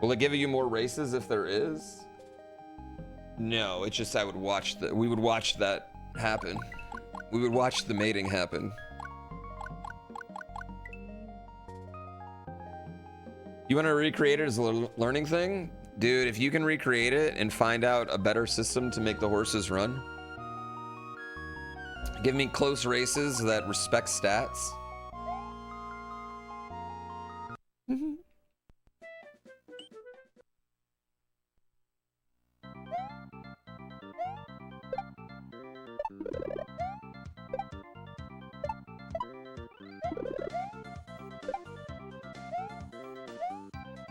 Will it give you more races if there is? No, it's just we would watch that happen. We would watch the mating happen. You want to recreate it as a learning thing? Dude, if you can recreate it and find out a better system to make the horses run. Give me close races that respect stats.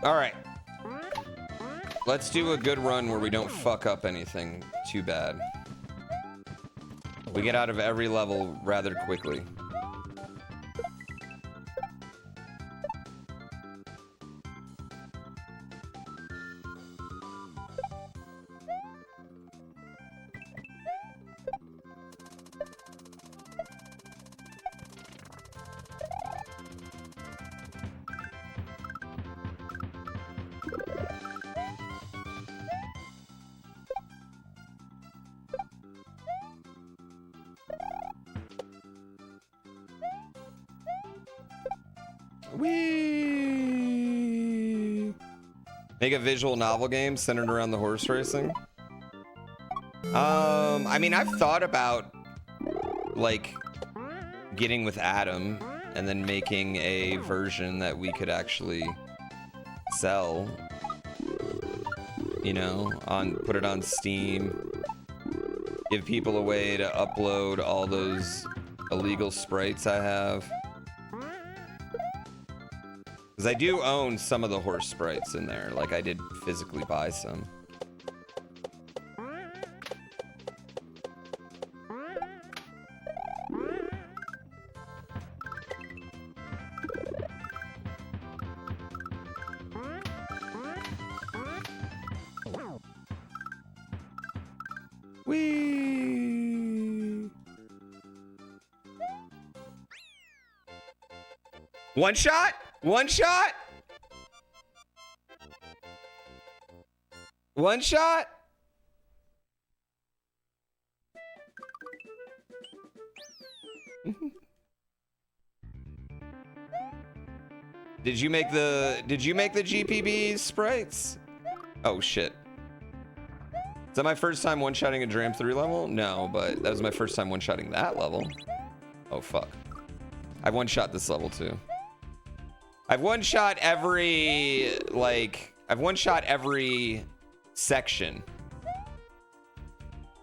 All right. Let's do a good run where we don't fuck up anything too bad. We get out of every level rather quickly. Whee! Make a visual novel game centered around the horse racing. I mean, I've thought about like getting with Adam and then making a version that we could actually sell. You know, put it on Steam. Give people a way to upload all those illegal sprites I have. Because I do own some of the horse sprites in there. Like, I did physically buy some. Whee! One shot? One shot? One shot? Did you make the GPB sprites? Oh shit. Is that my first time one-shotting a Dram 3 level? No, but that was my first time one-shotting that level. Oh fuck. I've one-shot this level too. I've one-shot every, like, I've one-shot every section.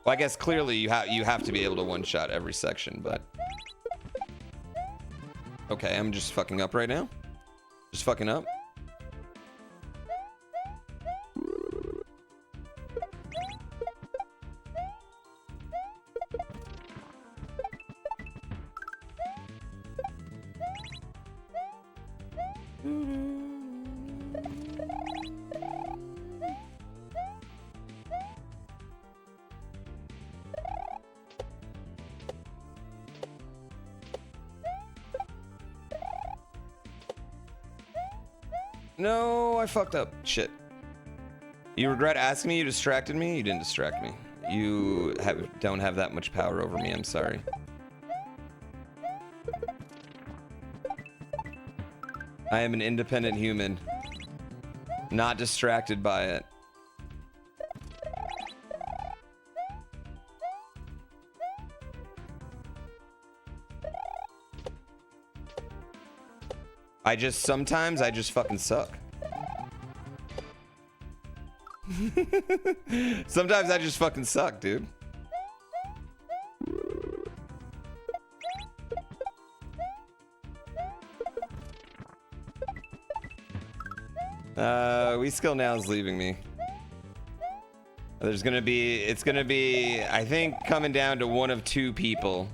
Well, I guess clearly you have to be able to one-shot every section, but... Okay, I'm just fucking up right now. Just fucking up. No, I fucked up. Shit. You regret asking me? You distracted me? You didn't distract me. You don't have that much power over me. I'm sorry. I am an independent human. Not distracted by it. Sometimes I just fucking suck. Sometimes I just fucking suck, dude. We Skill Now is leaving me. It's gonna be, I think, coming down to one of two people.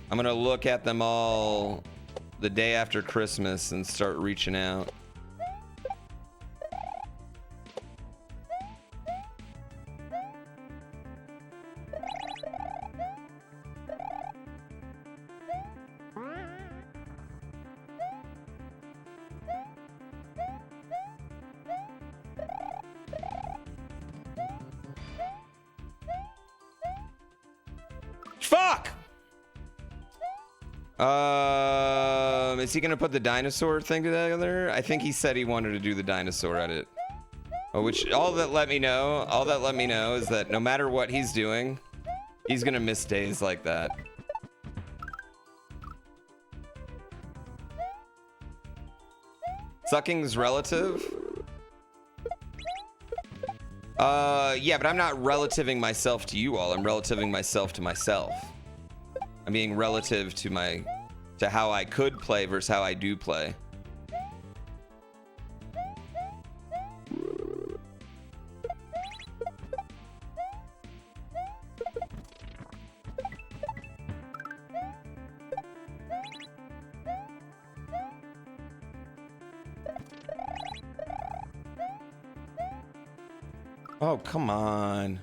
I'm gonna look at them all the day after Christmas and start reaching out. Is he gonna put the dinosaur thing together? I think he said he wanted to do the dinosaur edit. Oh, which all that let me know is that no matter what he's doing, he's gonna miss days like that. Sucking's relative? Yeah, but I'm not relativing myself to you all. I'm relativing myself to myself. I'm being relative to how I could play versus how I do play. Oh, come on.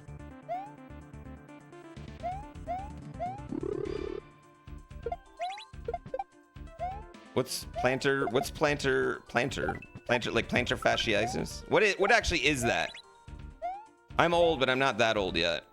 What's plantar fasciitis? What actually is that? I'm old, but I'm not that old yet.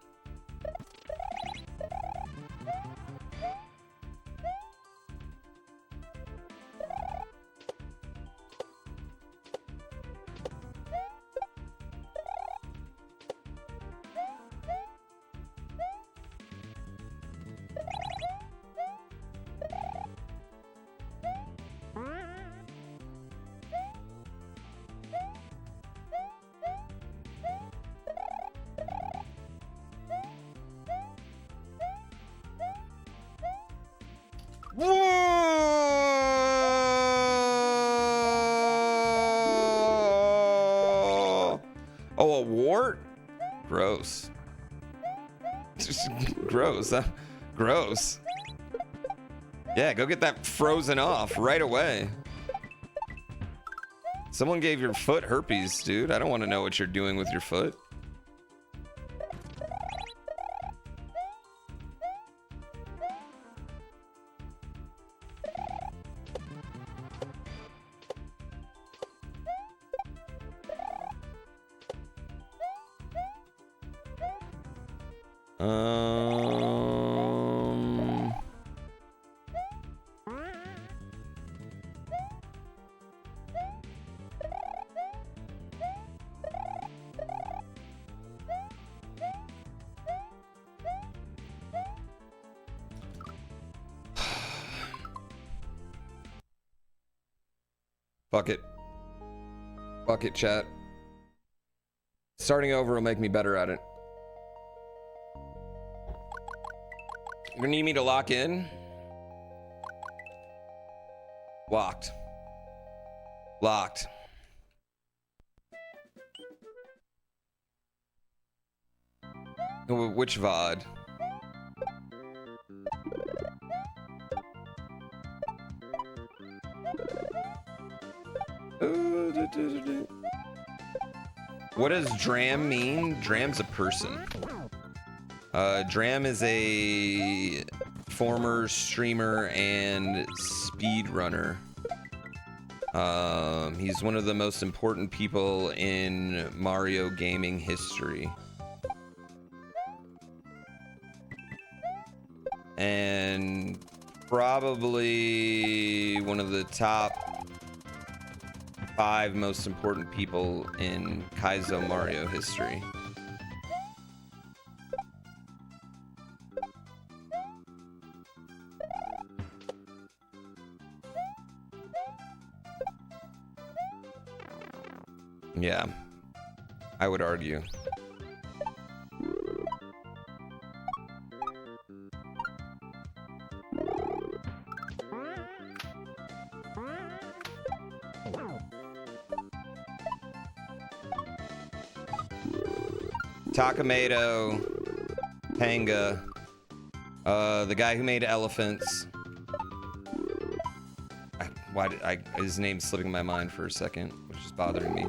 Oh, a wart? Gross. Gross. Gross. Yeah, go get that frozen off right away. Someone gave your foot herpes, dude. I don't want to know what you're doing with your foot. Fuck it. Fuck it, chat. Starting over will make me better at it. You're gonna need me to lock in? Locked. Locked. Which VOD? What does Dram mean? Dram's a person. Dram is a former streamer and speedrunner. He's one of the most important people in Mario gaming history. And probably one of the top 5 most important people in Kaizo Mario history. Yeah, I would argue. Takamoto, Panga, the guy who made elephants. His name's slipping my mind for a second, which is bothering me.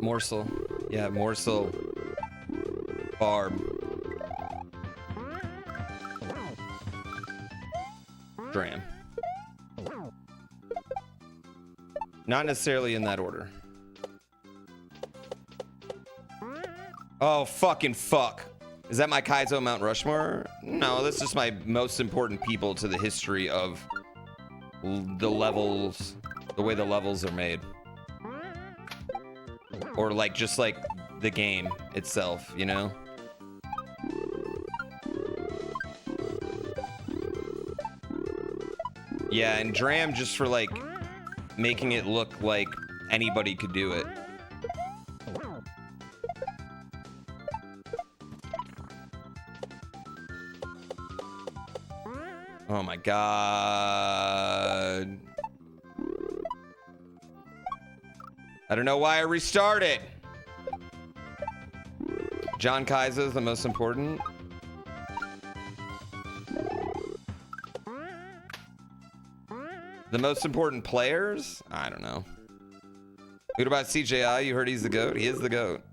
Morsel. Yeah, Morsel. Barb. Dram. Not necessarily in that order. Oh, fucking fuck. Is that my Kaizo Mount Rushmore? No, that's just my most important people to the history of the levels, the way the levels are made. Or like, just like the game itself, you know? Yeah, and Dram just for like making it look like anybody could do it. Oh my god. I don't know why I restarted. John Kaiser is the most important. The most important players? I don't know. What about CJI? You heard he's the GOAT? He is the GOAT.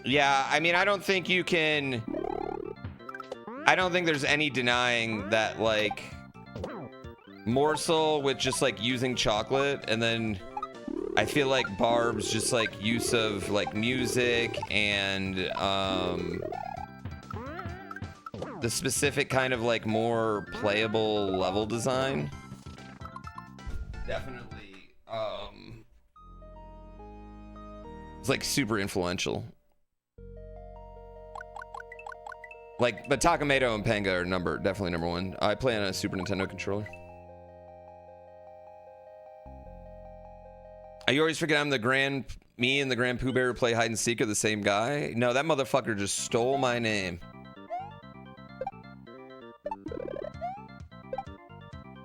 Yeah, I mean, I don't think you can... I don't think there's any denying that, like, Morsel with just, like, using chocolate, and then I feel like Barb's just, like, use of, like, music and, the specific kind of, like, more playable level design. Definitely, it's, like, super influential. Like, but Takamato and Panga are definitely number one. I play on a Super Nintendo controller. I always forget me and the GrandPooBear who play hide and seek are the same guy. No, that motherfucker just stole my name.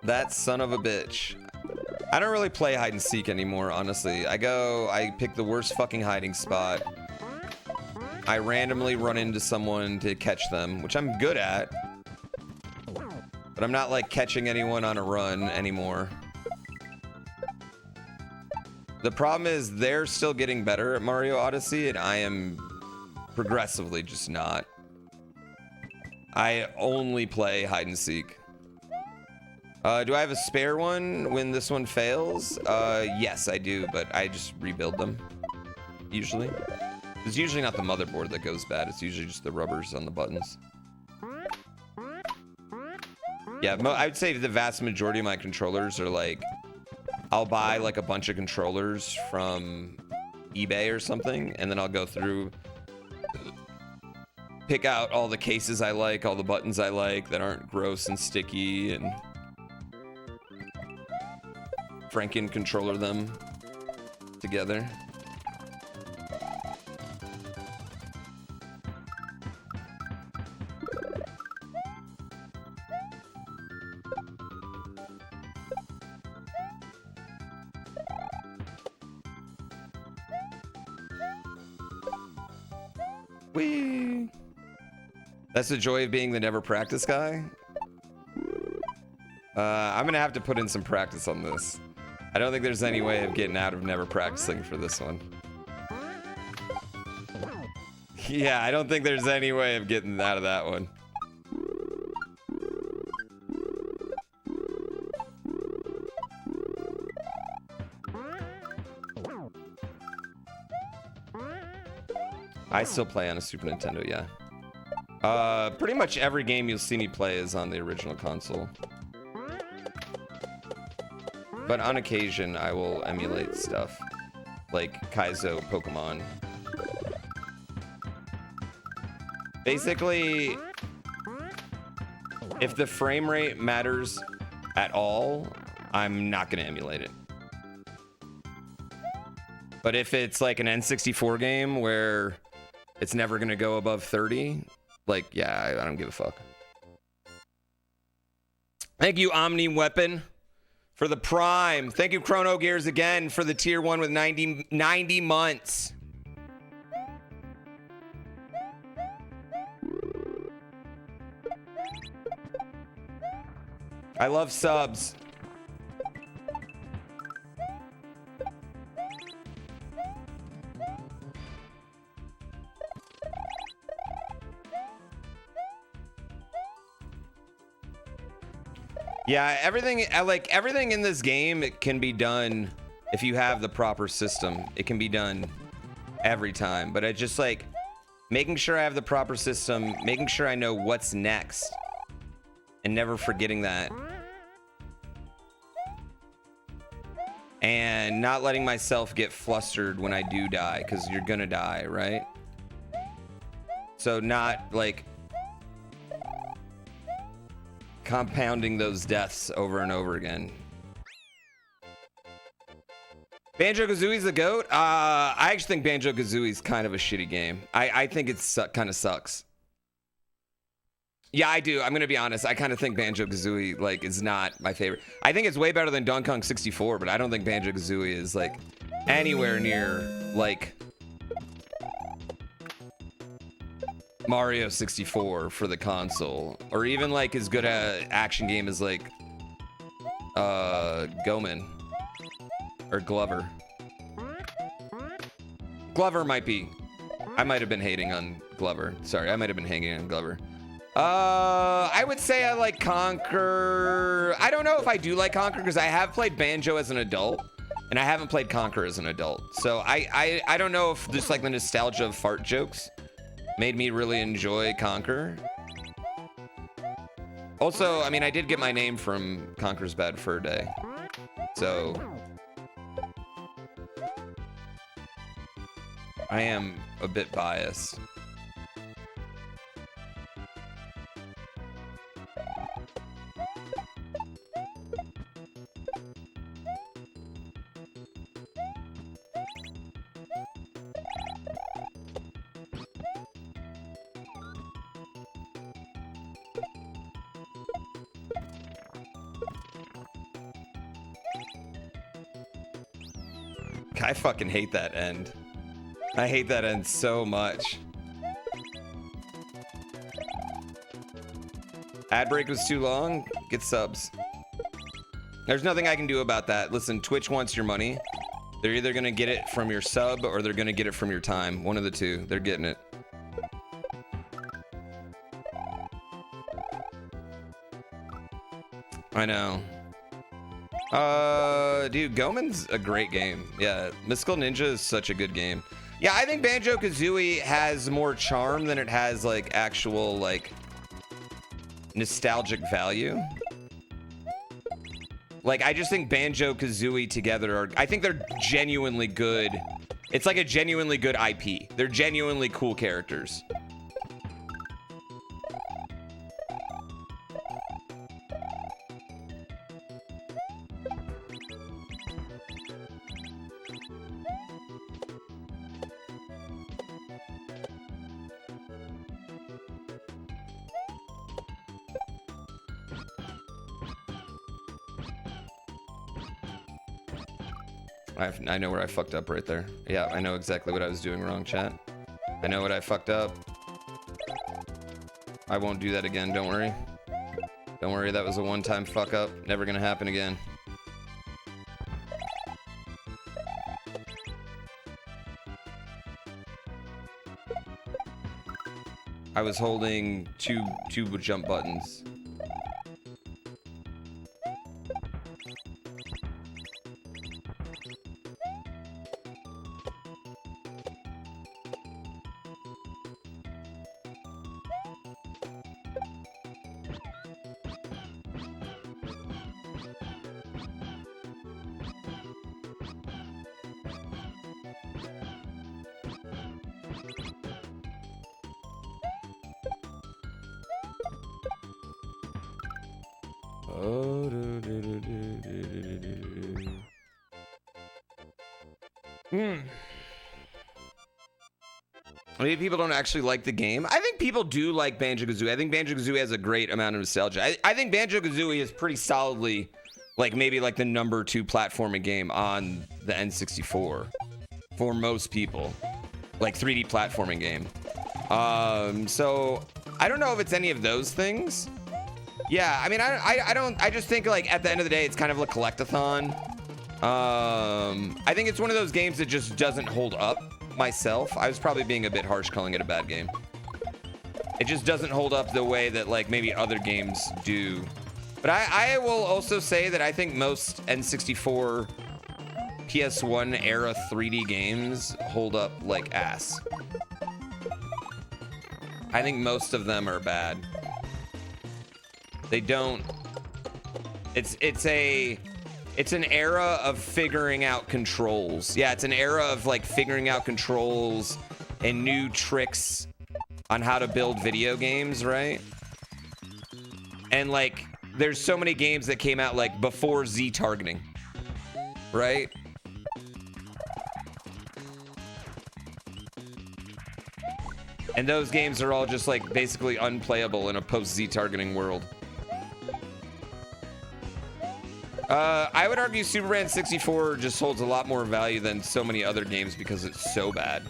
That son of a bitch. I don't really play hide and seek anymore, honestly. I pick the worst fucking hiding spot. I randomly run into someone to catch them, which I'm good at. But I'm not like catching anyone on a run anymore. The problem is they're still getting better at Mario Odyssey and I am progressively just not. I only play hide and seek. Do I have a spare one when this one fails? Yes, I do, but I just rebuild them, usually. It's usually not the motherboard that goes bad. It's usually just the rubbers on the buttons. Yeah, I would say the vast majority of my controllers are like, I'll buy like a bunch of controllers from eBay or something, and then I'll go through, pick out all the cases I like, all the buttons I like that aren't gross and sticky, and Franken controller them together. Whee! That's the joy of being the never practice guy. I'm gonna have to put in some practice on this. I don't think there's any way of getting out of never practicing for this one. Yeah, I don't think there's any way of getting out of that one. I still play on a Super Nintendo, yeah. Pretty much every game you'll see me play is on the original console. But on occasion, I will emulate stuff like Kaizo Pokemon. Basically, if the frame rate matters at all, I'm not going to emulate it. But if it's like an N64 game where it's never going to go above 30, like, yeah, I don't give a fuck. Thank you, Omni Weapon, for the Prime. Thank you, Chrono Gears, again, for the tier 1 with 90 months. I love subs. Yeah, everything in this game, it can be done if you have the proper system, it can be done every time. But I just like making sure I have the proper system, making sure I know what's next, and never forgetting that. And not letting myself get flustered when I do die, because you're gonna die, right? So not like compounding those deaths over and over again. Banjo-Kazooie's the GOAT? I actually think Banjo-Kazooie's kind of a shitty game. I think it's kind of sucks. Yeah, I do. I'm gonna be honest. I kind of think Banjo-Kazooie like is not my favorite. I think it's way better than Donkey Kong 64, but I don't think Banjo-Kazooie is like anywhere near like Mario 64 for the console, or even like as good a action game as like Goman or Glover. Glover might be. I might have been hating on Glover. Sorry, I might have been hanging on Glover. I would say I like Conquer. I don't know if I do like Conquer because I have played Banjo as an adult and I haven't played Conquer as an adult. So I don't know if just like the nostalgia of fart jokes made me really enjoy Conquer. Also, I mean, I did get my name from Conquer's Bad Fur Day. So I am a bit biased. I fucking hate that end. I hate that end so much. Ad break was too long. Get subs. There's nothing I can do about that. Listen, Twitch wants your money. They're either gonna get it from your sub or they're gonna get it from your time. One of the two. They're getting it. I know. Dude, Goman's a great game. Yeah, Mystical Ninja is such a good game. Yeah, I think Banjo-Kazooie has more charm than it has like actual like nostalgic value. Like, I just think Banjo-Kazooie together are, I think they're genuinely good. It's like a genuinely good IP. They're genuinely cool characters. I know where I fucked up right there. Yeah, I know exactly what I was doing wrong, chat. I know what I fucked up. I won't do that again, don't worry. Don't worry, that was a one-time fuck up. Never gonna happen again. I was holding two jump buttons. Maybe people don't actually like the game. I think people do like Banjo-Kazooie. I think Banjo-Kazooie has a great amount of nostalgia. I think Banjo-Kazooie is pretty solidly like maybe like the #2 platforming game on the N64 for most people. Like 3D platforming game. So I don't know if it's any of those things. Yeah, I mean, I just think like at the end of the day, it's kind of a collectathon. I think it's one of those games that just doesn't hold up myself. I was probably being a bit harsh calling it a bad game. It just doesn't hold up the way that like maybe other games do. But I will also say that I think most N64 PS1 era 3D games hold up like ass. I think most of them are bad. They don't. It's an era of figuring out controls. Yeah, it's an era of like figuring out controls and new tricks on how to build video games, right? And like there's so many games that came out like before Z targeting, right? And those games are all just like basically unplayable in a post-Z targeting world. I would argue Superman 64 just holds a lot more value than so many other games because it's so bad.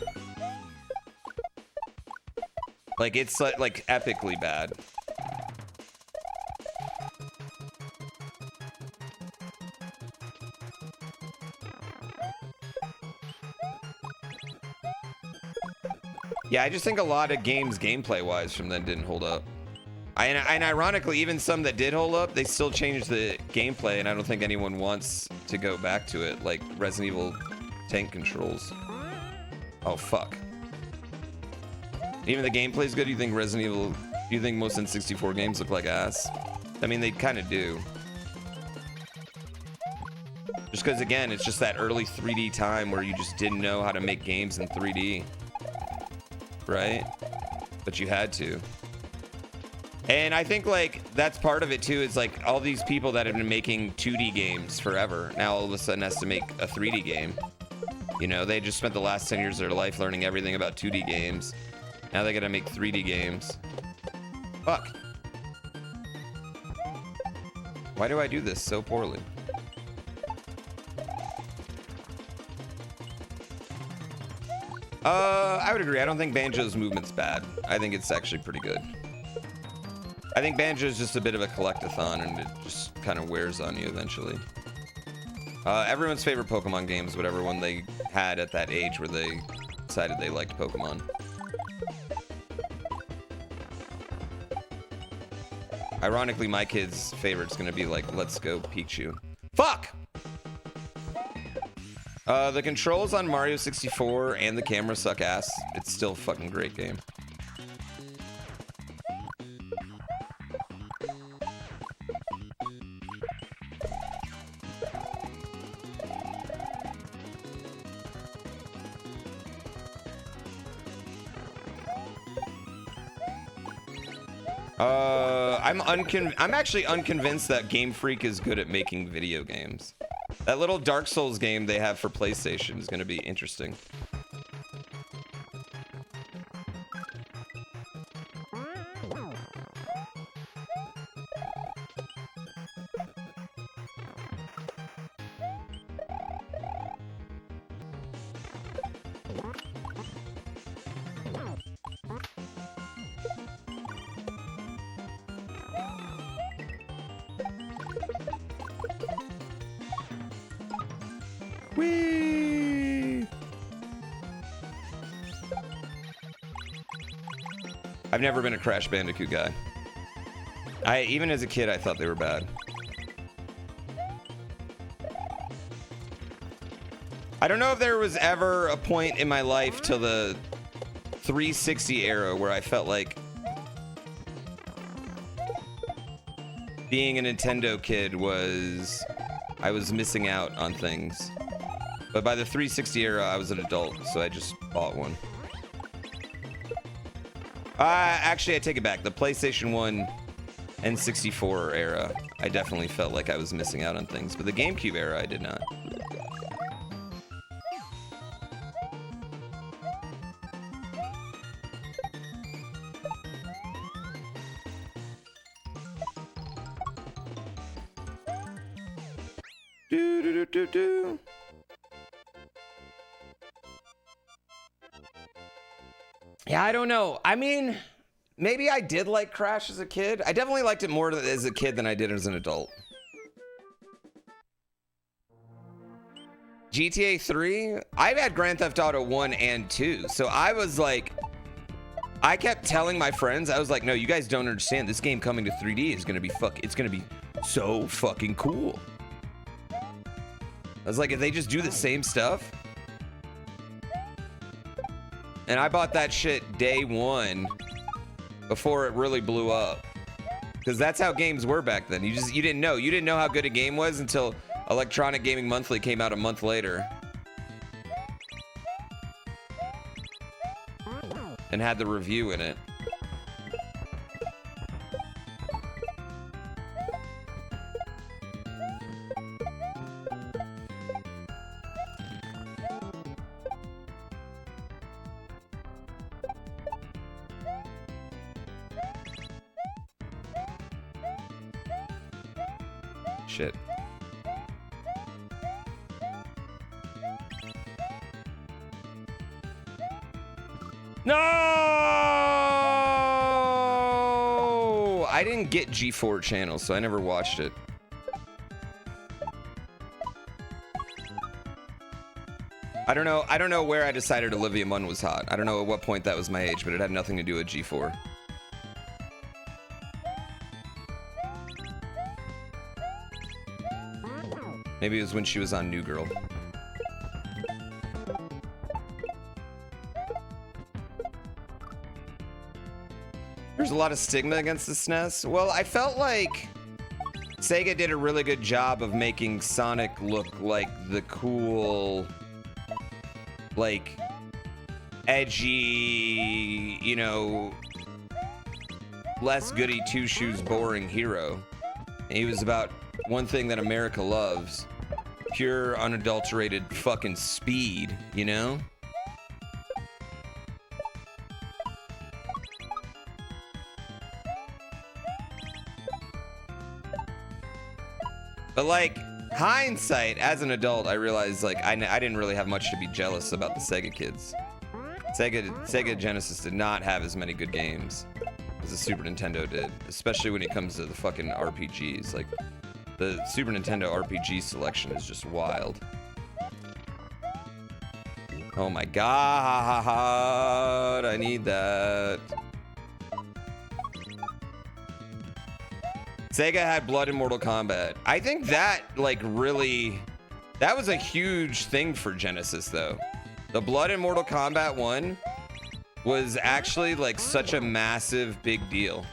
Like it's like epically bad. Yeah, I just think a lot of games gameplay-wise from then didn't hold up. And ironically, even some that did hold up, they still changed the gameplay, and I don't think anyone wants to go back to it, like Resident Evil tank controls. Oh, fuck. Even the gameplay's good? You think Resident Evil... You think most N64 games look like ass? I mean, they kind of do. Just because, again, it's just that early 3D time where you just didn't know how to make games in 3D. Right? But you had to. And I think like that's part of it too, is like all these people that have been making 2D games forever now all of a sudden has to make a 3D game. You know, they just spent the last 10 years of their life learning everything about 2D games. Now they gotta make 3D games. Fuck. Why do I do this so poorly? I would agree. I don't think Banjo's movement's bad. I think it's actually pretty good. I think Banjo is just a bit of a collectathon, and it just kind of wears on you eventually. Everyone's favorite Pokemon game is whatever one they had at that age where they decided they liked Pokemon. Ironically, my kid's favorite's gonna be like, Let's Go Pichu. Fuck! The controls on Mario 64 and the camera suck ass. It's still a fucking great game. I'm actually unconvinced that Game Freak is good at making video games. That little Dark Souls game they have for PlayStation is going to be interesting. Whee! I've never been a Crash Bandicoot guy. Even as a kid, I thought they were bad. I don't know if there was ever a point in my life till the 360 era where I felt like being a Nintendo kid I was missing out on things. But by the 360 era, I was an adult, so I just bought one. Actually, I take it back. The PlayStation 1 and 64 era, I definitely felt like I was missing out on things. But the GameCube era, I did not. Do. Yeah, I don't know. I mean, maybe I did like Crash as a kid. I definitely liked it more as a kid than I did as an adult. GTA 3? I've had Grand Theft Auto 1 and 2. So I was like, I kept telling my friends, I was like, no, you guys don't understand. This game coming to 3D is going to be it's going to be so fucking cool. I was like, if they just do the same stuff. And I bought that shit day one before it really blew up. Because that's how games were back then. You didn't know. You didn't know how good a game was until Electronic Gaming Monthly came out a month later. And had the review in it. Shit. No! I didn't get G4 channels, so I never watched it. I don't know where I decided Olivia Munn was hot. I don't know at what point that was my age, but it had nothing to do with G4. Maybe it was when she was on New Girl. There's a lot of stigma against the SNES. Well, I felt like Sega did a really good job of making Sonic look like the cool, like, edgy, you know, less goody two-shoes boring hero. And he was about one thing that America loves. Pure, unadulterated fucking speed, you know? But like, hindsight, as an adult, I realized like I didn't really have much to be jealous about the Sega kids. Sega Genesis did not have as many good games as the Super Nintendo did, especially when it comes to the fucking RPGs. Like, the Super Nintendo RPG selection is just wild. Oh my god, I need that. Sega had Blood in Mortal Kombat. I think that, like, really... That was a huge thing for Genesis, though. The Blood in Mortal Kombat 1 was actually, like, such a massive, big deal.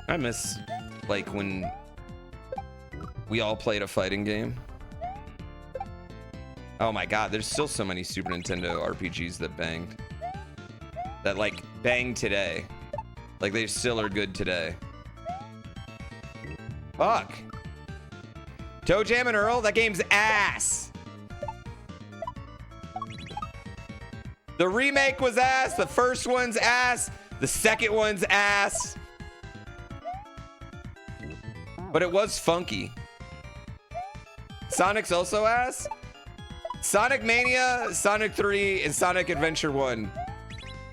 I miss, like, when we all played a fighting game. Oh my god, there's still so many Super Nintendo RPGs that banged. That, like, bang today. Like, they still are good today. Fuck. Toe Jam and Earl, that game's ass. The remake was ass, the first one's ass, the second one's ass. But it was funky. Sonic's also ass. Sonic Mania, Sonic 3, and Sonic Adventure 1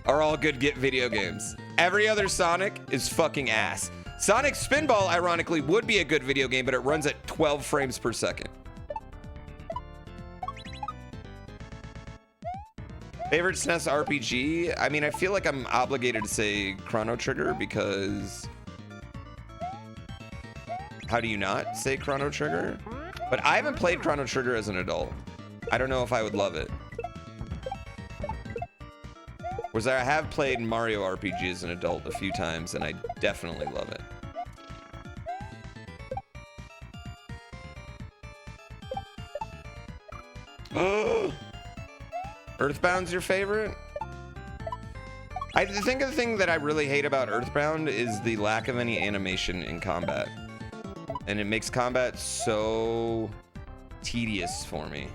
are all good video games. Every other Sonic is fucking ass. Sonic Spinball, ironically, would be a good video game, but it runs at 12 frames per second. Favorite SNES RPG? I mean, I feel like I'm obligated to say Chrono Trigger because... How do you not say Chrono Trigger? But I haven't played Chrono Trigger as an adult. I don't know if I would love it. Whereas I have played Mario RPG as an adult a few times, and I definitely love it. Earthbound's your favorite? I think the thing that I really hate about Earthbound is the lack of any animation in combat. And it makes combat so tedious for me.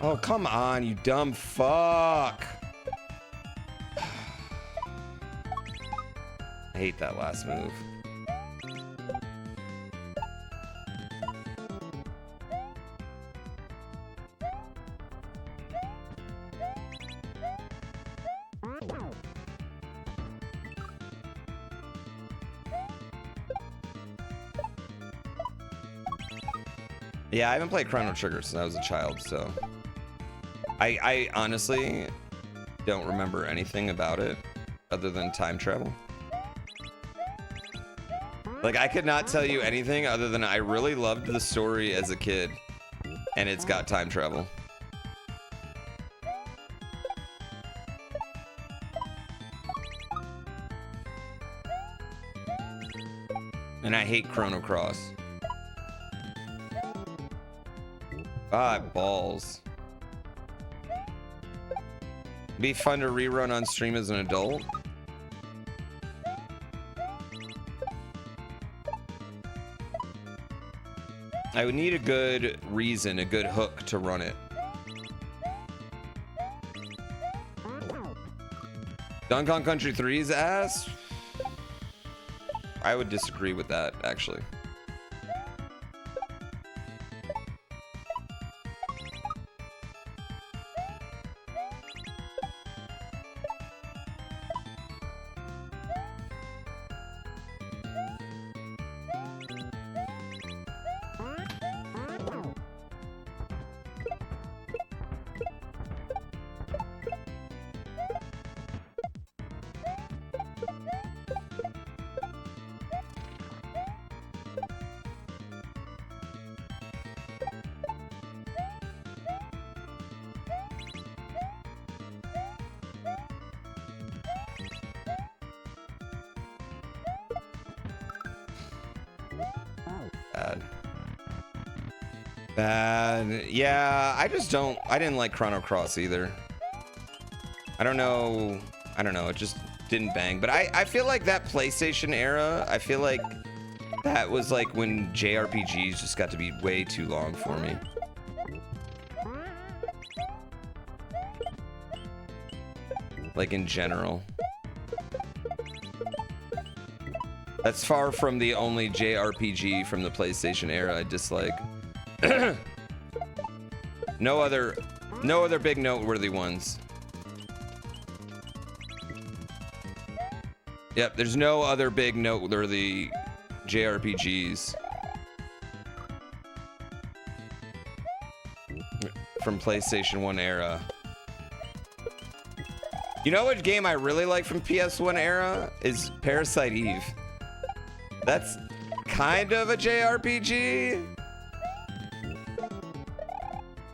Oh, come on, you dumb fuck. I hate that last move. Yeah, I haven't played Chrono Trigger since I was a child, so I honestly don't remember anything about it other than time travel. Like, I could not tell you anything other than I really loved the story as a kid, and it's got time travel. And I hate Chrono Cross. Ah, balls. Be fun to rerun on stream as an adult. I would need a good reason, a good hook to run it. Donkey Kong Country 3's ass? I would disagree with that, actually. Bad. Yeah, I didn't like Chrono Cross either. I don't know, it just didn't bang. But I feel like that PlayStation era, I feel like that was like when JRPGs just got to be way too long for me. Like in general. That's far from the only JRPG from the PlayStation era I dislike. No other big noteworthy ones. Yep, there's no other big noteworthy JRPGs from PlayStation 1 era. You know what game I really like from PS1 era is Parasite Eve. That's kind of a JRPG.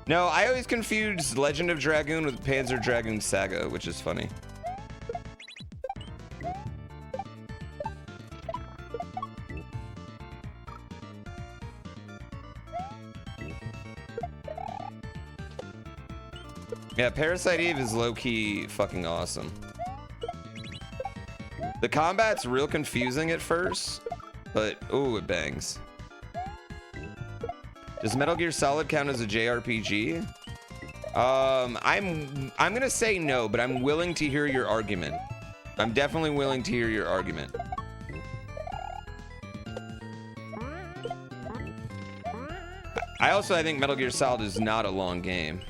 No, I always confused Legend of Dragoon with Panzer Dragoon Saga, which is funny. Yeah, Parasite Eve is low-key fucking awesome. The combat's real confusing at first, but ooh, it bangs. Does Metal Gear Solid count as a JRPG? I'm gonna say no, but I'm willing to hear your argument. I'm definitely willing to hear your argument. I think Metal Gear Solid is not a long game.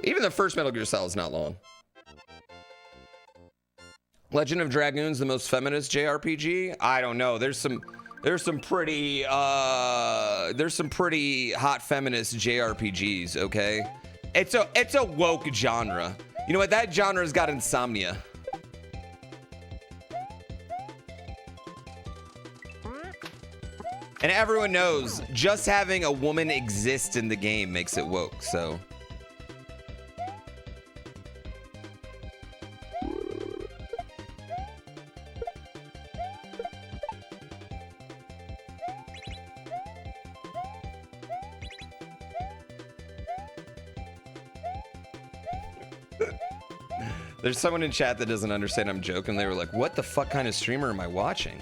Even the first Metal Gear Solid is not long. Legend of Dragoon's the most feminist JRPG. I don't know. There's some pretty hot feminist JRPGs. Okay, it's a woke genre. You know what? That genre's got insomnia. And everyone knows just having a woman exist in the game makes it woke, so. There's someone in chat that doesn't understand I'm joking. They were like, what the fuck kind of streamer am I watching?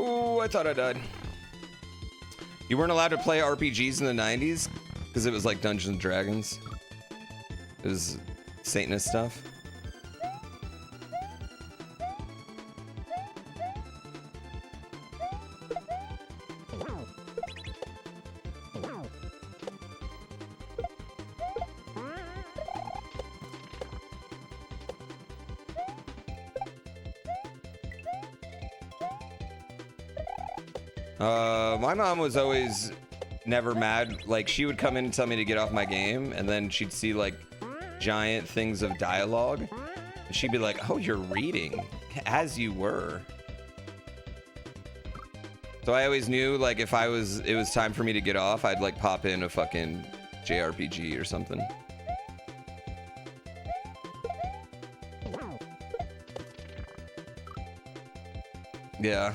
Oh, I thought I died. You weren't allowed to play RPGs in the 90s because it was like Dungeons and Dragons. It was Satanist stuff. My mom was always never mad. Like, she would come in and tell me to get off my game, and then she'd see like giant things of dialogue, and she'd be like, "Oh, you're reading as you were." So I always knew, like, if it was time for me to get off, I'd like pop in a fucking JRPG or something. Yeah.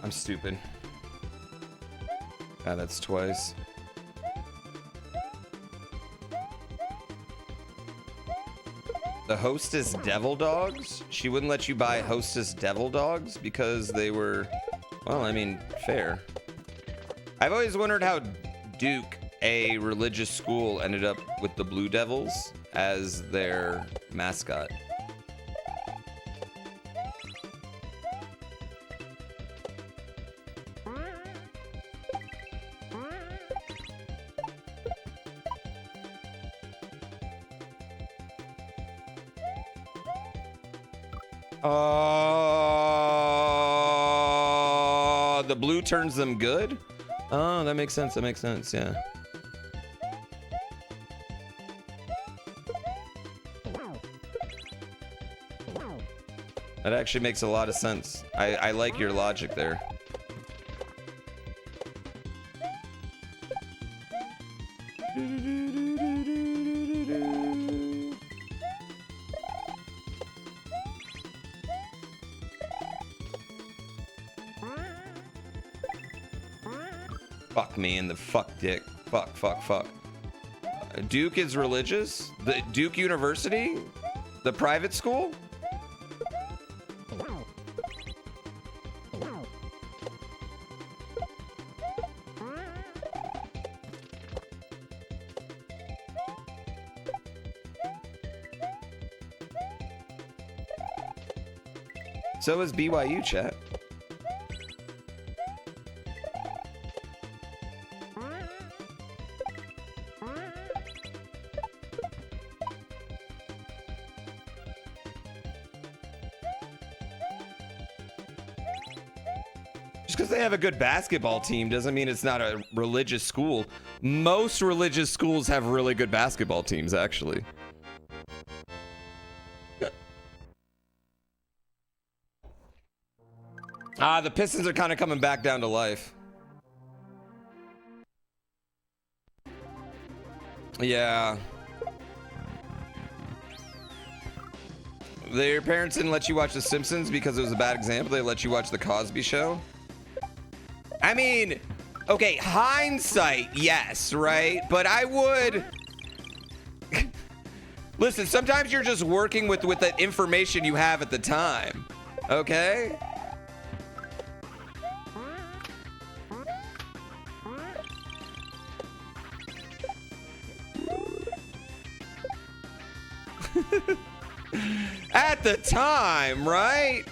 I'm stupid. Ah, that's twice. The Hostess Devil Dogs? She wouldn't let you buy Hostess Devil Dogs because they were, well, I mean, fair. I've always wondered how Duke, a religious school, ended up with the Blue Devils as their mascot. The blue turns them good? Oh, that makes sense. That makes sense, yeah. That actually makes a lot of sense. I like your logic there. Fuck me in the fuck dick. Fuck. Duke is religious? The Duke University? The private school? So is BYU, chat. Just because they have a good basketball team doesn't mean it's not a religious school. Most religious schools have really good basketball teams, actually. The Pistons are kind of coming back down to life. Yeah. Their parents didn't let you watch The Simpsons because it was a bad example. They let you watch The Cosby Show. I mean, okay, hindsight, yes, right? But I would... Listen, sometimes you're just working with the information you have at the time, okay? At the time, right?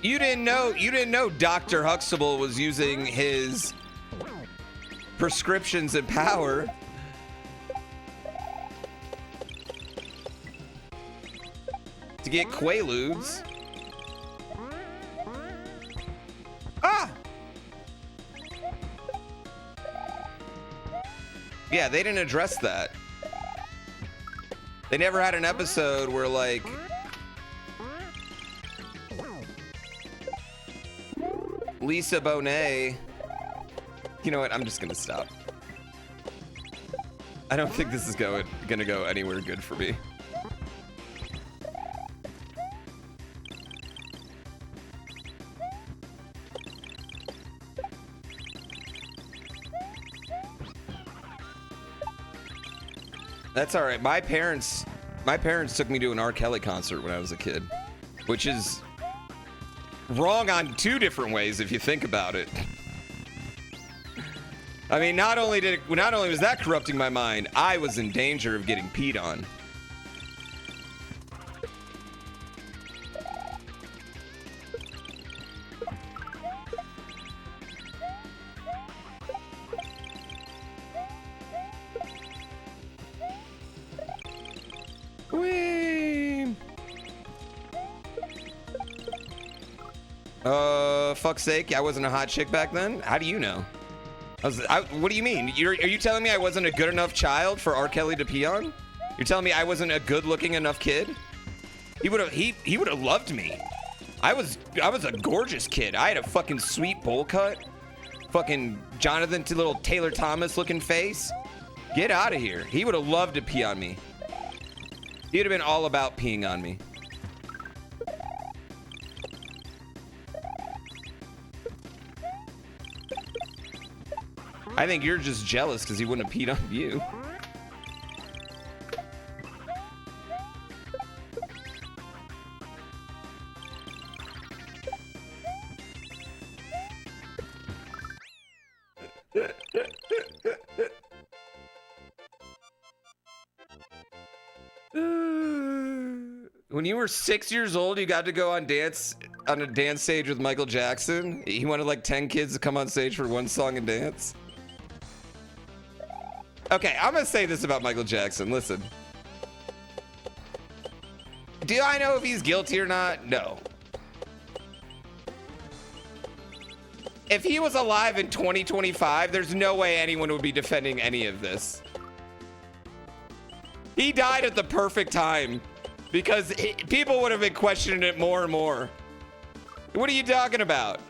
You didn't know Dr. Huxtable was using his prescriptions and power to get Quaaludes. Ah! Yeah, they didn't address that. They never had an episode where, like, Lisa Bonet. You know what? I'm just gonna stop. I don't think this is gonna go anywhere good for me. That's all right. My parents took me to an R. Kelly concert when I was a kid, which is wrong on two different ways if you think about it. I mean, not only was that corrupting my mind, I was in danger of getting peed on. Whee! Fuck's sake, I wasn't a hot chick back then? How do you know? What do you mean? Are you telling me I wasn't a good enough child for R. Kelly to pee on? You're telling me I wasn't a good-looking enough kid? He would have loved me. I was a gorgeous kid. I had a fucking sweet bowl cut. Fucking Jonathan little Taylor Thomas looking face. Get out of here. He would have loved to pee on me. He would have been all about peeing on me. I think you're just jealous because he wouldn't have peed on you. When you were 6 years old, you got to go on a dance stage with Michael Jackson. He wanted like 10 kids to come on stage for one song and dance. Okay, I'm gonna say this about Michael Jackson. Listen. Do I know if he's guilty or not? No. If he was alive in 2025, there's no way anyone would be defending any of this. He died at the perfect time because people would have been questioning it more and more. What are you talking about?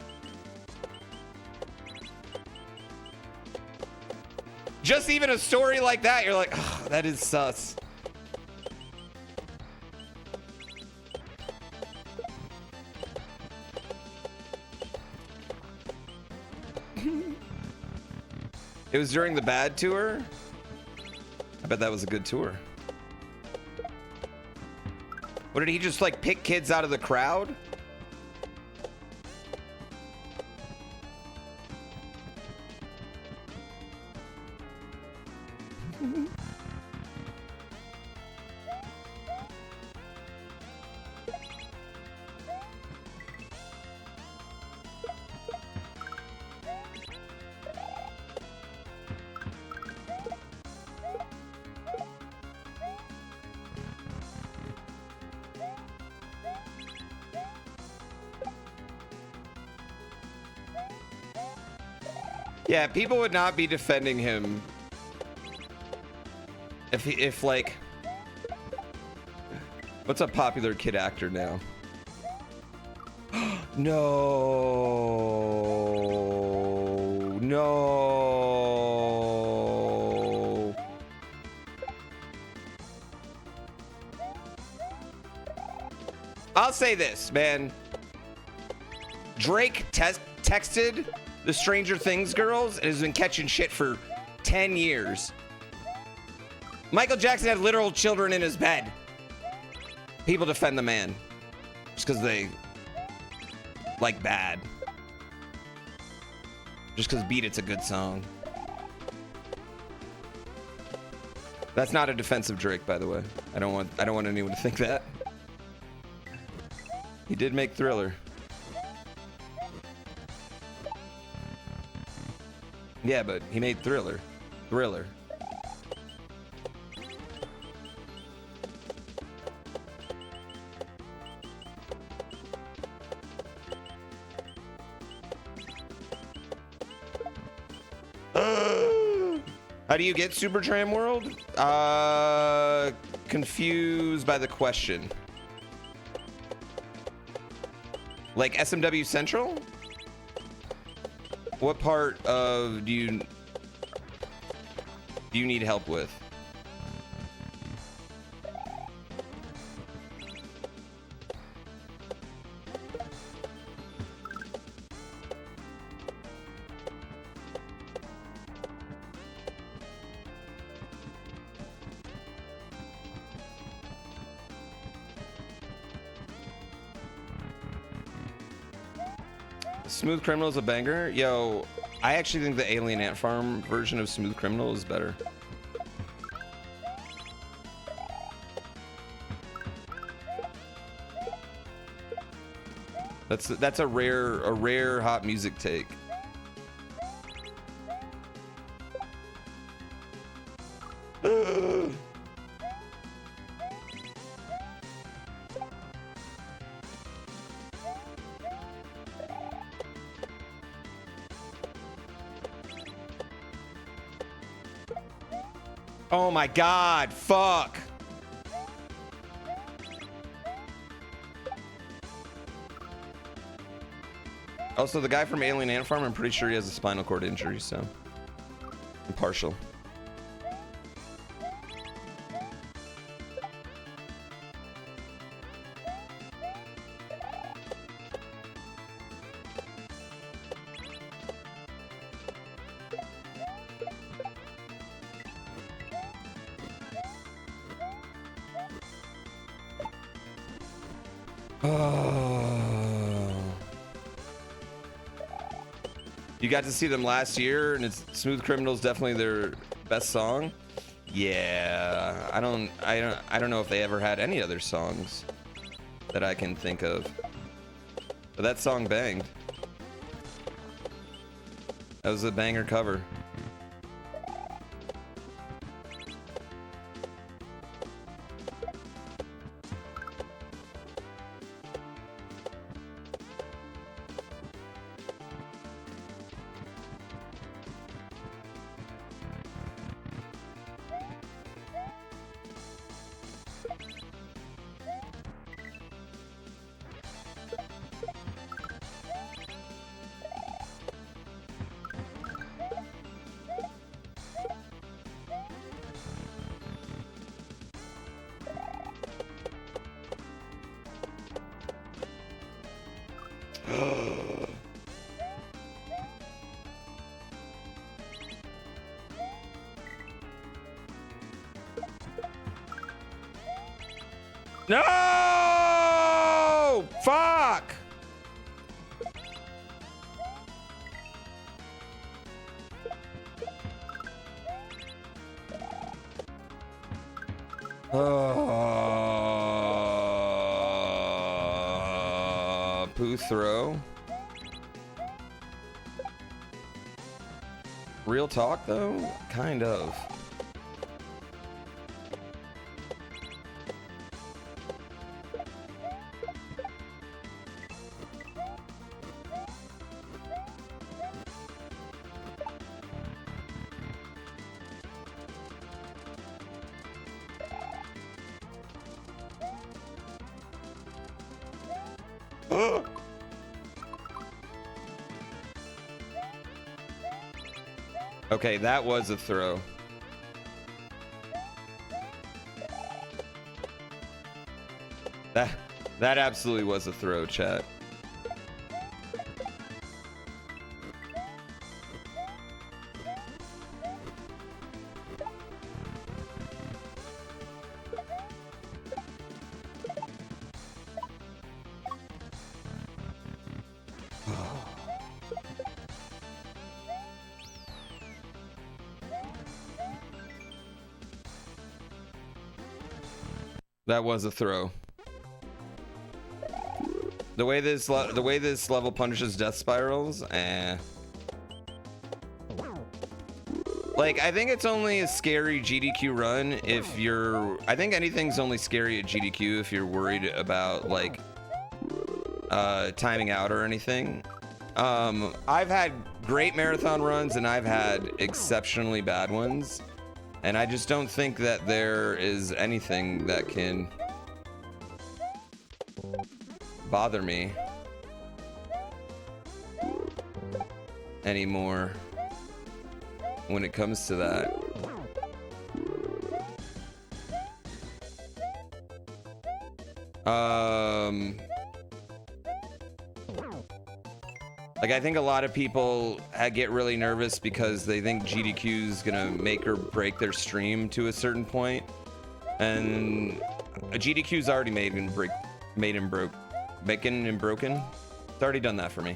Just even a story like that, you're like, oh, that is sus. It was during the Bad tour? I bet that was a good tour. What, did he just like pick kids out of the crowd? Yeah, people would not be defending him if like, what's a popular kid actor now? No. I'll say this, man. Drake texted the Stranger Things girls and has been catching shit for 10 years. Michael Jackson had literal children in his bed. People defend the man just because they like Bad. Just because Beat It's a good song. That's not a defense of Drake, by the way. I don't want anyone to think that. He did make Thriller. Yeah, but he made Thriller. How do you get Super Dram World? Confused by the question. Like SMW Central? What part of do you need help with? Smooth Criminal is a banger. Yo, I actually think the Alien Ant Farm version of Smooth Criminal is better. That's a rare hot music take. Oh my god, fuck. Also, the guy from Alien Ant Farm, I'm pretty sure he has a spinal cord injury, so I'm partial. You got to see them last year, and it's Smooth Criminal is definitely their best song. Yeah, I don't know if they ever had any other songs that I can think of, but that song banged. That was a banger cover. No! Fuck! Poo throw. Real talk though? Kind of. Okay, that was a throw. That absolutely was a throw, chat. That was a throw. The way this level punishes death spirals, Like, I think it's only a scary GDQ run if you're... I think anything's only scary at GDQ if you're worried about, like, timing out or anything. I've had great marathon runs and I've had exceptionally bad ones. And I just don't think that there is anything that can bother me anymore when it comes to that. Like, I think a lot of people get really nervous because they think GDQ is gonna make or break their stream to a certain point, and a GDQ's already made and broken. It's already done that for me.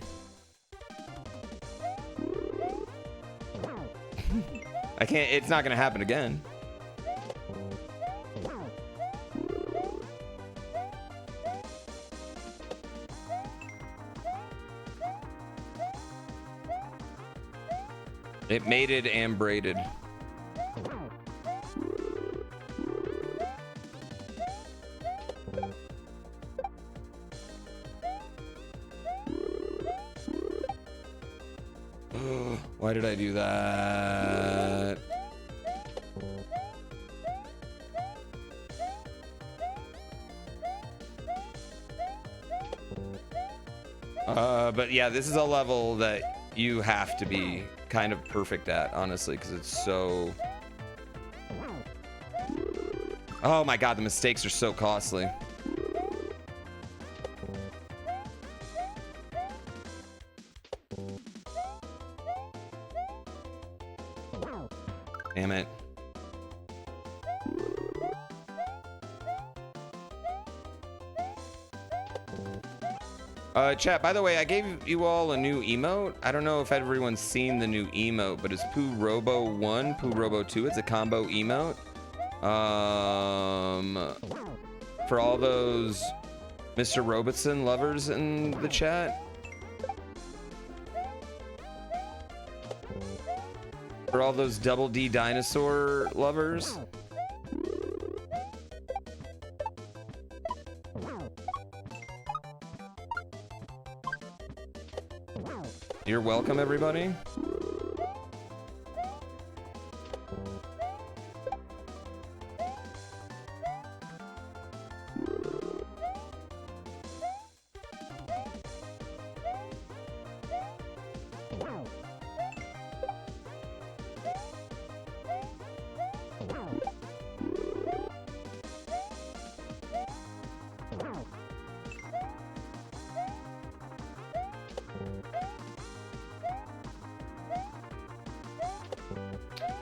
I can't. It's not gonna happen again. It mated and braided. Why did I do that? But yeah, this is a level that you have to be kind of perfect at, honestly, because it's so... Oh my god, the mistakes are so costly. Damn it. Chat, by the way, I gave you all a new emote. I don't know if everyone's seen the new emote, but it's Poo Robo 1, Poo Robo 2. It's a combo emote. For all those Mr. Robertson lovers in the chat. For all those Double D dinosaur lovers. You're welcome, everybody.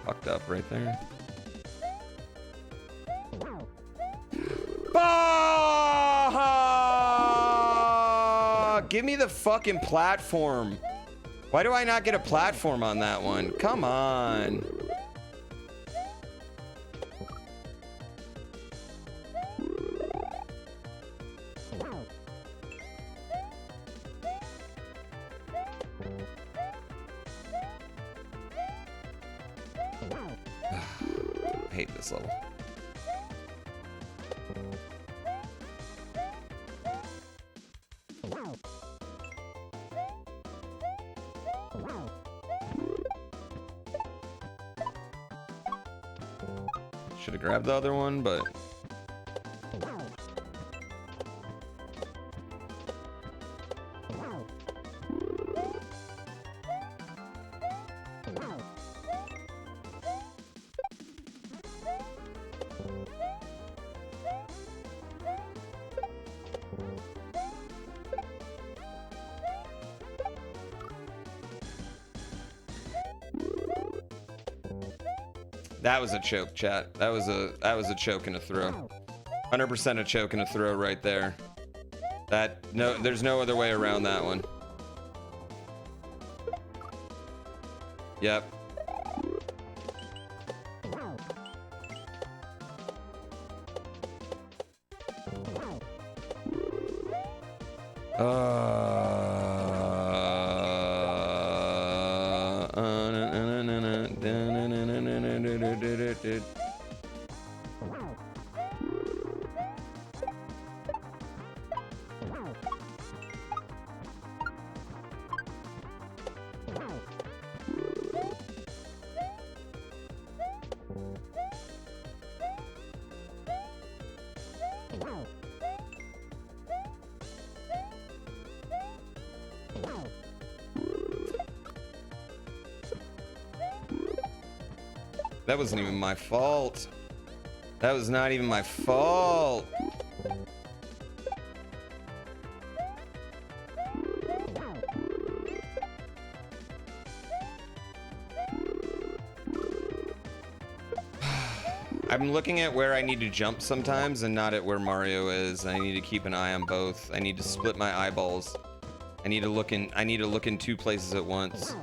Fucked up right there. Give me the fucking platform. Why do I not get a platform on that one? Come on. I hate this level. Should have grabbed the other one, but that was a choke, chat. That was a choke and a throw. 100% a choke and a throw right there. There's no other way around that one. Yep. That wasn't even my fault. That was not even my fault. I'm looking at where I need to jump sometimes and not at where Mario is. I need to keep an eye on both. I need to split my eyeballs. I need to look in two places at once.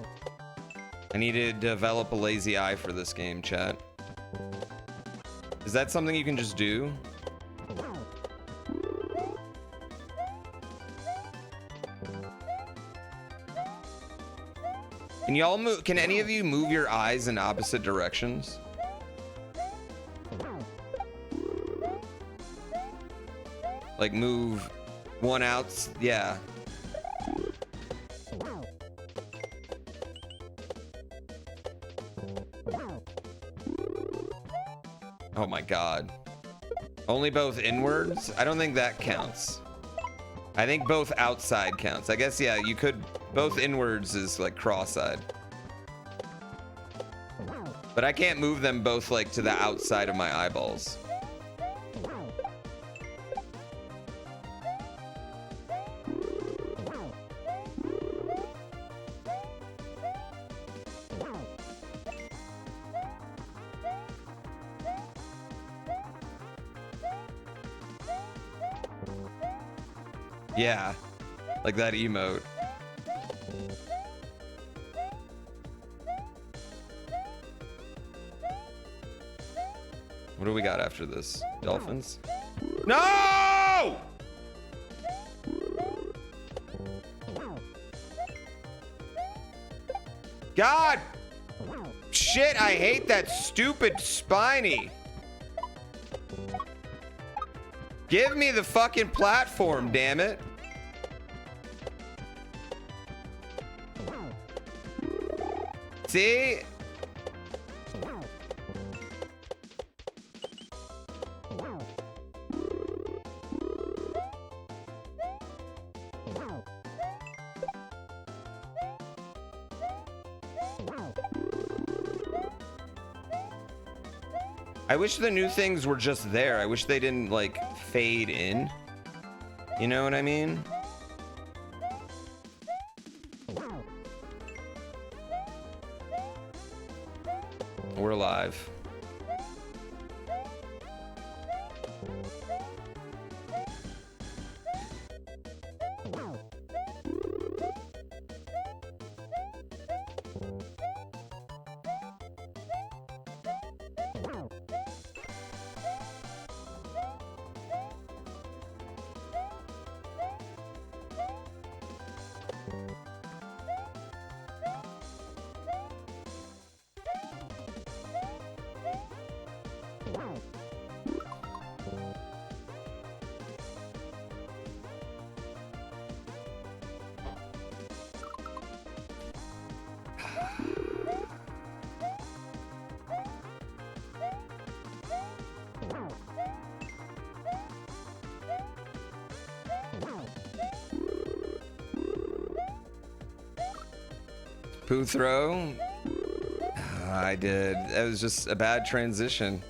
I need to develop a lazy eye for this game, chat. Is that something you can just do? Can y'all move? Can any of you move your eyes in opposite directions? Like move one out, yeah. Oh my god. Only both inwards? I don't think that counts. I think both outside counts. I guess, yeah, you could, both inwards is like cross-eyed. But I can't move them both like to the outside of my eyeballs. Yeah, like that emote. What do we got after this? Dolphins? No! God! Shit, I hate that stupid spiny. Give me the fucking platform, damn it. See? I wish the new things were just there. I wish they didn't like fade in. You know what I mean? We're live. Poo throw? I did. That was just a bad transition.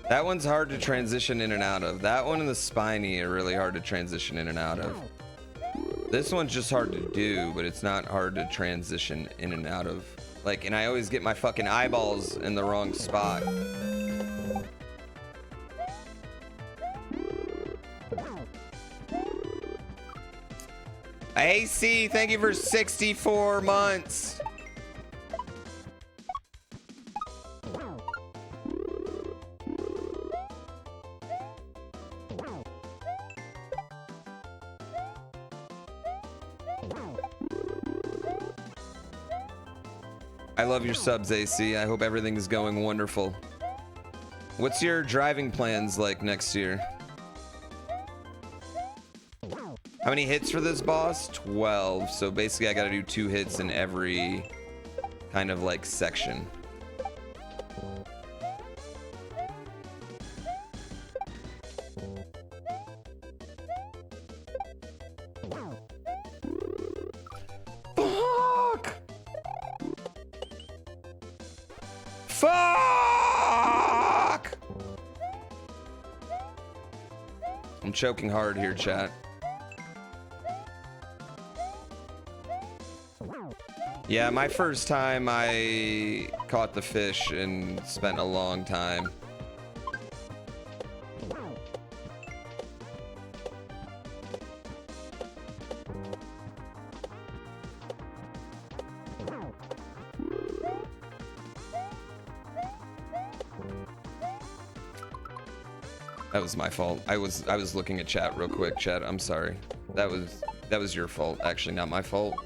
That one's hard to transition in and out of. That one and the spiny are really hard to transition in and out of. This one's just hard to do, but it's not hard to transition in and out of. Like, and I always get my fucking eyeballs in the wrong spot. AC, thank you for 64 months. I love your subs, AC. I hope everything is going wonderful. What's your driving plans like next year? How many hits for this boss? 12. So basically I gotta do 2 hits in every kind of like section. Fuck! Fuck! I'm choking hard here, chat. Yeah, my first time I caught the fish and spent a long time. That was my fault. I was looking at chat real quick. Chat, I'm sorry. That was your fault. Actually, not my fault.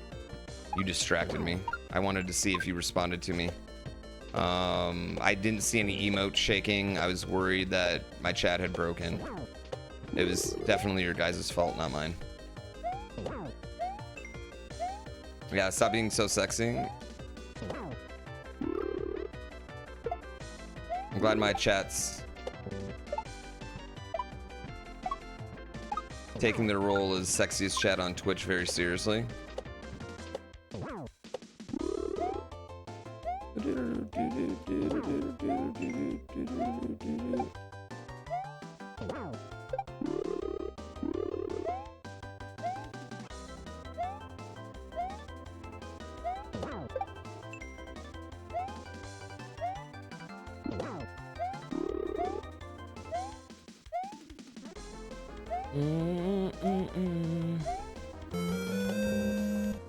You distracted me. I wanted to see if you responded to me. I didn't see any emotes shaking. I was worried that my chat had broken. It was definitely your guys' fault, not mine. Yeah, stop being so sexy. I'm glad my chat's taking their role as sexiest chat on Twitch very seriously.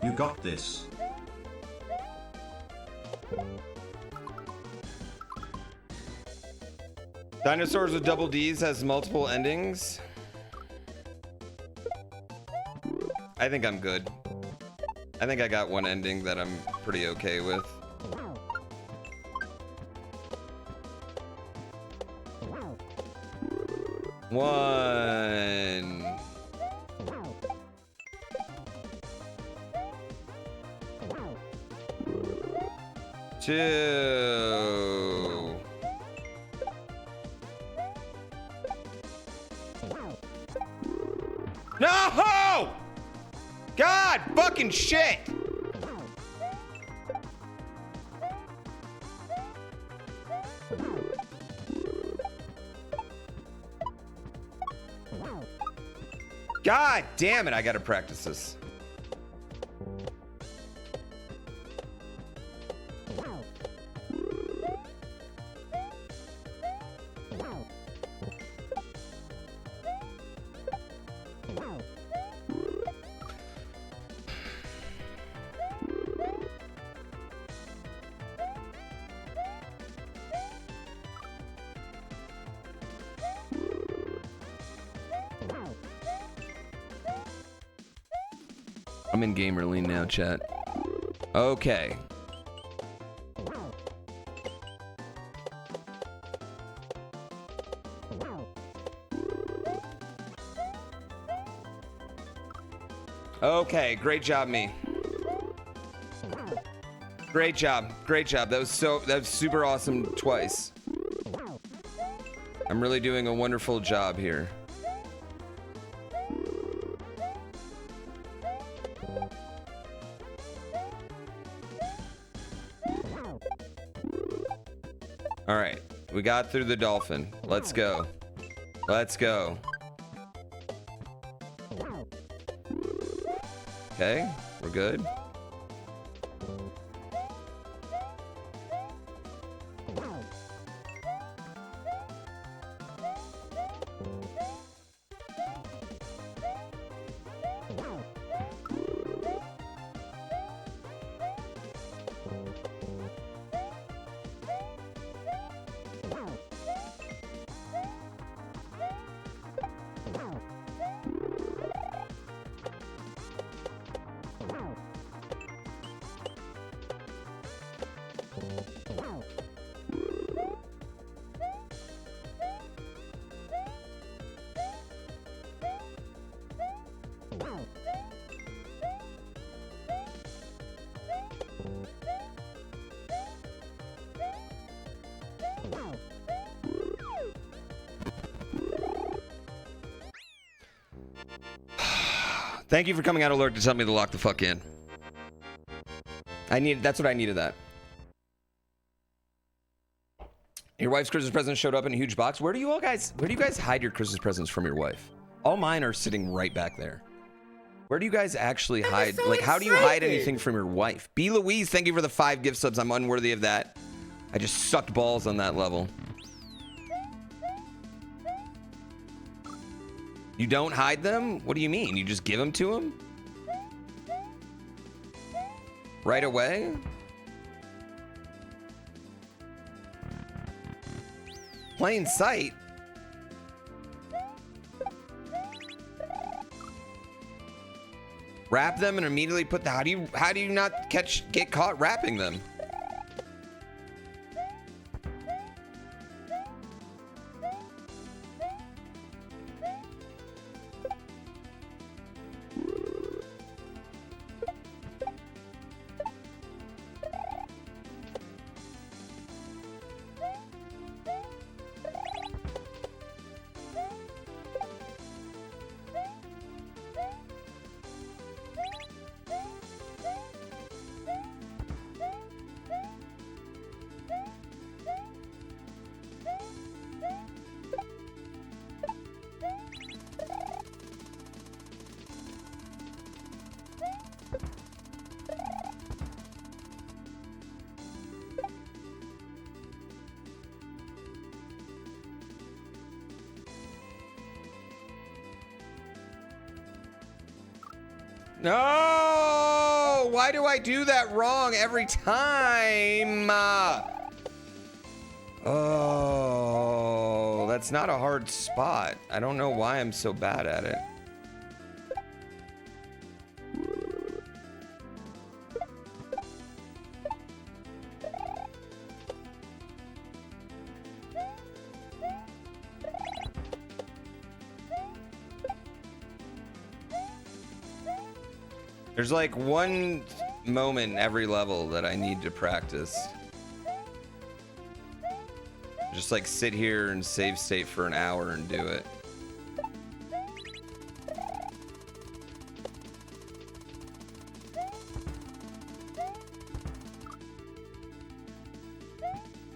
You got this. Dinosaurs with double D's has multiple endings. I think I'm good. I think I got one ending that I'm pretty okay with. One. Two. No! God fucking shit! God damn it, I gotta practice this. I'm in gamer lean now, chat. Okay. Okay, great job, me. Great job, great job. That was super awesome twice. I'm really doing a wonderful job here. All right, we got through the dolphin. Let's go. Let's go. Okay, we're good. Thank you for coming out alert to tell me to lock the fuck in. That's what I needed that. Your wife's Christmas present showed up in a huge box. Where do you guys hide your Christmas presents from your wife? All mine are sitting right back there. Where do you guys actually hide? so Like, how do you hide excited. anything from your wife? B. Louise, thank you for the 5 gift subs. I'm unworthy of that. I just sucked balls on that level. You don't hide them? What do you mean? You just give them to him? Right away? Plain sight? Wrap them and immediately put the... How do you not get caught wrapping them? No! Why do I do that wrong every time? Oh, that's not a hard spot. I don't know why I'm so bad at it. There's like one moment in every level that I need to practice. Just like sit here and save state for an hour and do it.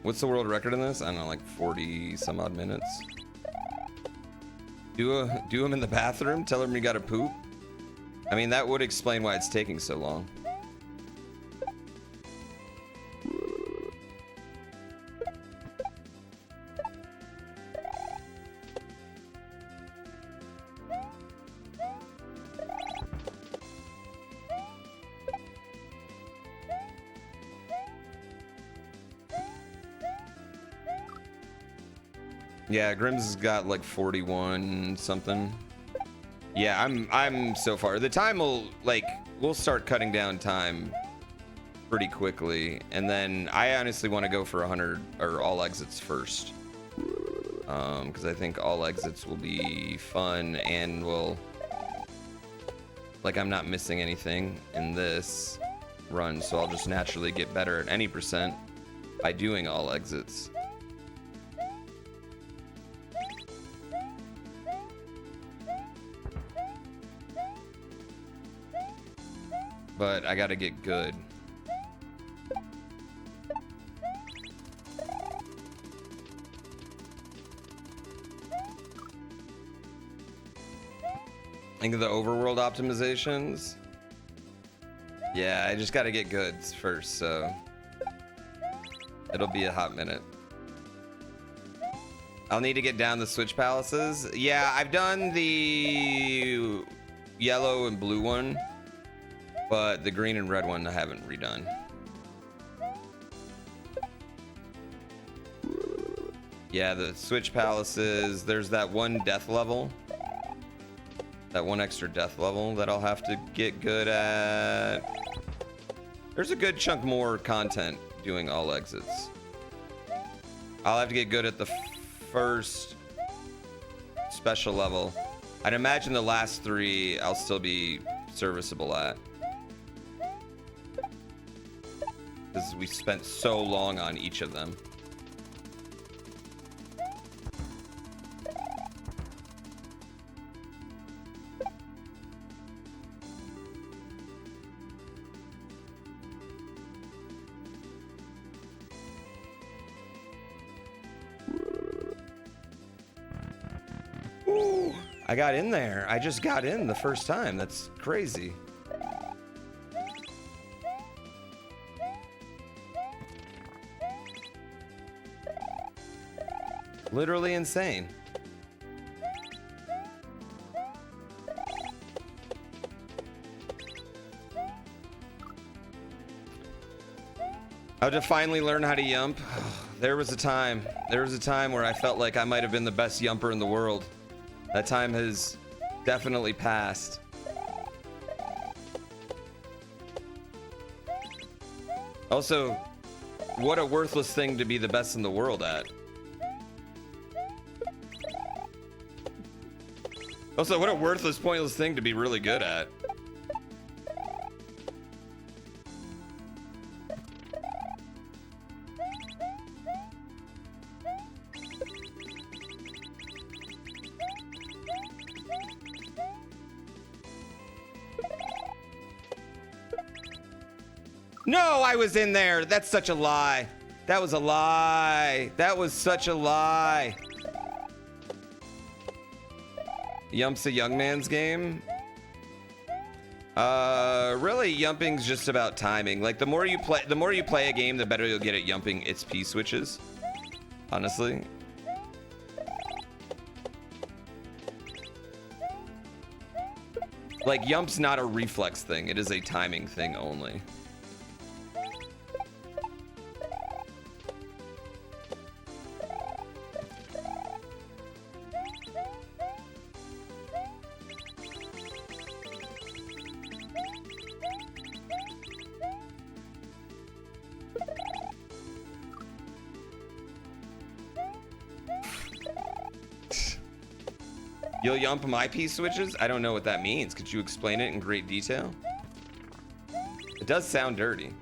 What's the world record in this? I don't know, like 40 some odd minutes. Do them in the bathroom? Tell them you gotta poop? I mean, that would explain why it's taking so long. Yeah, Grimm's has got like 41 something. Yeah, I'm so far. The time we'll start cutting down time pretty quickly, and then I honestly want to go for 100 or all exits first, because I think all exits will be fun and will, like, I'm not missing anything in this run, so I'll just naturally get better at any percent by doing all exits. But I gotta get good. Think of the overworld optimizations. Yeah, I just gotta get good first, so it'll be a hot minute. I'll need to get down the Switch Palaces. Yeah, I've done the yellow and blue one, but the green and red one I haven't redone. Yeah, the Switch Palaces, there's that one death level. That one extra death level that I'll have to get good at. There's a good chunk more content doing all exits. I'll have to get good at the first special level. I'd imagine the last 3 I'll still be serviceable at, because we spent so long on each of them. Ooh. I got in there. I just got in the first time. That's crazy. Literally insane. How to finally learn how to yump? There was a time where I felt like I might have been the best yumper in the world. That time has definitely passed. Also, what a worthless thing to be the best in the world at. Also, what a worthless, pointless thing to be really good at. No, I was in there. That's such a lie. That was a lie. That was such a lie. Yump's a young man's game. Really, yumping's just about timing. Like the more you play a game, the better you'll get at yumping its P switches. Honestly. Like yump's not a reflex thing. It is a timing thing only. You'll yump my P switches? I don't know what that means. Could you explain it in great detail? It does sound dirty.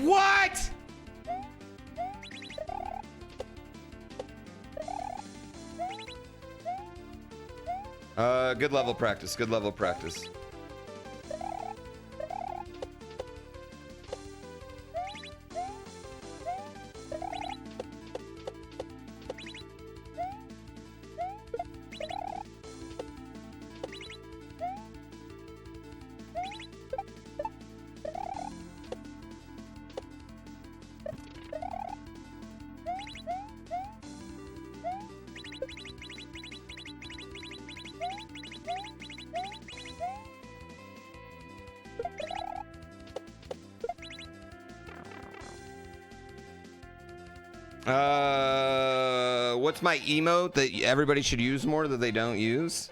What? Good level practice. Good level practice. What's my emote that everybody should use more that they don't use?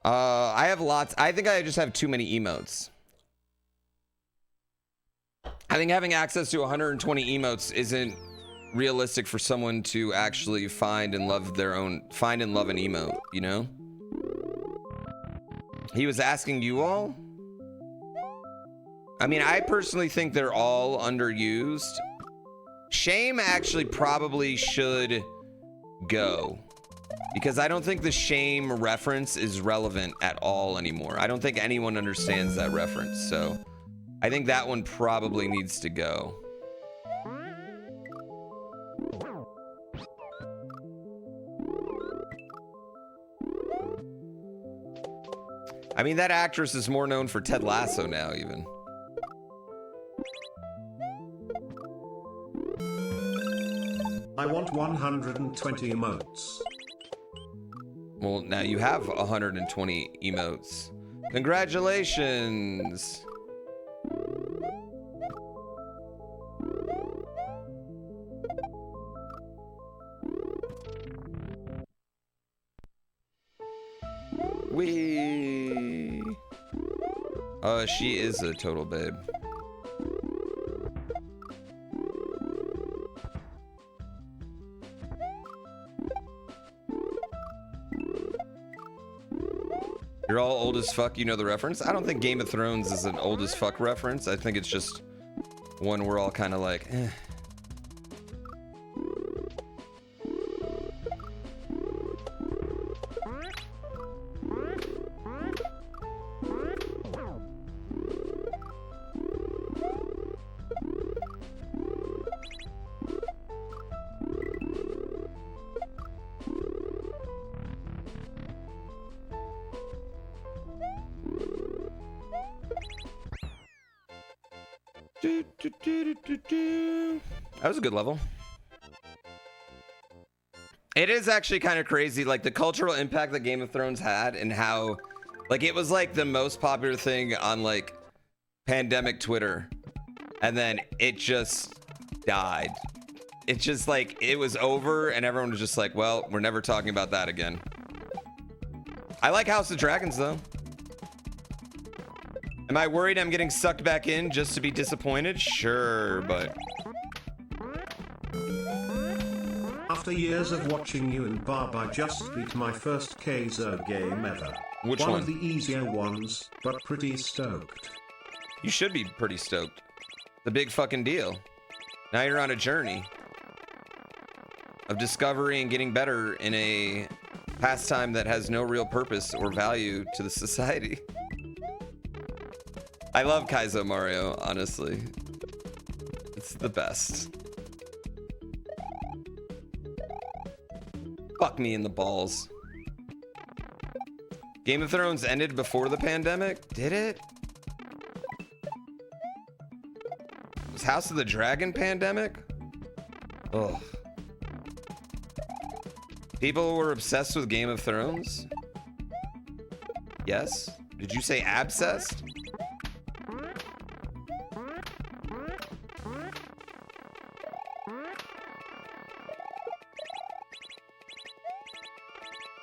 I have lots. I think I just have too many emotes. I think having access to 120 emotes isn't realistic for someone to actually find and love an emote, you know? He was asking you all? I mean, I personally think they're all underused. Shame actually probably should go, because I don't think the shame reference is relevant at all anymore. I don't think anyone understands that reference, so I think that one probably needs to go. I mean, that actress is more known for Ted Lasso now, even. I want 120 emotes. Well, now you have 120 emotes. Congratulations! Wee! She is a total babe. You're all old as fuck, you know the reference? I don't think Game of Thrones is an old as fuck reference. I think it's just one we're all kind of like, eh. That was a good level. It is actually kind of crazy, like the cultural impact that Game of Thrones had and how, like, it was like the most popular thing on like pandemic Twitter, and then it just died. It's just like it was over, and everyone was just like, well, we're never talking about that again. I like House of Dragons though. Am I worried I'm getting sucked back in just to be disappointed? Sure, but... After years of watching you and Barb, I just beat my first Kaizo game ever. Which one? one? Of the easier ones, but pretty stoked. You should be pretty stoked. The big fucking deal. Now you're on a journey of discovery and getting better in a pastime that has no real purpose or value to the society. I love Kaizo Mario, honestly. It's the best. Fuck me in the balls. Game of Thrones ended before the pandemic? Did it? Was House of the Dragon pandemic? Ugh. People were obsessed with Game of Thrones? Yes? Did you say abscessed?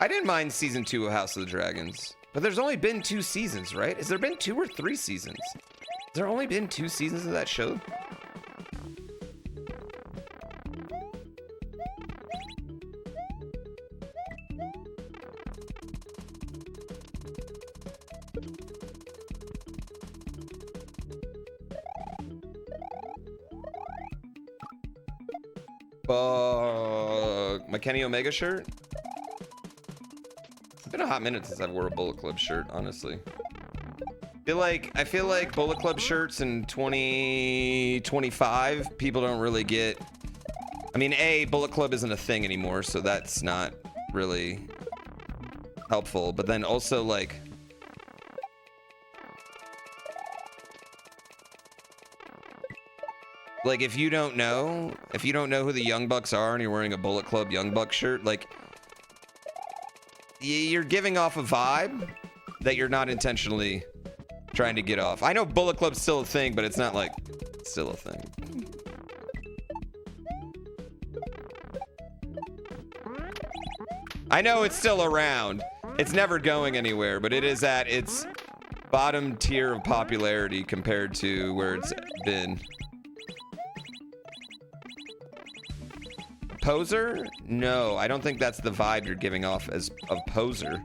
I didn't mind season 2 of House of the Dragons, but there's only been 2 seasons, right? Has there been 2 or 3 seasons? Has there only been 2 seasons of that show? My Kenny Omega shirt? It's been a hot minute since I've wore a Bullet Club shirt, honestly. I feel like Bullet Club shirts in 2025, people don't really get... I mean, Bullet Club isn't a thing anymore, so that's not really helpful. But then also, like... Like, if you don't know who the Young Bucks are and you're wearing a Bullet Club Young Buck shirt, like... You're giving off a vibe that you're not intentionally trying to get off. I know Bullet Club's still a thing, but it's not like it's still a thing. I know it's still around. It's never going anywhere, but it is at its bottom tier of popularity compared to where it's been. Poser? No, I don't think that's the vibe you're giving off as of poser.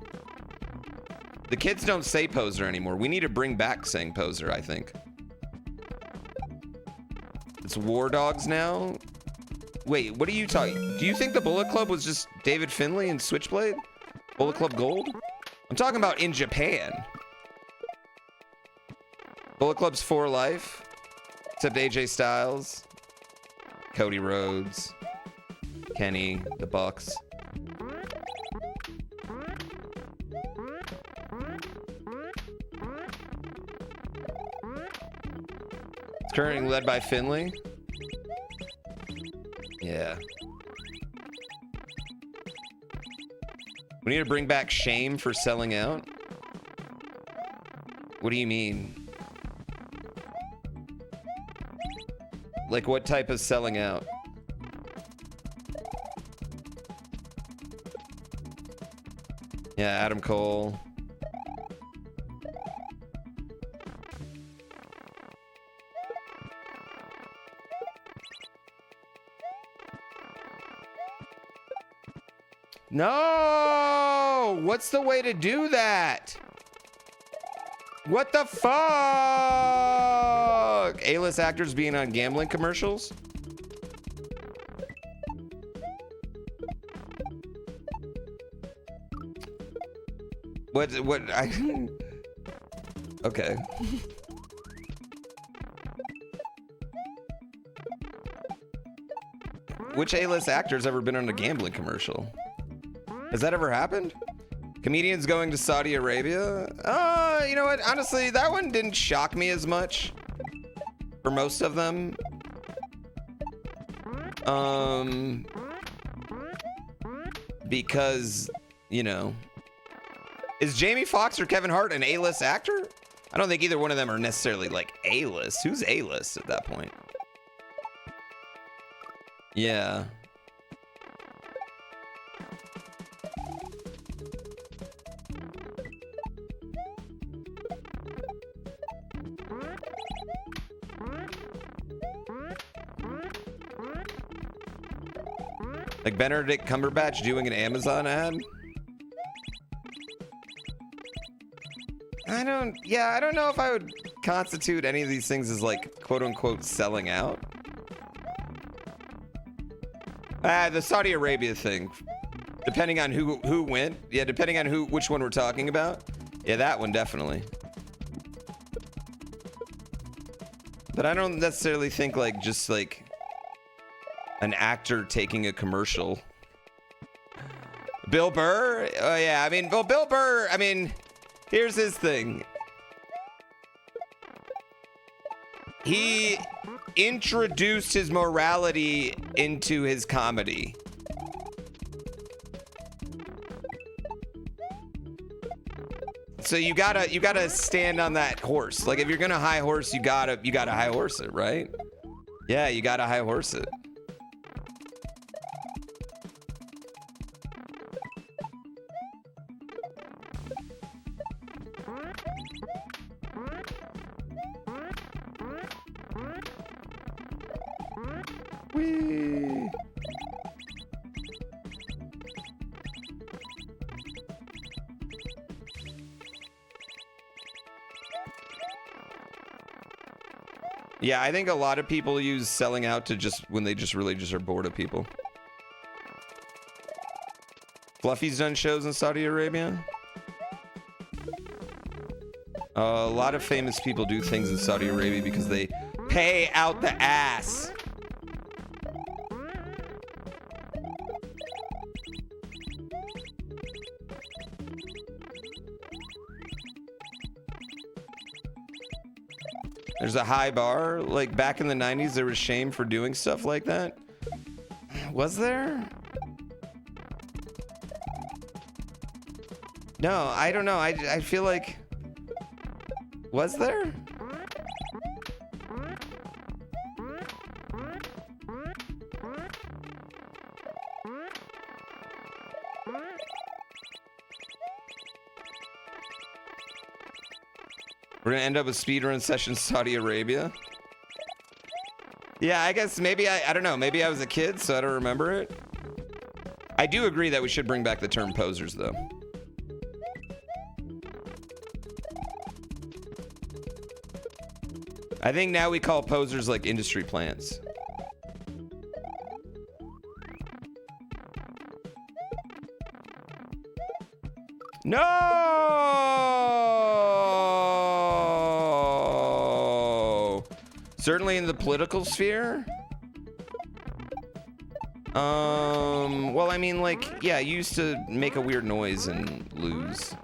The kids don't say poser anymore. We need to bring back saying poser, I think. It's War Dogs now? Wait, what are you talking? Do you think the Bullet Club was just David Finlay and Switchblade? Bullet Club Gold? I'm talking about in Japan. Bullet Club's for life. Except AJ Styles. Cody Rhodes. Kenny, the Bucks. It's currently led by Finley. Yeah. We need to bring back Shame for selling out. What do you mean? Like what type of selling out? Yeah, Adam Cole. No! What's the way to do that? What the fuck? A-list actors being on gambling commercials? What I okay. Which A-list actor's ever been on a gambling commercial? Has that ever happened? Comedians going to Saudi Arabia? You know what? Honestly, that one didn't shock me as much for most of them. Because, you know, is Jamie Foxx or Kevin Hart an A-list actor? I don't think either one of them are necessarily like A-list. Who's A-list at that point? Yeah. Like Benedict Cumberbatch doing an Amazon ad? I don't know if I would constitute any of these things as like quote unquote selling out. The Saudi Arabia thing. Depending on who went. Yeah, depending on which one we're talking about. Yeah, that one definitely. But I don't necessarily think like just like an actor taking a commercial. Bill Burr? Oh yeah, I mean, well, Bill Burr, I mean, here's his thing. He introduced his morality into his comedy. So you gotta stand on that horse. Like if you're gonna high horse, you gotta high horse it, right? Yeah, you gotta high horse it. Whee! Yeah, I think a lot of people use selling out to just when they just really just are bored of people. Fluffy's done shows in Saudi Arabia. A lot of famous people do things in Saudi Arabia because they pay out the ass. There's a high bar. Like back in the 90s, there was shame for doing stuff like that. Was there? No, I don't know. I feel like... Was there? We're gonna end up with speedrun session Saudi Arabia. Yeah, I guess maybe I don't know. Maybe I was a kid, so I don't remember it. I do agree that we should bring back the term posers, though. I think now we call posers like industry plants. No! Certainly in the political sphere. Well, I mean, like, yeah, you used to make a weird noise and lose.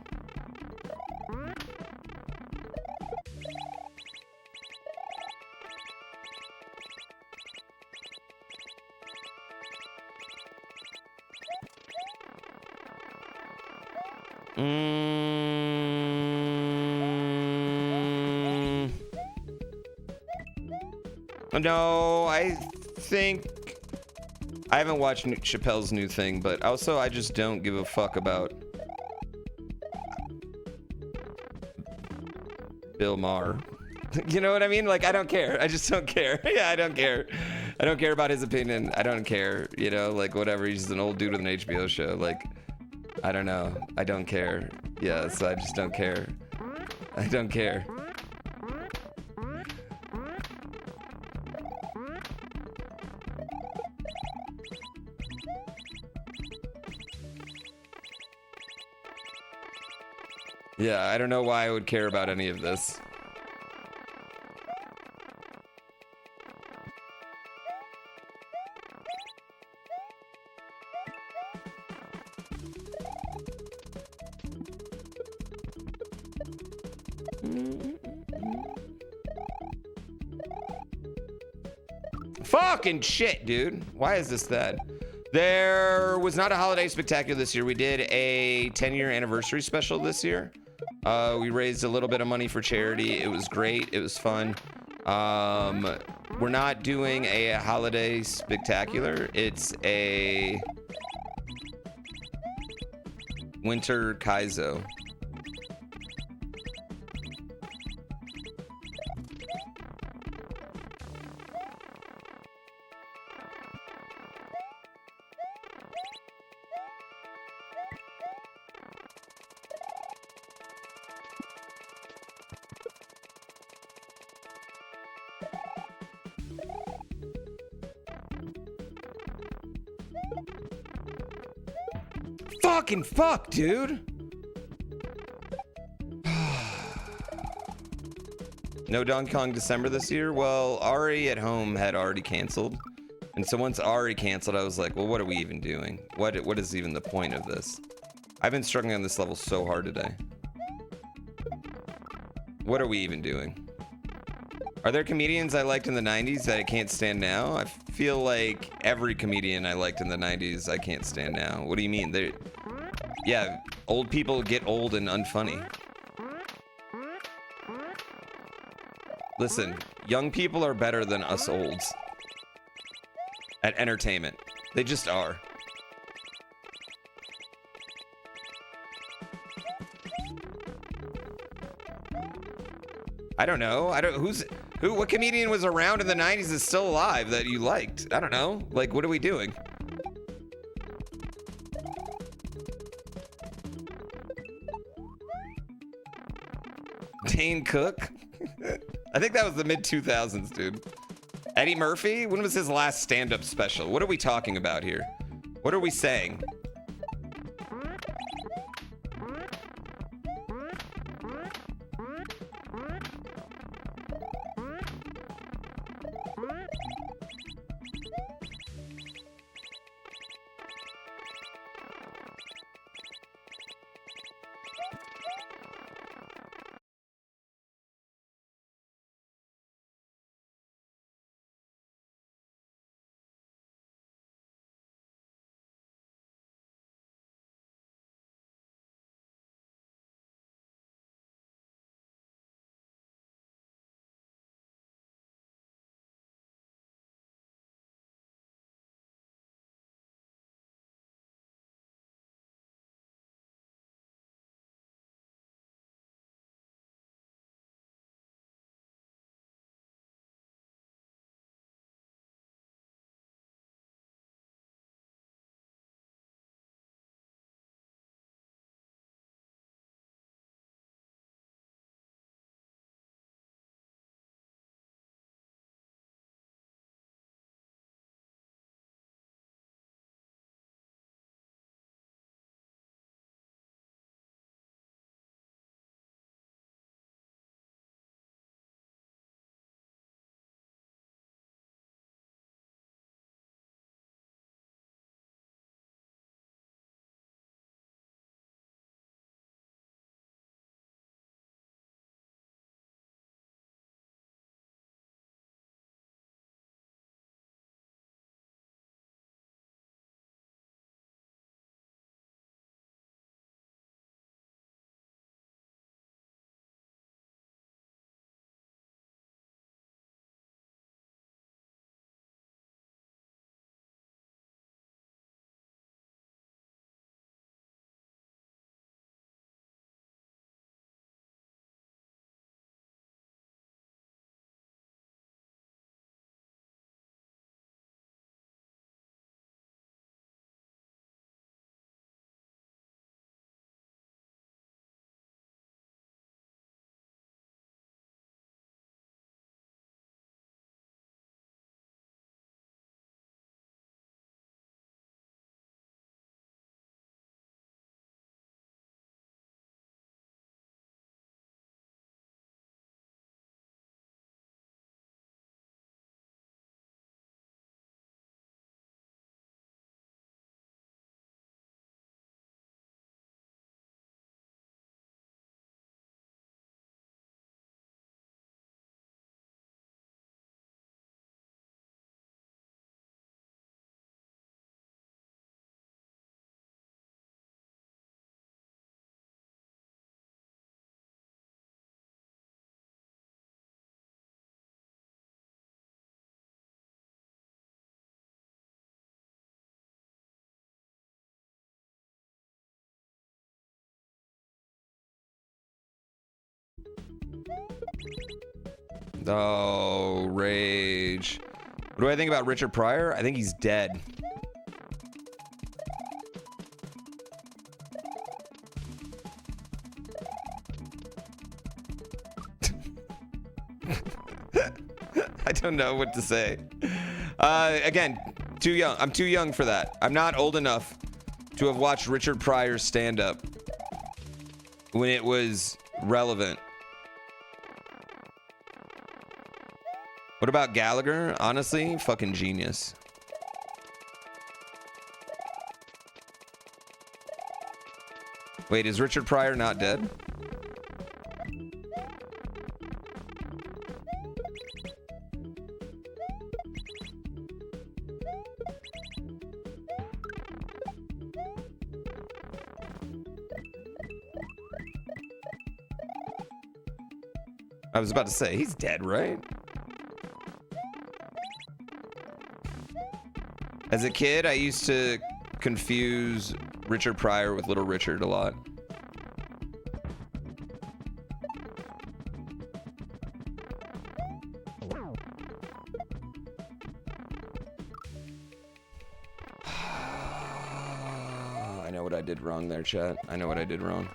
No, I think I haven't watched Chappelle's new thing, but also I just don't give a fuck about Bill Maher. You know what I mean? Like, I don't care. I just don't care. Yeah, I don't care. I don't care about his opinion. I don't care. You know, like, whatever. He's an old dude with an HBO show. Like, I don't know. I don't care. Yeah, so I just don't care. I don't care. Yeah, I don't know why I would care about any of this. Fucking shit, dude. Why is this that? There was not a holiday spectacular this year. We did a 10-year anniversary special this year. We raised a little bit of money for charity. It was great. It was fun. We're not doing a holiday spectacular. It's a winter kaizo. Fucking fuck, dude. No Donkey Kong December this year? Well, Ari at home had already canceled. And so once Ari canceled, I was like, well, what are we even doing? What is even the point of this? I've been struggling on this level so hard today. What are we even doing? Are there comedians I liked in the 90s that I can't stand now? I feel like every comedian I liked in the 90s I can't stand now. What do you mean? Yeah, old people get old and unfunny. Listen, young people are better than us olds at entertainment. They just are. I don't know. What comedian was around in the 90s is still alive that you liked? I don't know. Like, what are we doing? Dane Cook? I think that was the mid-2000s, dude. Eddie Murphy? When was his last stand-up special? What are we talking about here? What are we saying? Oh, rage. What do I think about Richard Pryor? I think he's dead. I don't know what to say. Again, too young. I'm too young for that. I'm not old enough to have watched Richard Pryor's stand-up when it was relevant. What about Gallagher? Honestly, fucking genius. Wait, is Richard Pryor not dead? I was about to say, he's dead, right? As a kid, I used to confuse Richard Pryor with Little Richard a lot. I know what I did wrong there, chat. I know what I did wrong.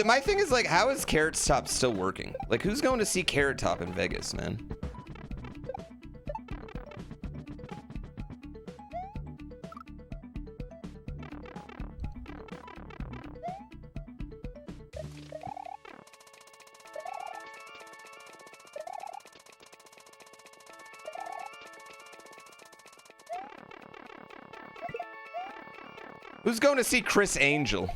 My thing is, like, how is Carrot Top still working? Like, who's going to see Carrot Top in Vegas, man? Who's going to see Chris Angel?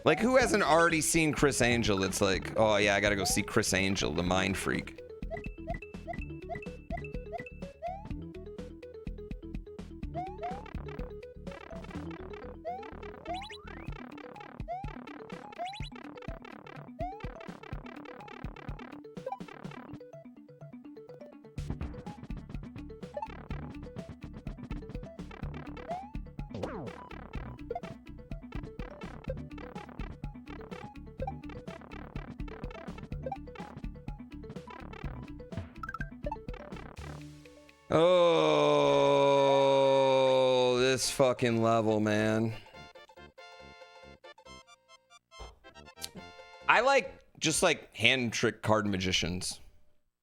Like, who hasn't already seen Chris Angel? It's like, oh yeah, I gotta go see Chris Angel, the mind freak. Oh, this fucking level, man. I like just like hand trick card magicians.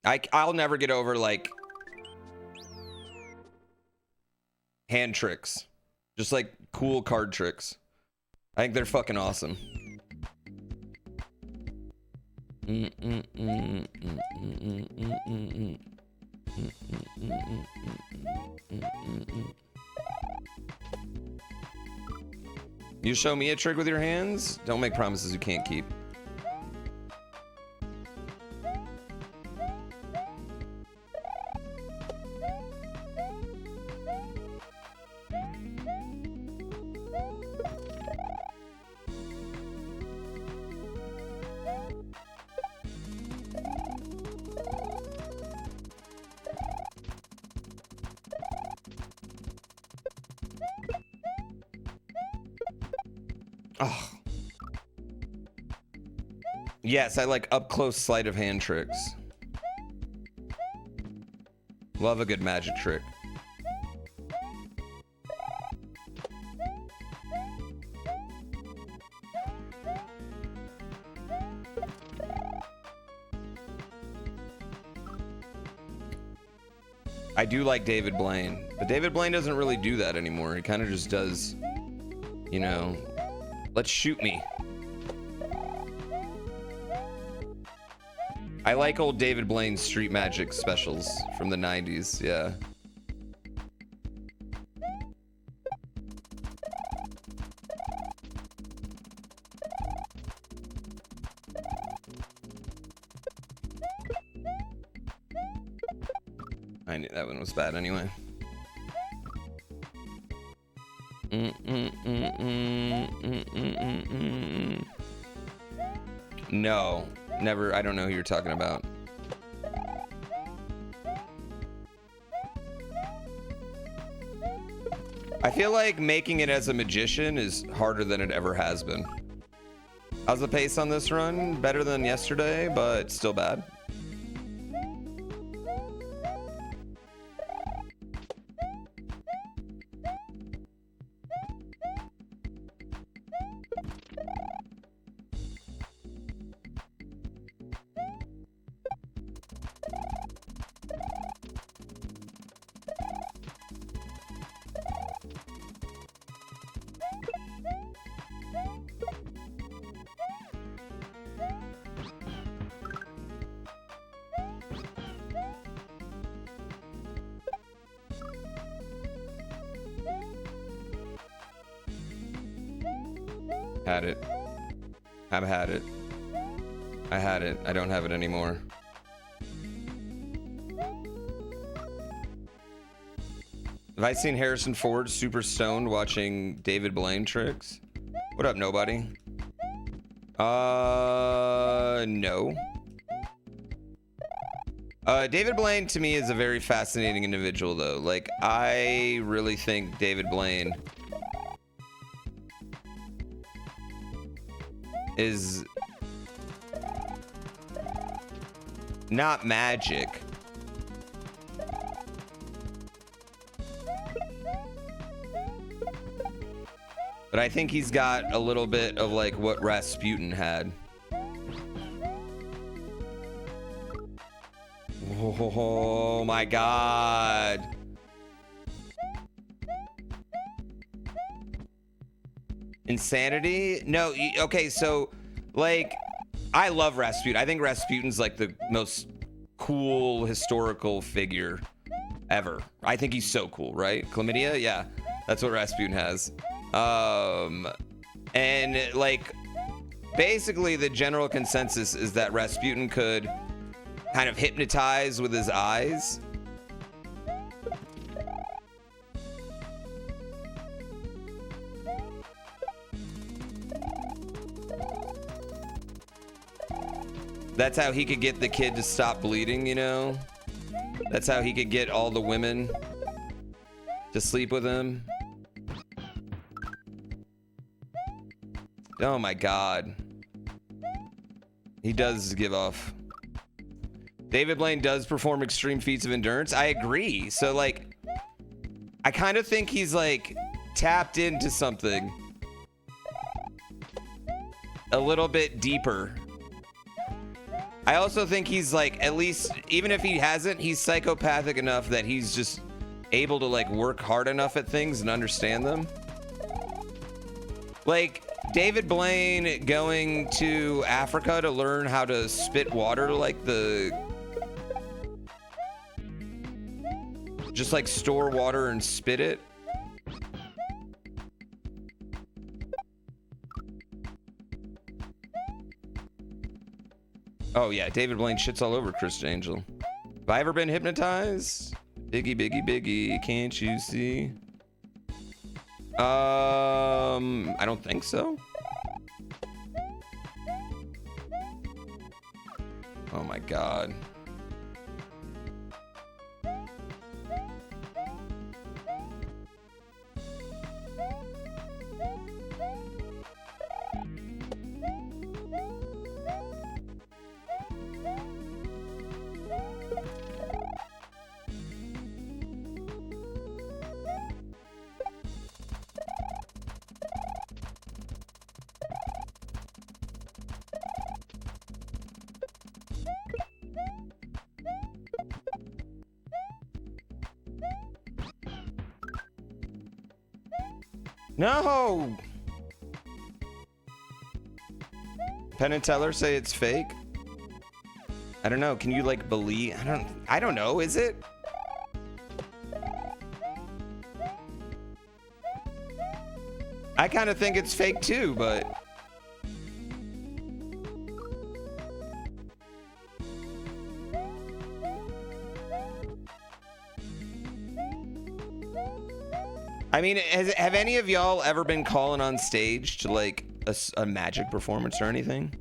I'll never get over like hand tricks. Just like cool card tricks. I think they're fucking awesome. You show me a trick with your hands? Don't make promises you can't keep. Oh. Yes, I like up close sleight of hand tricks. Love a good magic trick. I do like David Blaine, but David Blaine doesn't really do that anymore. He kind of just does, you know, let's shoot me. I like old David Blaine's street magic specials from the 90s, yeah. I knew that one was bad anyway. No, never. I don't know who you're talking about. I feel like making it as a magician is harder than it ever has been. How's the pace on this run? Better than yesterday, but still bad. Had it. I've had it. I had it. I don't have it anymore. Have I seen Harrison Ford super stoned watching David Blaine tricks? What up, nobody? No. David Blaine to me is a very fascinating individual though. Like, I really think David Blaine is not magic, but I think he's got a little bit of like what Rasputin had. Oh my god. Insanity? No, okay, so like I love Rasputin. I think Rasputin's like the most cool historical figure ever. I think he's so cool, right? Chlamydia? Yeah, that's what Rasputin has. And like basically the general consensus is that Rasputin could kind of hypnotize with his eyes. That's how he could get the kid to stop bleeding, you know? That's how he could get all the women to sleep with him. Oh my god. He does give off. David Blaine does perform extreme feats of endurance. I agree. So like, I kind of think he's like tapped into something a little bit deeper. I also think he's like, at least, even if he hasn't, he's psychopathic enough that he's just able to like work hard enough at things and understand them. Like David Blaine going to Africa to learn how to spit water, like just like store water and spit it. Oh yeah, David Blaine shits all over Chris Angel. Have I ever been hypnotized? Biggie, biggie, biggie, can't you see? I don't think so. Oh my god. No! Penn and Teller say it's fake. I don't know. Can you like believe? I don't know. Is it? I kind of think it's fake too, but I mean, have any of y'all ever been calling on stage to like a magic performance or anything?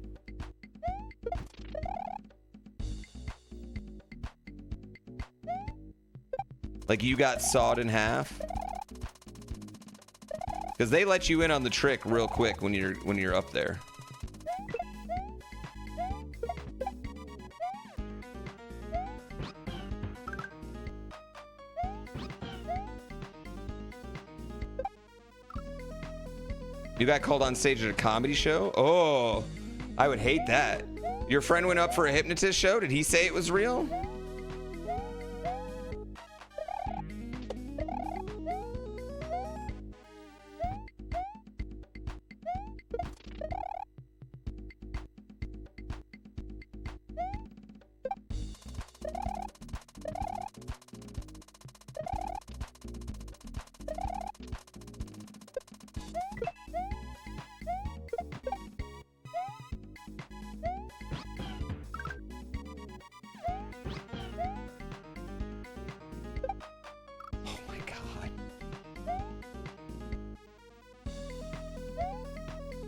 Like you got sawed in half? Because they let you in on the trick real quick when you're up there. You got called on stage at a comedy show? Oh, I would hate that. Your friend went up for a hypnotist show? Did he say it was real?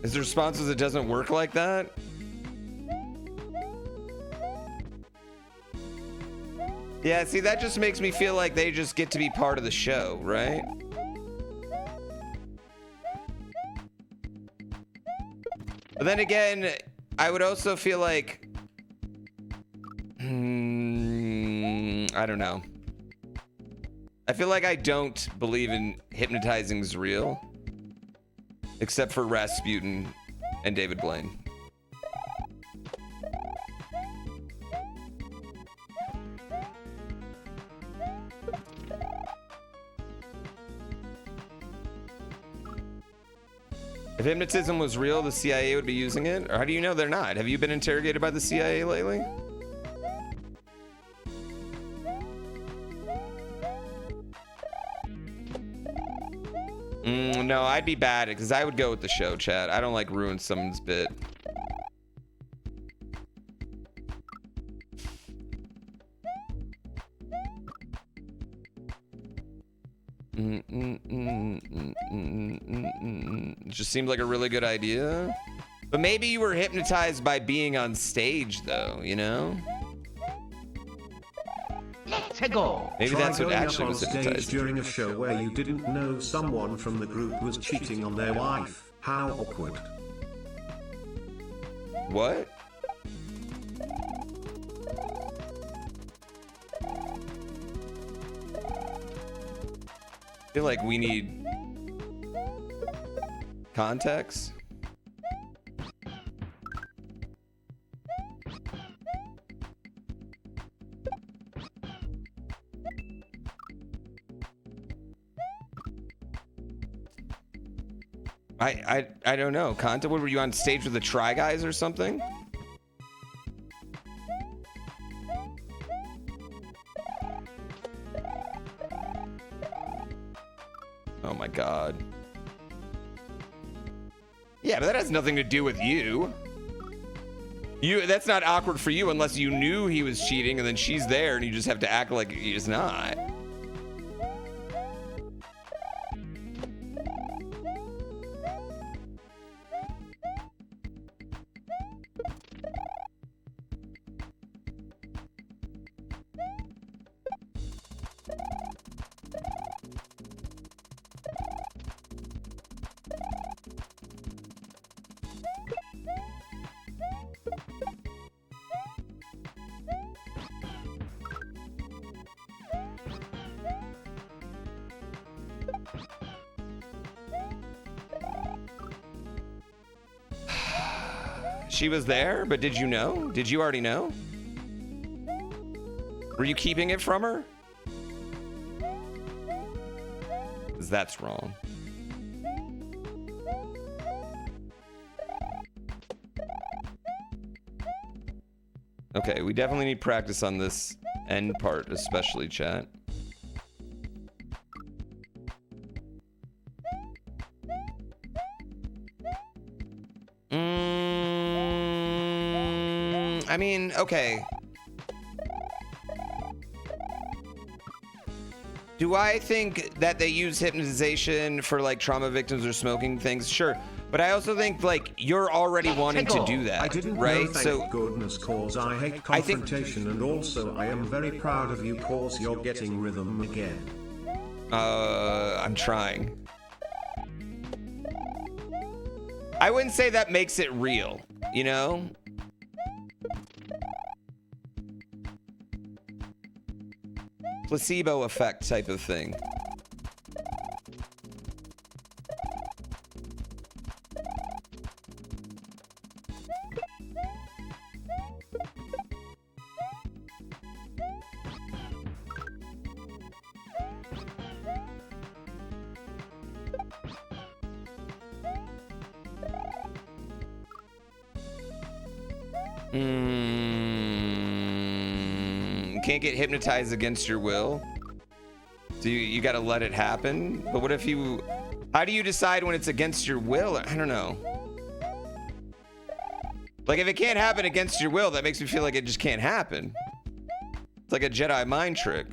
His response was, it doesn't work like that? Yeah, see, that just makes me feel like they just get to be part of the show, right? But then again, I would also feel like... I don't know. I feel like I don't believe in hypnotizing's real. Except for Rasputin and David Blaine. If hypnotism was real, the CIA would be using it? Or how do you know they're not? Have you been interrogated by the CIA lately? No, I'd be bad because I would go with the show, chat. I don't like ruin someone's bit. It just seemed like a really good idea. But maybe you were hypnotized by being on stage, though, you know? Maybe that's what actually was hypnotized. During a show where you didn't know someone from the group was cheating on their wife. How awkward. What? I feel like we need context. I don't know. Content? What, were you on stage with the Try Guys or something? Oh my god. Yeah, but that has nothing to do with you. That's not awkward for you unless you knew he was cheating and then she's there and you just have to act like he's not. She was there, but did you know? Did you already know? Were you keeping it from her? 'Cause that's wrong. Okay, we definitely need practice on this end part, especially, chat. I mean, okay. Do I think that they use hypnotization for like trauma victims or smoking things? Sure. But I also think like you're already wanting to do that, I didn't right? know, thank goodness, cause I hate confrontation, and also I am very proud of you cause you're getting rhythm again. I'm trying. I wouldn't say that makes it real, you know? Placebo effect type of thing. Can't get hypnotized against your will. So you gotta let it happen. But what if you... How do you decide when it's against your will? I don't know. Like, if it can't happen against your will, that makes me feel like it just can't happen. It's like a Jedi mind trick.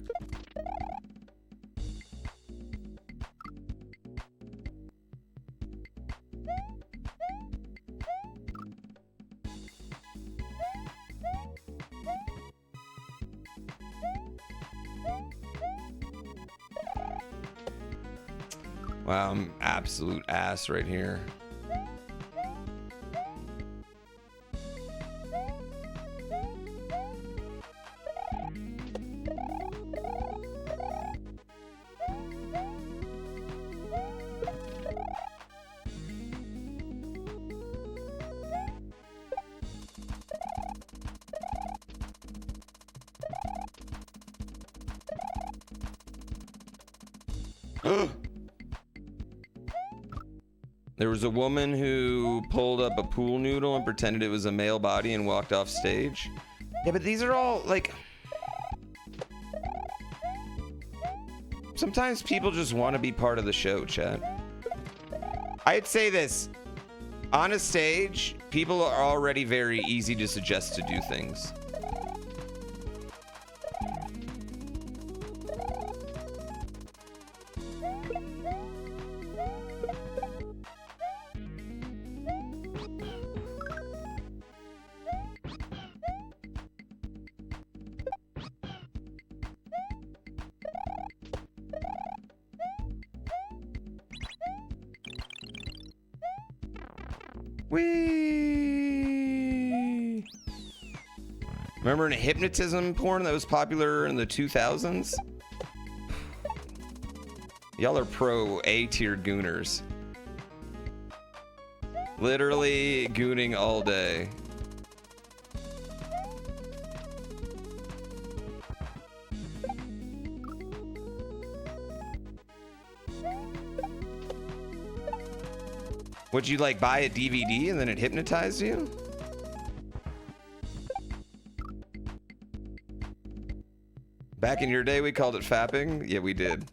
Wow, I'm absolute ass right here. There was a woman who pulled up a pool noodle and pretended it was a male body and walked off stage. Yeah, but these are all like... Sometimes people just want to be part of the show, chat. I'd say this. On a stage, people are already very easy to suggest to do things. Whee! Remember in hypnotism porn that was popular in the 2000s? Y'all are pro A-tier gooners. Literally gooning all day. Would you like buy a DVD and then it hypnotized you? Back in your day, we called it fapping. Yeah, we did.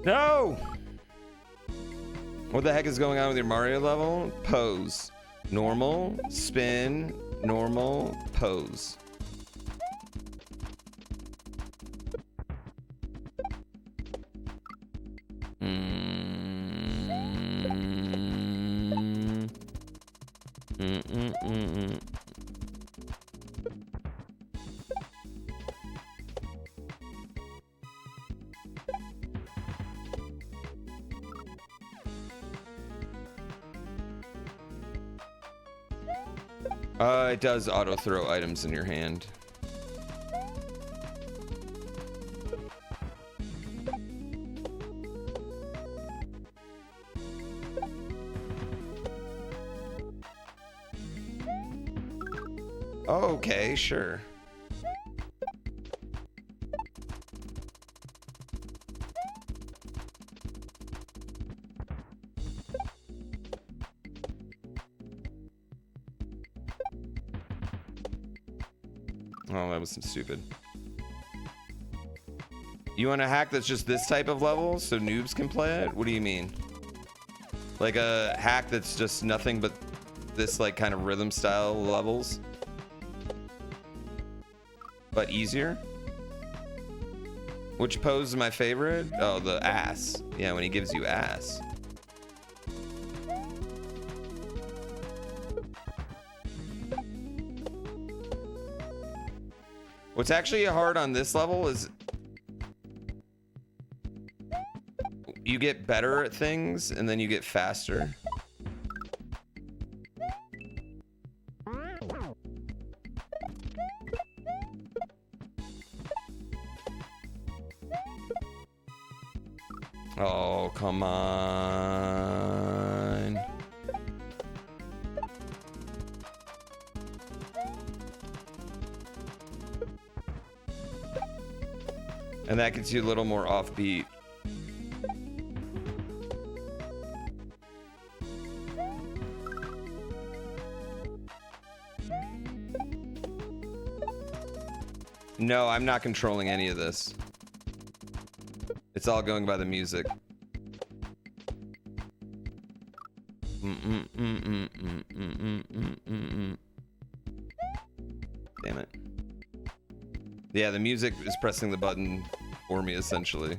No! What the heck is going on with your Mario level? Pose. Normal, spin, normal, pose. It does auto throw items in your hand. Okay, sure. Oh, that was stupid. You want a hack that's just this type of level so noobs can play it? What do you mean? Like a hack that's just nothing but this like kind of rhythm style levels? But easier? Which pose is my favorite? Oh, the ass. Yeah, when he gives you ass. What's actually hard on this level is you get better at things and then you get faster. Oh, come on. And that gets you a little more offbeat. No, I'm not controlling any of this. It's all going by the music. Damn it. Yeah, the music is pressing the button for me, essentially.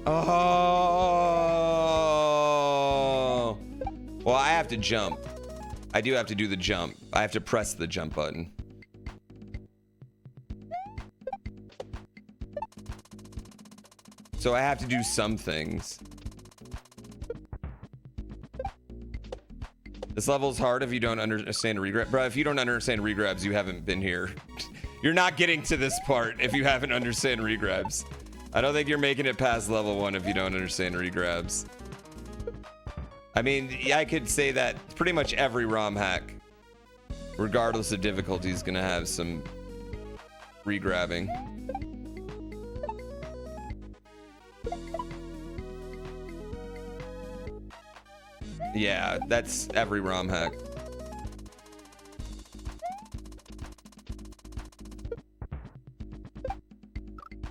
Oh. Well, I have to jump. I do have to do the jump. I have to press the jump button. So I have to do some things. This level's hard if you don't understand regrab. Bro, if you don't understand regrabs, you haven't been here. You're not getting to this part if you haven't understand regrabs. I don't think you're making it past level 1 if you don't understand regrabs. I mean, yeah, I could say that pretty much every ROM hack, regardless of difficulty, is gonna have some regrabbing. Yeah, that's every ROM hack.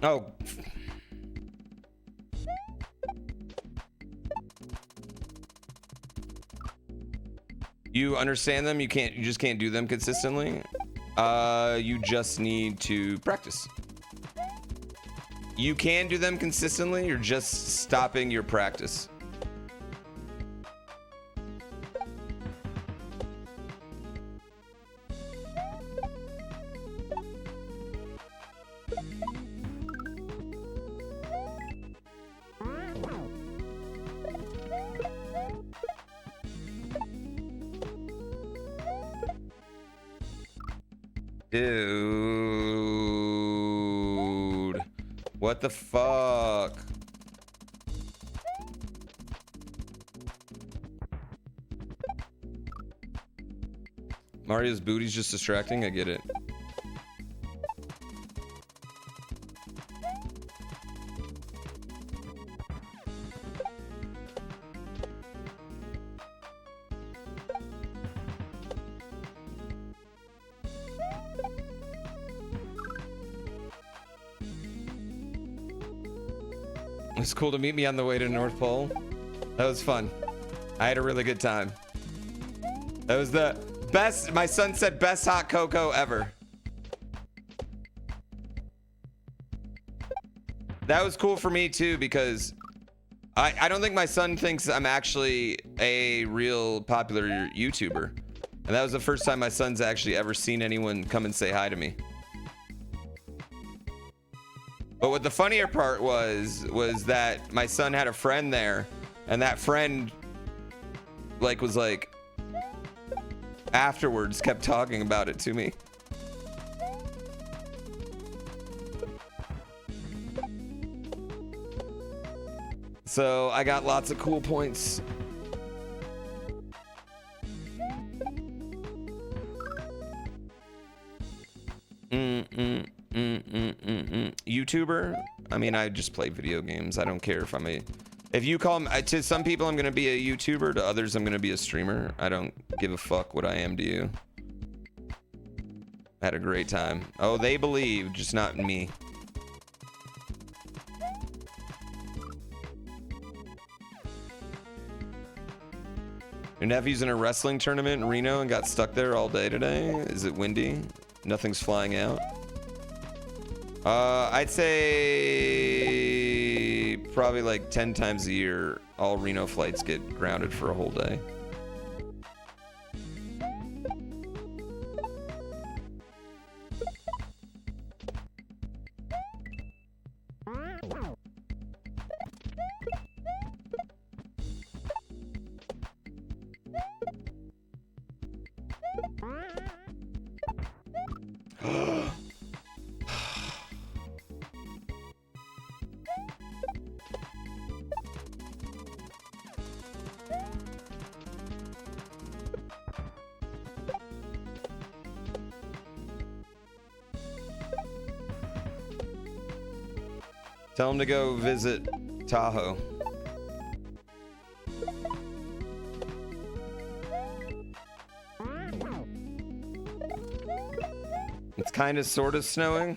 Oh. You understand them, you just can't do them consistently. You just need to practice. You can do them consistently, you're just stopping your practice. Dude, what the fuck? Mario's booty's just distracting, I get it. It's cool to meet me on the way to North Pole. That was fun. I had a really good time. That was the best, my son said best hot cocoa ever. That was cool for me too, because I don't think my son thinks I'm actually a real popular YouTuber. And that was the first time my son's actually ever seen anyone come and say hi to me. But what the funnier part was that my son had a friend there, and that friend was like afterwards kept talking about it to me. So I got lots of cool points. YouTuber. I mean, I just play video games. I don't care if I'm a... If you call me... To some people, I'm going to be a YouTuber. To others, I'm going to be a streamer. I don't give a fuck what I am to you. I had a great time. Oh, they believe, just not me. Your nephew's in a wrestling tournament in Reno and got stuck there all day today. Is it windy? Nothing's flying out. I'd say probably like 10 times a year, all Reno flights get grounded for a whole day. Tell him to go visit Tahoe. It's kind of sort of snowing.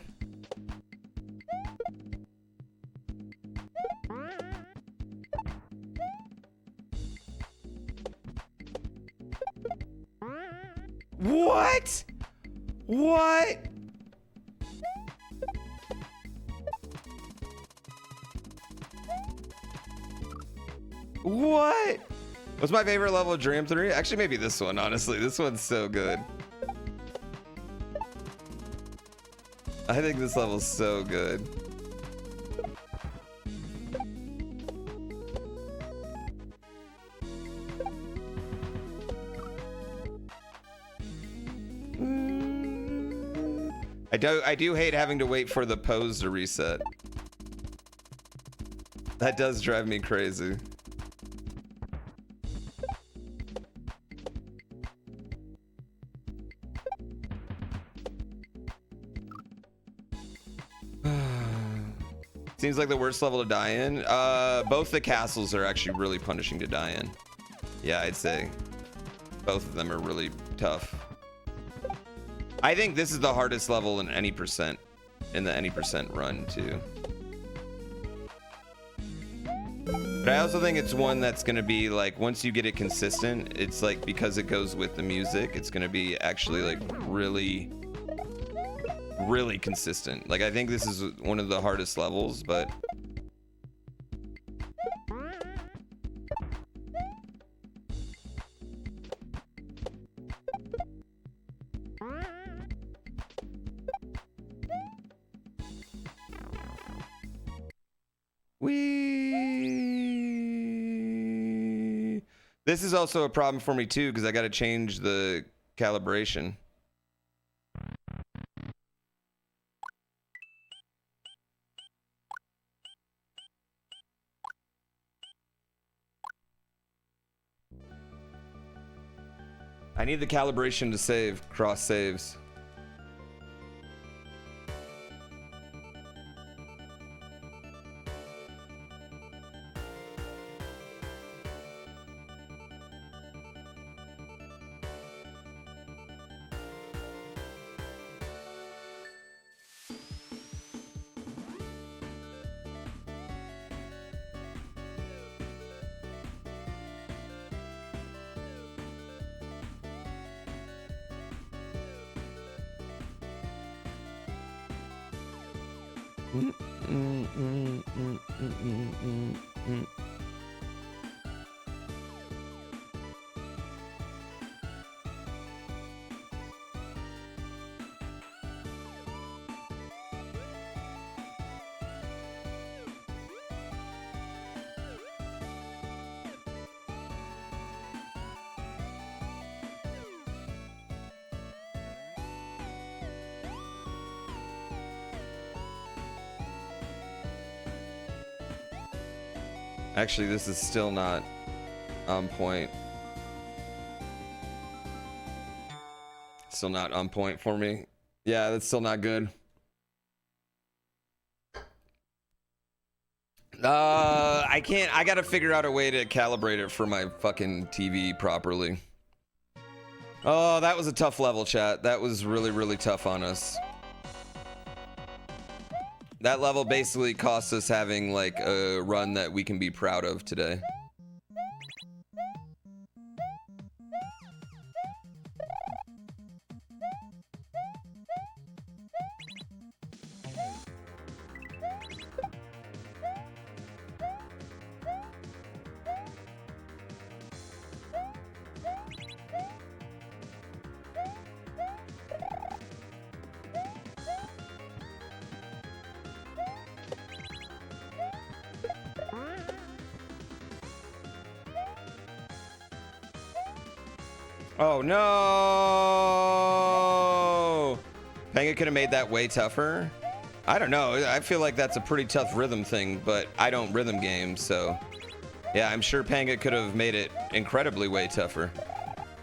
What? What? What? What's my favorite level of Dram 3? Actually, maybe this one, honestly. This one's so good. I think this level's so good. I do hate having to wait for the pose to reset. That does drive me crazy. Seems like the worst level to die in. Both the castles are actually really punishing to die in. Yeah, I'd say both of them are really tough. I think this is the hardest level in any percent, in the any percent run too. But I also think it's one that's gonna be like, once you get it consistent, it's like, because it goes with the music, it's gonna be actually like really consistent. Like, I think this is one of the hardest levels, but this is also a problem for me too, because I got to change the calibration. I need the calibration to save, cross saves. Actually, this is still not on point. Still not on point for me. Yeah, that's still not good. I can't. I gotta figure out a way to calibrate it for my fucking TV properly. Oh, that was a tough level, chat. That was really, really tough on us. That level basically cost us having like a run that we can be proud of today. Oh no! Panga could have made that way tougher. I don't know. I feel like that's a pretty tough rhythm thing, but I don't rhythm games, so yeah, I'm sure Panga could have made it incredibly way tougher.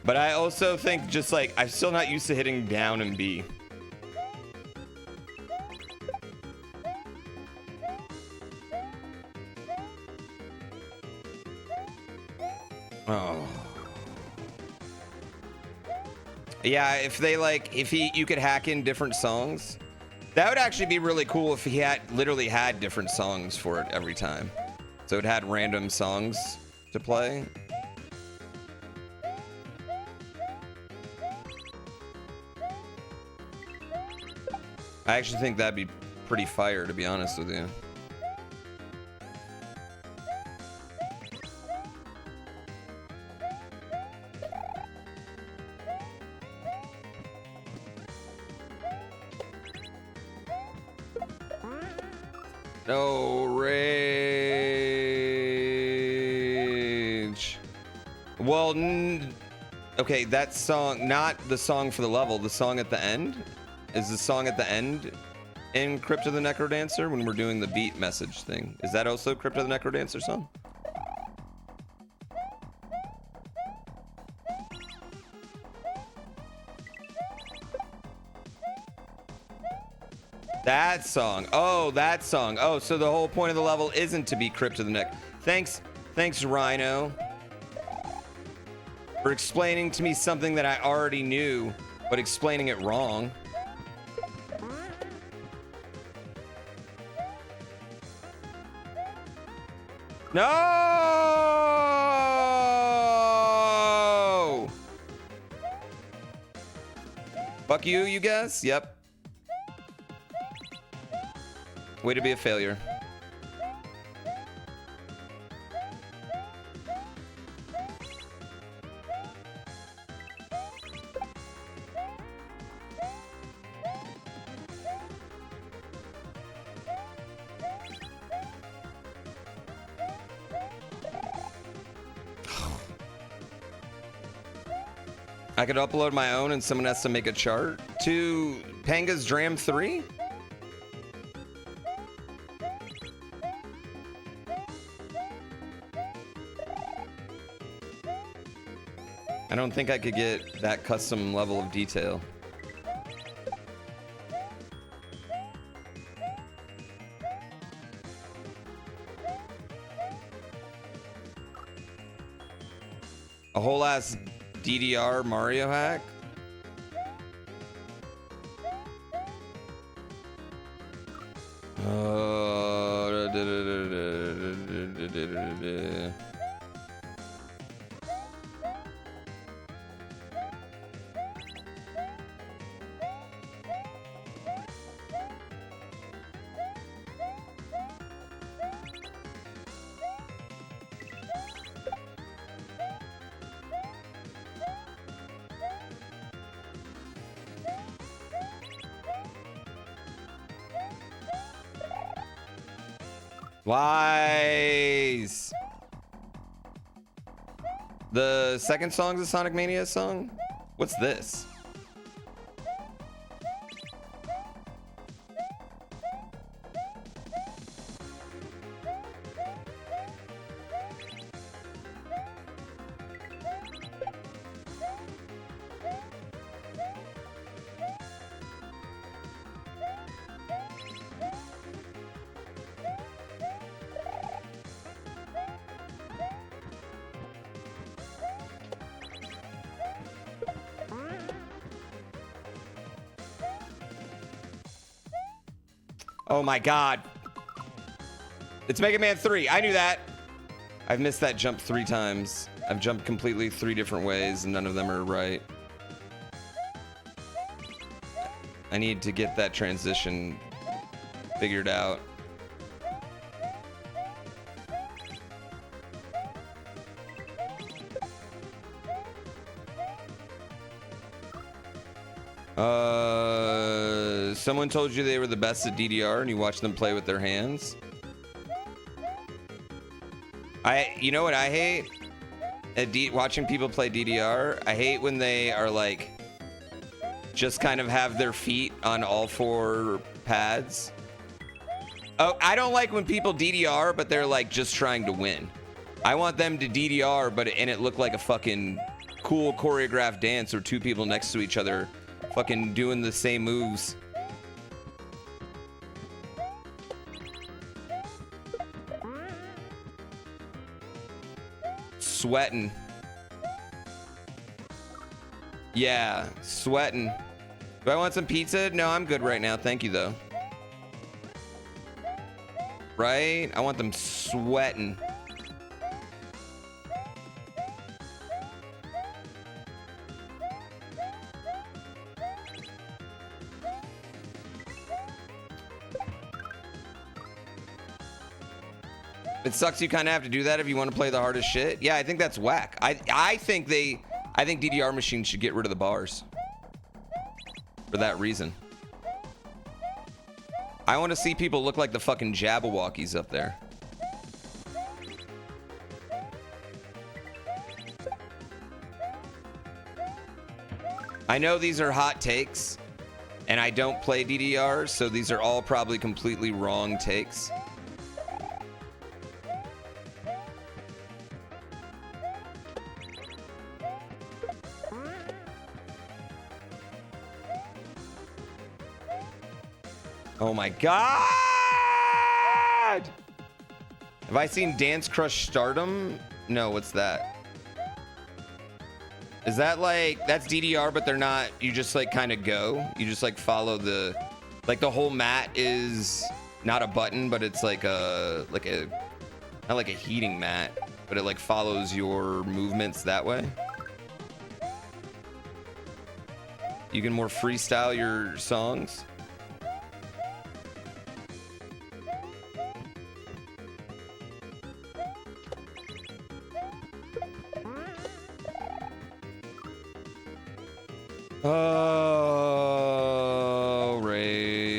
But I also think just like I'm still not used to hitting down and B. Oh. Yeah, if they like, you could hack in different songs. That would actually be really cool if he had literally had different songs for it every time. So it had random songs to play. I actually think that'd be pretty fire, to be honest with you. No rage. Well, okay, that song, not the song for the level, the song at the end. Is the song at the end in Crypt of the Necrodancer when we're doing the beat message thing? Is that also Crypt of the Necrodancer song? That song. Oh, that song. Oh, so the whole point of the level isn't to be Crypt of the Neck. Thanks, Rhino, for explaining to me something that I already knew, but explaining it wrong. No! Fuck you, you guys? Yep. Way to be a failure. I could upload my own and someone has to make a chart to Panga's Dram 3? I don't think I could get that custom level of detail. A whole ass DDR Mario hack? Wise. The second song's a Sonic Mania song? What's this? Oh my god. It's Mega Man 3. I knew that. I've missed that jump 3 times. I've jumped completely 3 different ways and none of them are right. I need to get that transition figured out. Someone told you they were the best at DDR and you watched them play with their hands. You know what I hate? Watching people play DDR. I hate when they are like, just kind of have their feet on all 4 pads. Oh, I don't like when people DDR, but they're like just trying to win. I want them to DDR, and it looked like a fucking cool choreographed dance or 2 people next to each other fucking doing the same moves. Sweating. Yeah, sweating. Do I want some pizza? No, I'm good right now. Thank you, though. Right? I want them sweating. It sucks you kind of have to do that if you want to play the hardest shit. Yeah, I think that's whack. I think DDR machines should get rid of the bars. For that reason. I want to see people look like the fucking Jabberwockies up there. I know these are hot takes, and I don't play DDR, so these are all probably completely wrong takes. Oh my god! Have I seen Dance Crush Stardom? No, what's that? Is that like, that's DDR, but they're not, you just like kind of go? You just like follow the, like the whole mat is not a button, but it's like a, not like a heating mat, but it like follows your movements that way? You can more freestyle your songs? Oh, rage.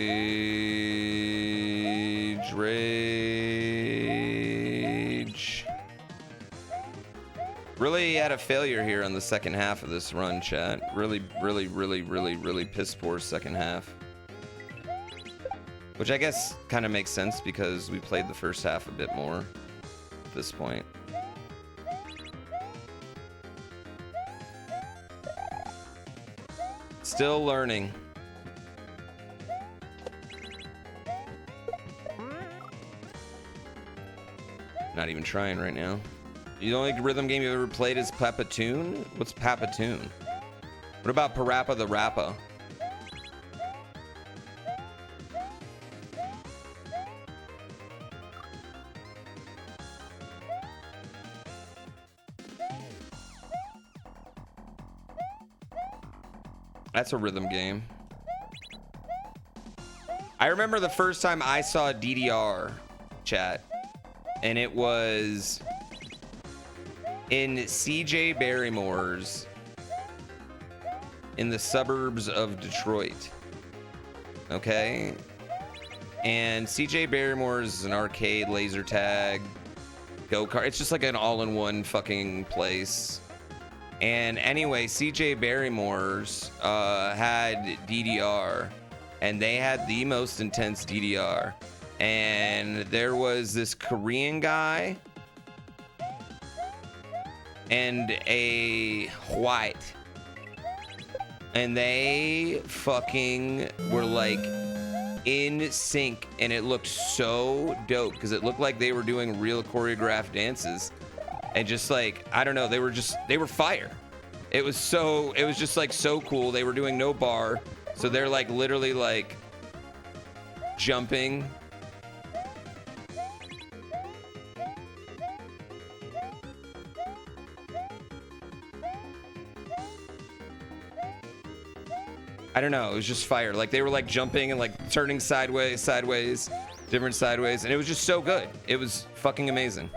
Really had a failure here on the second half of this run, chat. Really piss poor second half. Which I guess kind of makes sense because we played the first half a bit more at this point. Still learning. Not even trying right now. The only rhythm game you've ever played is Papatoon? What's Papatoon? What about Parappa the Rappa? That's a rhythm game. I remember the first time I saw DDR, chat, and it was in CJ Barrymore's in the suburbs of Detroit. Okay? And CJ Barrymore's is an arcade, laser tag, go-kart. It's just like an all-in-one fucking place. And anyway, CJ Barrymore's had DDR, and they had the most intense DDR. And there was this Korean guy and a white, and they fucking were like in sync, and it looked so dope because it looked like they were doing real choreographed dances. And just like, I don't know, they were fire. It was just like so cool. They were doing no bar. So they're like literally like jumping. I don't know, it was just fire. Like they were like jumping and like turning sideways, different sideways, and it was just so good. It was fucking amazing.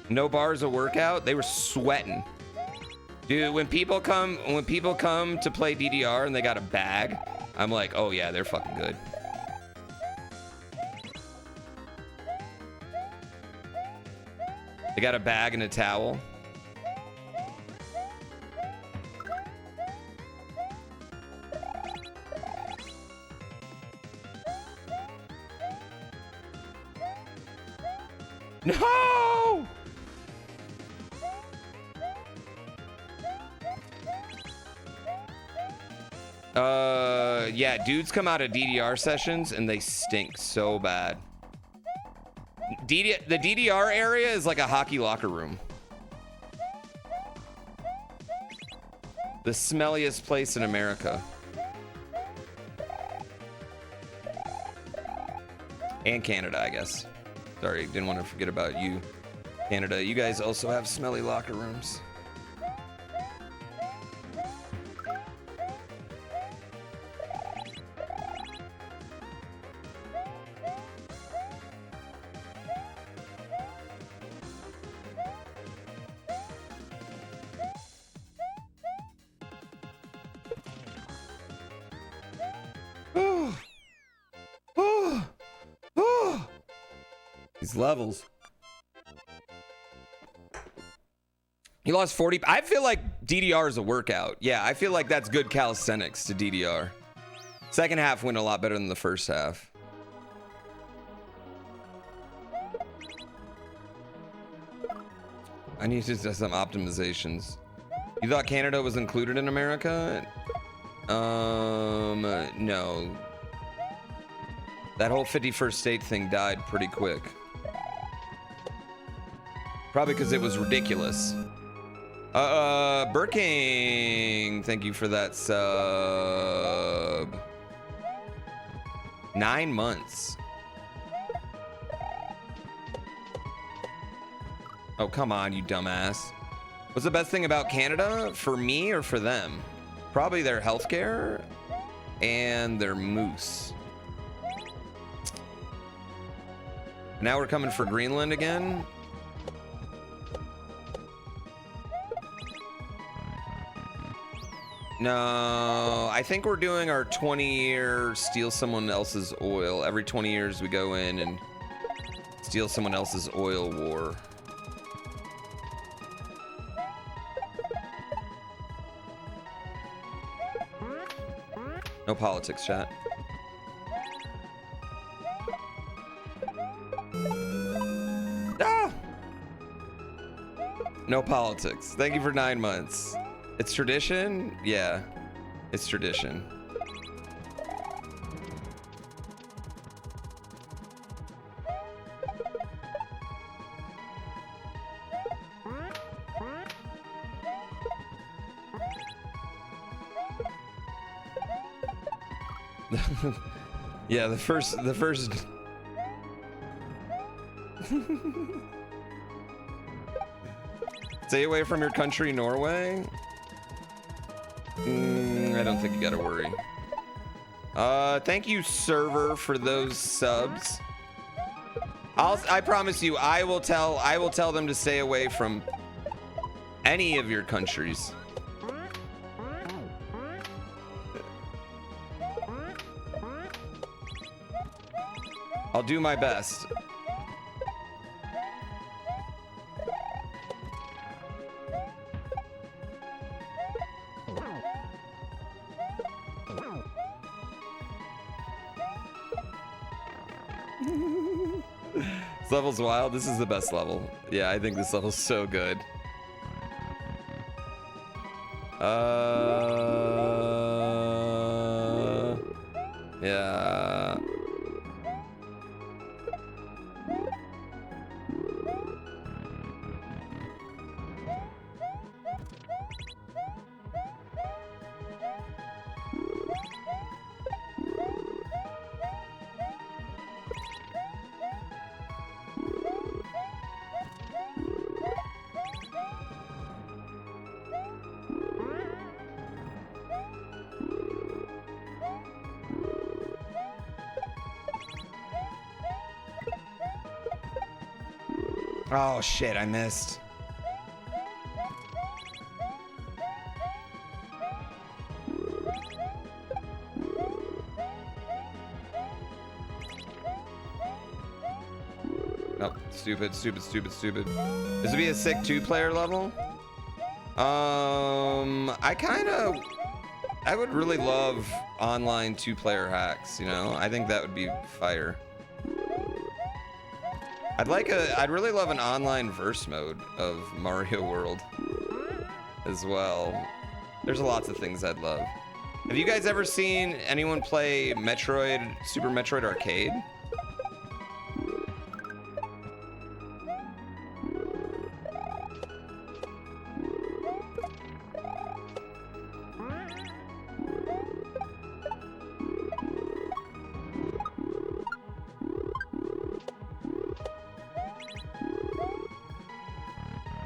No bars a workout. They were sweating. Dude, when people come to play DDR and they got a bag, I'm like, oh yeah, they're fucking good. They got a bag and a towel. No! Yeah, dudes come out of DDR sessions and they stink so bad. The DDR area is like a hockey locker room. The smelliest place in America. And Canada, I guess. Sorry, didn't want to forget about you, Canada. You guys also have smelly locker rooms. These levels. He lost 40. I feel like DDR is a workout. Yeah, I feel like that's good calisthenics to DDR. Second half went a lot better than the first half. I need to do some optimizations. You thought Canada was included in America? No. That whole 51st state thing died pretty quick. Probably because it was ridiculous. Burking, thank you for that sub. 9 months. Oh, come on, you dumbass. What's the best thing about Canada? For me or for them? Probably their healthcare and their moose. Now we're coming for Greenland again. No, I think we're doing our 20-year steal someone else's oil. Every 20 years we go in and steal someone else's oil war. No politics, chat. Ah! No politics. Thank you for 9 months. It's tradition? Yeah, it's tradition. Yeah, the first Stay away from your country, Norway. I don't think you gotta worry. Thank you, server, for those subs. I promise you, I will tell them to stay away from any of your countries. I'll do my best. This level's wild. This is the best level. Yeah, I think this level's so good. Yeah. Oh shit, I missed. Oh, stupid. This would be a sick 2-player level. I would really love online 2-player hacks, you know? I think that would be fire. I'd really love an online verse mode of Mario World as well. There's lots of things I'd love. Have you guys ever seen anyone play Super Metroid Arcade?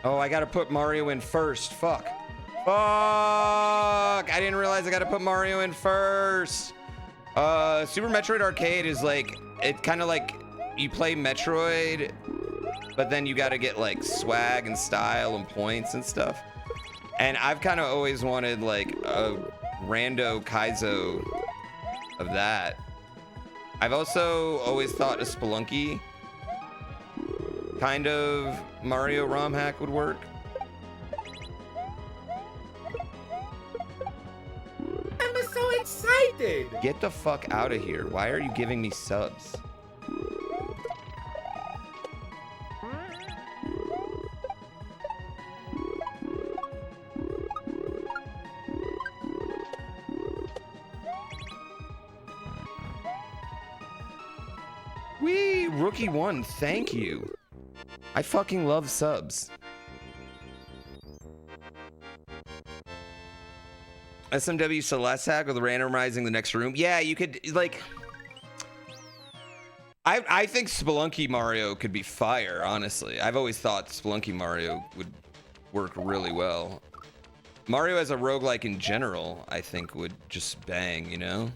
Oh, I gotta put Mario in first. Fuck. I didn't realize I gotta put Mario in first. Super Metroid Arcade is like, it kind of like you play Metroid, but then you gotta get like swag and style and points and stuff. And I've kind of always wanted like a rando Kaizo of that. I've also always thought a Spelunky kind of Mario ROM hack would work. I'm so excited! Get the fuck out of here. Why are you giving me subs? Wee, Rookie 1, thank you. I fucking love subs. SMW Celeste hack with randomizing the next room. Yeah, you could, like... I think Spelunky Mario could be fire, honestly. I've always thought Spelunky Mario would work really well. Mario as a roguelike in general, I think would just bang, you know?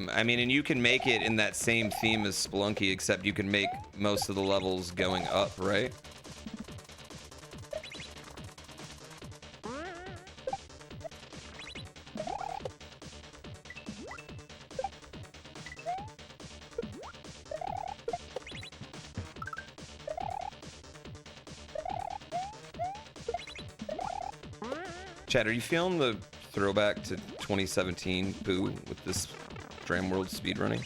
I mean, and you can make it in that same theme as Spelunky, except you can make most of the levels going up, right? Chad, are you feeling the throwback to 2017 Pooh with this Dram World speedrunning?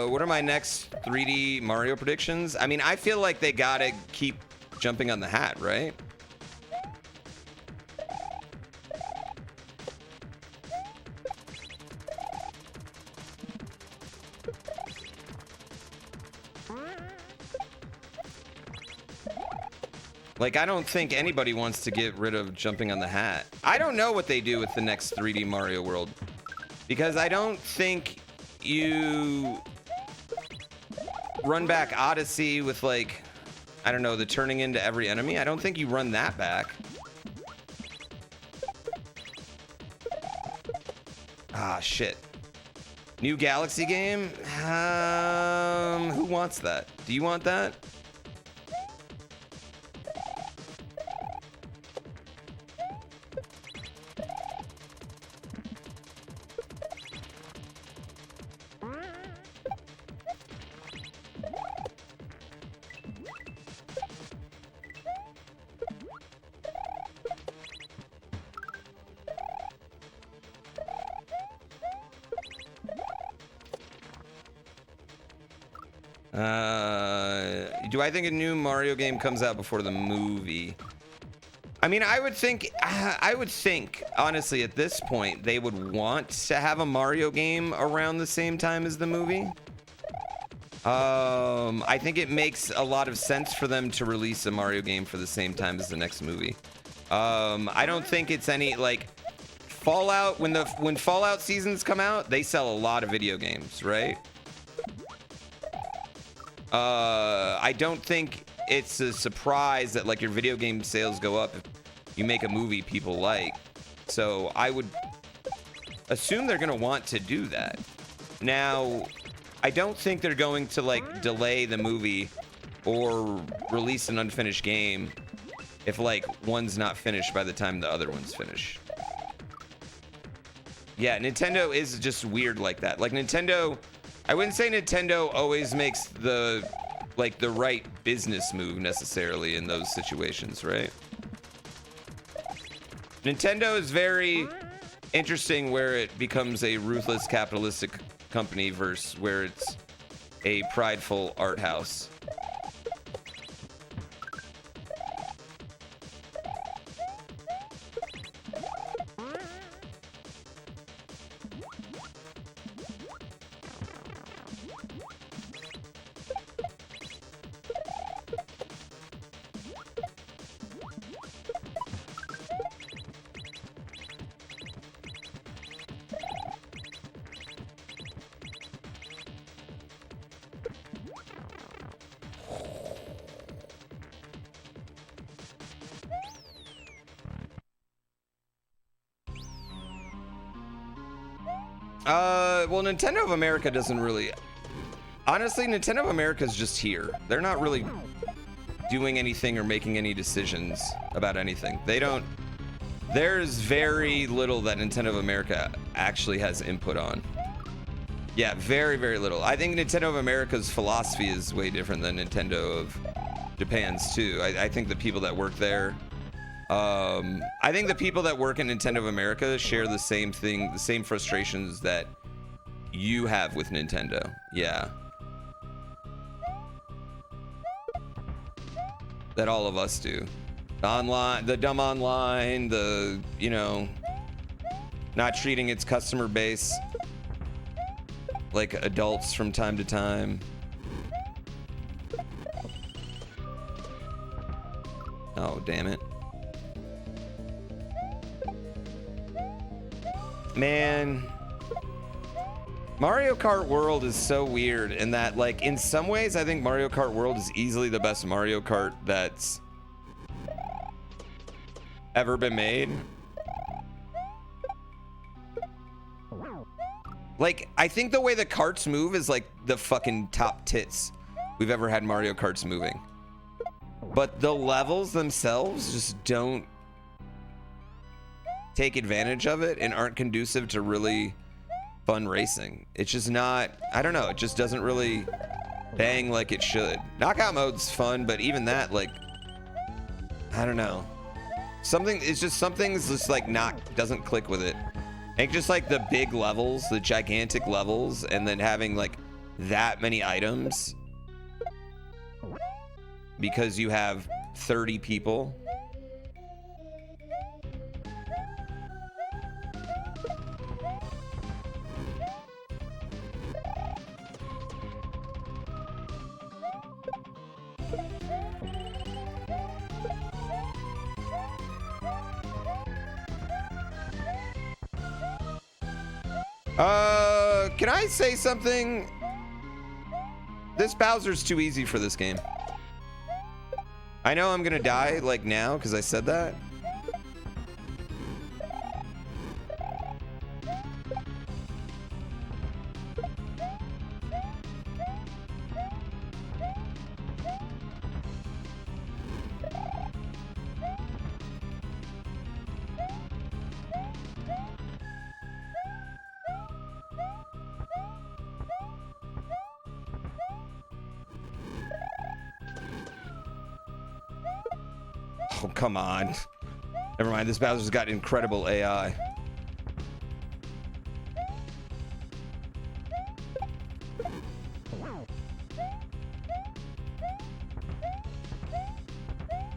What are my next 3D Mario predictions? I mean, I feel like they gotta keep jumping on the hat, right? Like, I don't think anybody wants to get rid of jumping on the hat. I don't know what they do with the next 3D Mario World, because I don't think you run back Odyssey with, like, I don't know, the turning into every enemy. I don't think you run that back. Ah, shit. New Galaxy game? Who wants that? Do you want that? Do I think a new Mario game comes out before the movie? I mean, I would think, honestly, at this point, they would want to have a Mario game around the same time as the movie. I think it makes a lot of sense for them to release a Mario game for the same time as the next movie. I don't think it's any, like, Fallout, when Fallout seasons come out, they sell a lot of video games, right? I don't think it's a surprise that like your video game sales go up if you make a movie people like. So I would assume they're gonna want to do that. Now, I don't think they're going to like delay the movie or release an unfinished game if like one's not finished by the time the other one's finished. Yeah, Nintendo is just weird like that. Like Nintendo, I wouldn't say Nintendo always makes the right business move necessarily in those situations, right? Nintendo is very interesting where it becomes a ruthless capitalistic company versus where it's a prideful art house. Well, Nintendo of America doesn't really... Honestly, Nintendo of America is just here. They're not really doing anything or making any decisions about anything. They don't... There's very little that Nintendo of America actually has input on. Yeah, very, very little. I think Nintendo of America's philosophy is way different than Nintendo of Japan's, too. I think the people that work there... I think the people that work in Nintendo of America share the same thing, the same frustrations that you have with Nintendo. Yeah. That all of us do. The online, the dumb online, the, you know, not treating its customer base like adults from time to time. Oh, damn it. Man, Mario Kart World is so weird in that, like, in some ways, I think Mario Kart World is easily the best Mario Kart that's ever been made. Like, I think the way the karts move is like the fucking top tits we've ever had Mario Karts moving. But the levels themselves just don't take advantage of it and aren't conducive to really fun racing. It's just not, I don't know, it just doesn't really bang like it should. Knockout mode's fun, but even that, like, I don't know. Something's just like doesn't click with it. I think just like the big levels, the gigantic levels, and then having like that many items because you have 30 people. Can I say something? This Bowser's too easy for this game. I know I'm gonna die, like, now, because I said that. Oh, come on. Never mind, this Bowser's got incredible AI.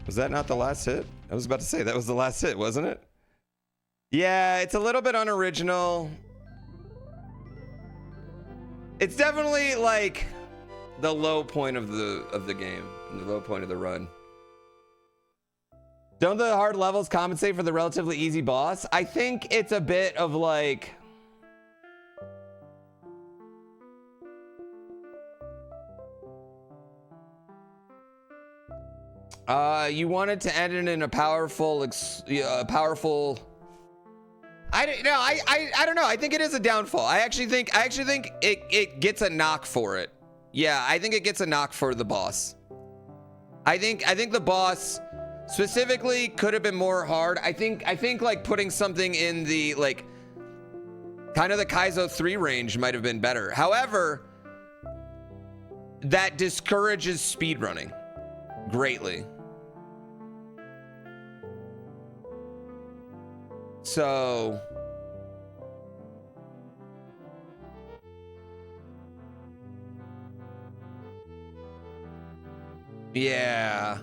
Was that not the last hit? I was about to say, that was the last hit, wasn't it? Yeah, it's a little bit unoriginal. It's definitely like the low point of the game, the low point of the run. Don't the hard levels compensate for the relatively easy boss? I think it's a bit of like... You wanted to end it in a powerful, powerful. I don't know. I don't know. I think it is a downfall. I actually think it gets a knock for it. Yeah, I think it gets a knock for the boss. I think the boss specifically could have been more hard. I think like putting something in the like kind of the Kaizo 3 range might have been better. However, that discourages speedrunning greatly. So yeah.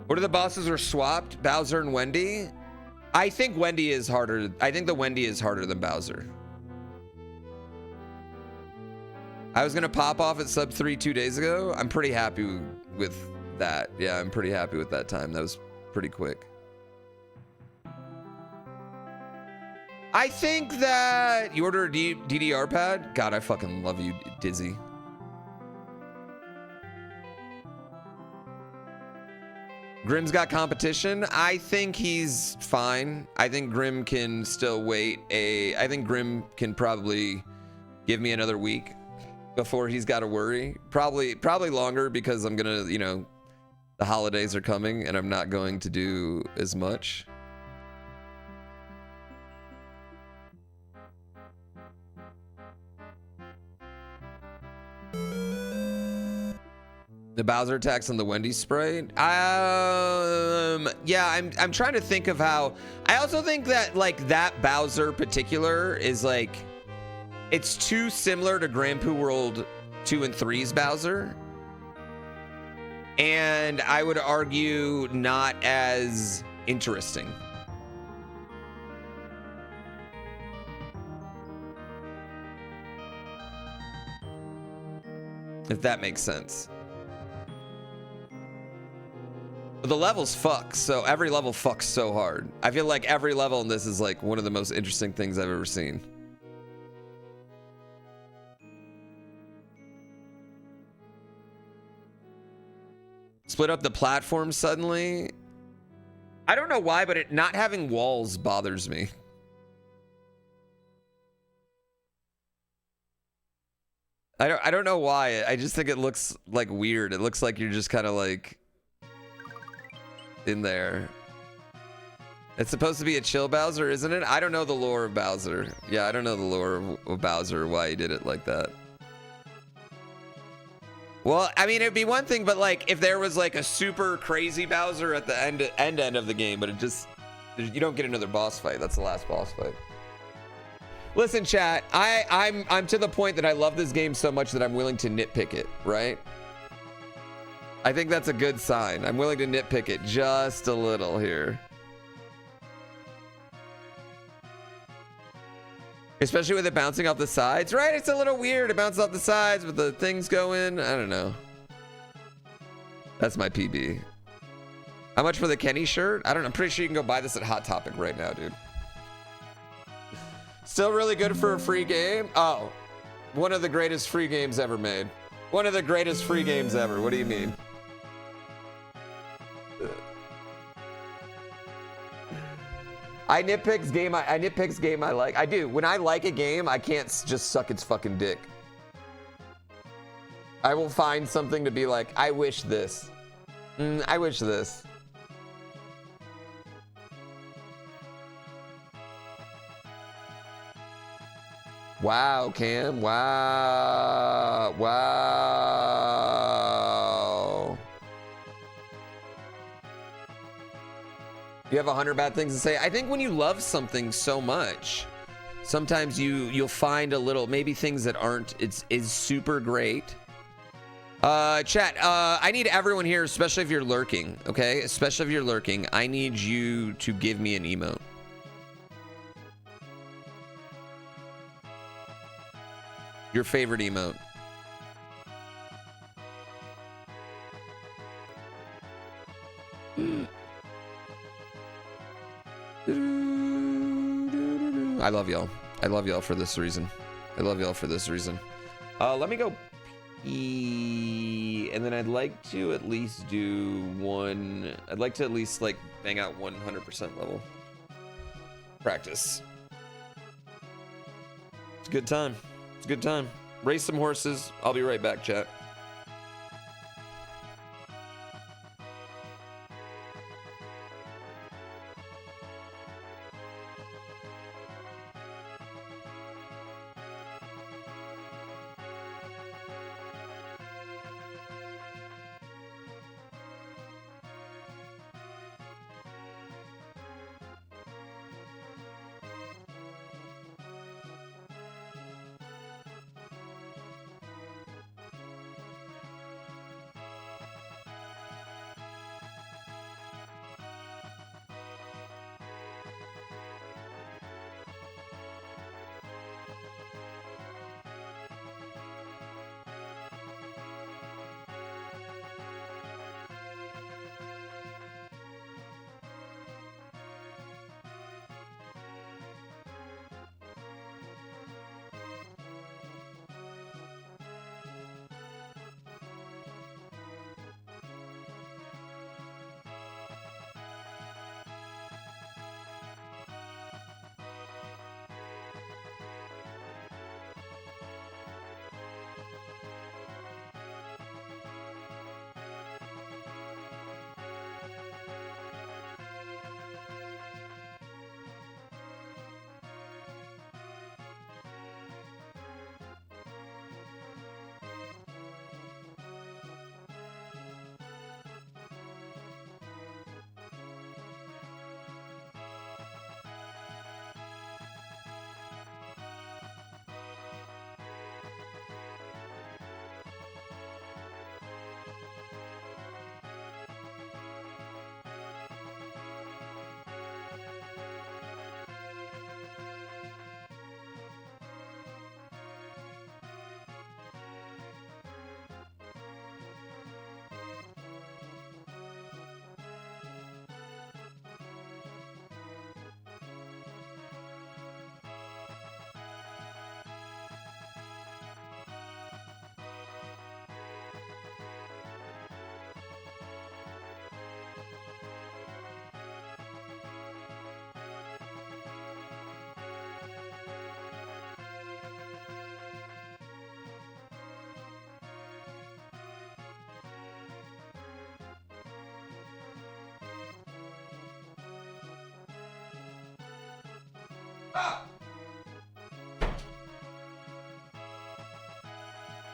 What are the bosses were swapped? Bowser and Wendy? I think Wendy is harder. I think the Wendy is harder than Bowser. I was gonna pop off at sub 3 2 days ago. I'm pretty happy with that. Yeah, I'm pretty happy with that time. That was pretty quick. I think that you ordered a DDR pad. God, I fucking love you, Dizzy. Grim's got competition. I think he's fine. I think Grim can still wait. I think Grim can probably give me another week before he's got to worry. Probably longer because I'm gonna, you know, the holidays are coming and I'm not going to do as much. The Bowser attacks on the Wendy sprite. Yeah, I'm trying to think of how. I also think that like that Bowser particular is like, it's too similar to GrandPooBear World 2 and 3's Bowser, and I would argue not as interesting. If that makes sense. The levels fuck, so every level fucks so hard. I feel like every level in this is like one of the most interesting things I've ever seen. Split up the platform suddenly. I don't know why, but it not having walls bothers me. I don't know why. I just think it looks like weird. It looks like you're just kind of like in there. It's supposed to be a chill Bowser, isn't it? I don't know the lore of Bowser. Yeah, I don't know the lore of Bowser, why he did it like that. Well, I mean, it'd be one thing, but like if there was like a super crazy Bowser at the end of the game, but it just, you don't get another boss fight. That's the last boss fight. Listen, chat, I'm to the point that I love this game so much that I'm willing to nitpick it, right? I think that's a good sign. I'm willing to nitpick it just a little here. Especially with it bouncing off the sides, right? It's a little weird. It bounces off the sides with the things going. I don't know. That's my PB. How much for the Kenny shirt? I don't know. I'm pretty sure you can go buy this at Hot Topic right now, dude. Still really good for a free game? Oh, one of the greatest free games ever made. One of the greatest free games ever. What do you mean? I nitpicks game I like. I do. When I like a game, I can't just suck its fucking dick. I will find something to be like, I wish this. I wish this. Wow, Cam. Wow. Wow. You have 100 bad things to say. I think when you love something so much, sometimes you'll find a little, maybe things that aren't, is super great. Chat, I need everyone here, especially if you're lurking, okay? Especially if you're lurking, I need you to give me an emote. Your favorite emote. I love y'all. I love y'all for this reason. I love y'all for this reason. Let me go And then I'd like to at least do one. I'd like to at least like bang out 100% level practice. It's a good time. It's a good time. Race some horses. I'll be right back, chat.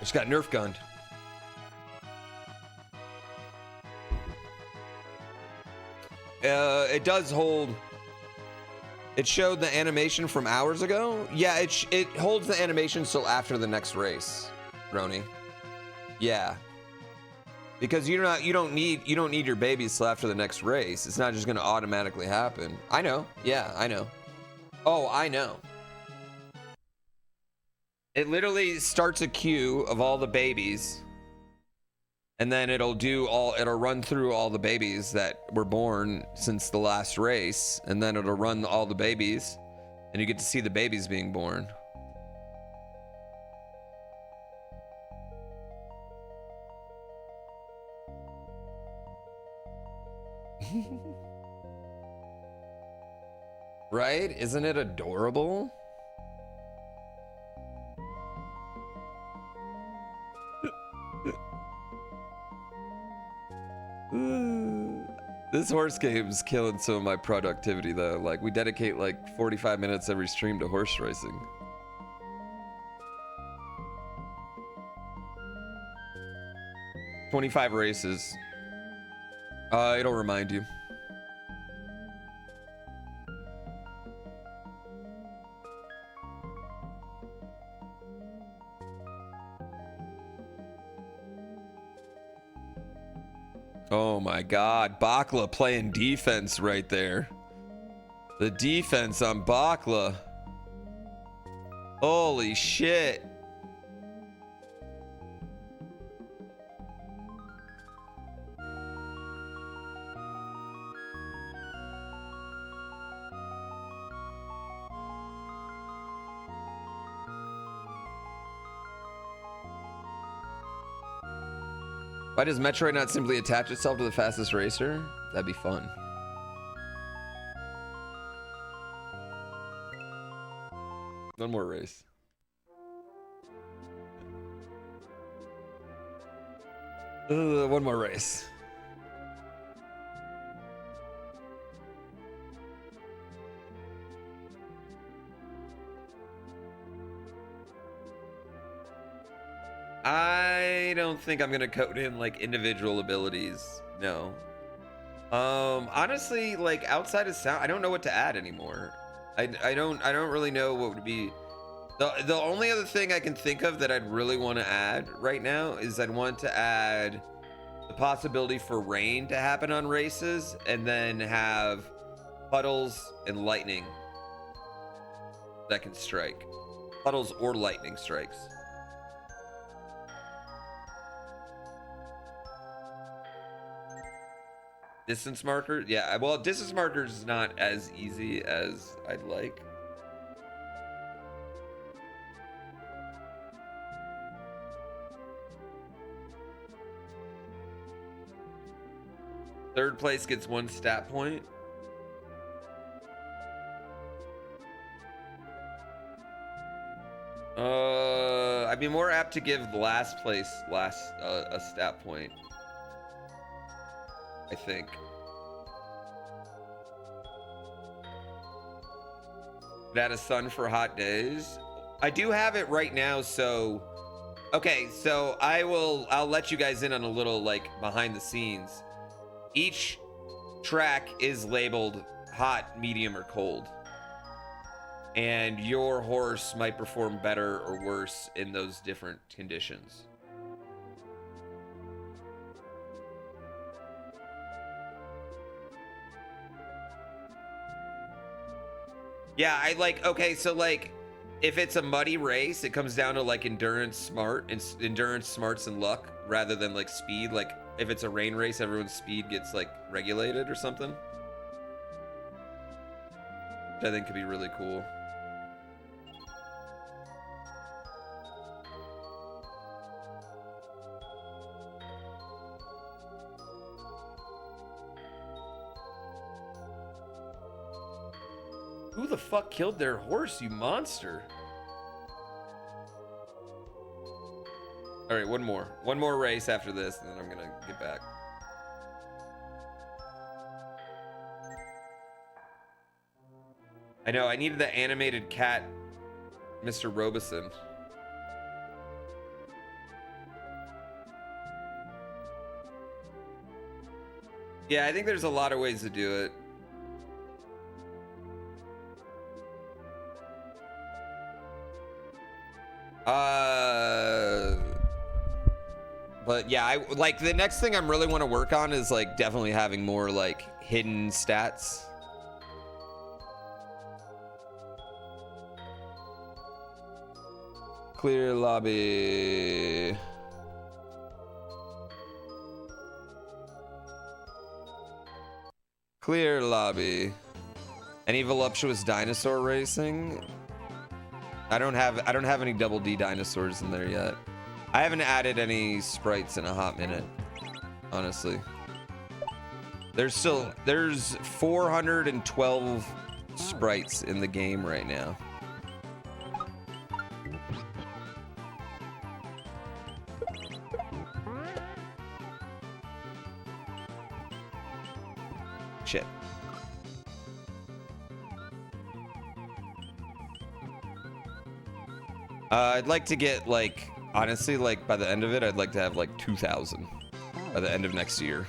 Just got Nerf gunned. It does hold. It showed the animation from hours ago. Yeah, it holds the animation still after the next race, Roni. Yeah, because you don't need your babies till after the next race. It's not just gonna automatically happen. I know. Yeah, I know. Oh, I know. It literally starts a queue of all the babies, and then it'll run through all the babies that were born since the last race, and then it'll run all the babies, and you get to see the babies being born. Right? Isn't it adorable? This horse game's killing some of my productivity though. Like, we dedicate like 45 minutes every stream to horse racing. $25 races. It'll remind you. Oh my God, Bakla playing defense right there. The defense on Bakla. Holy shit. Why does Metroid not simply attach itself to the fastest racer? That'd be fun. One more race. One more race. I don't think I'm gonna code in like individual abilities. No. Honestly, like outside of sound, I don't know what to add anymore. I don't really know what would be. The only other thing I can think of that I'd really want to add right now is I'd want to add the possibility for rain to happen on races, and then have puddles and lightning that can strike. Puddles or lightning strikes. Distance marker? Yeah, well, distance marker is not as easy as I'd like. Third place gets 1 stat point. I'd be more apt to give last place a stat point, I think. That a sun for hot days. I do have it right now, so okay, so I'll let you guys in on a little like behind the scenes. Each track is labeled hot, medium, or cold. And your horse might perform better or worse in those different conditions. Yeah, I like, okay, so like if it's a muddy race, it comes down to like endurance, smarts, and luck rather than like speed. Like if it's a rain race, everyone's speed gets like regulated or something. Which I think could be really cool. Who the fuck killed their horse, you monster? All right, one more race after this, and then I'm gonna get back. I know, I needed the animated cat, Mr. Robeson. Yeah, I think there's a lot of ways to do it. But yeah, I like the next thing I'm really want to work on is like definitely having more like hidden stats. Clear lobby. Clear lobby. Any voluptuous dinosaur racing? I don't have any double D dinosaurs in there yet. I haven't added any sprites in a hot minute, honestly. There's 412 sprites in the game right now. Shit. I'd like to get like, honestly, like by the end of it, I'd like to have like 2,000 by the end of next year.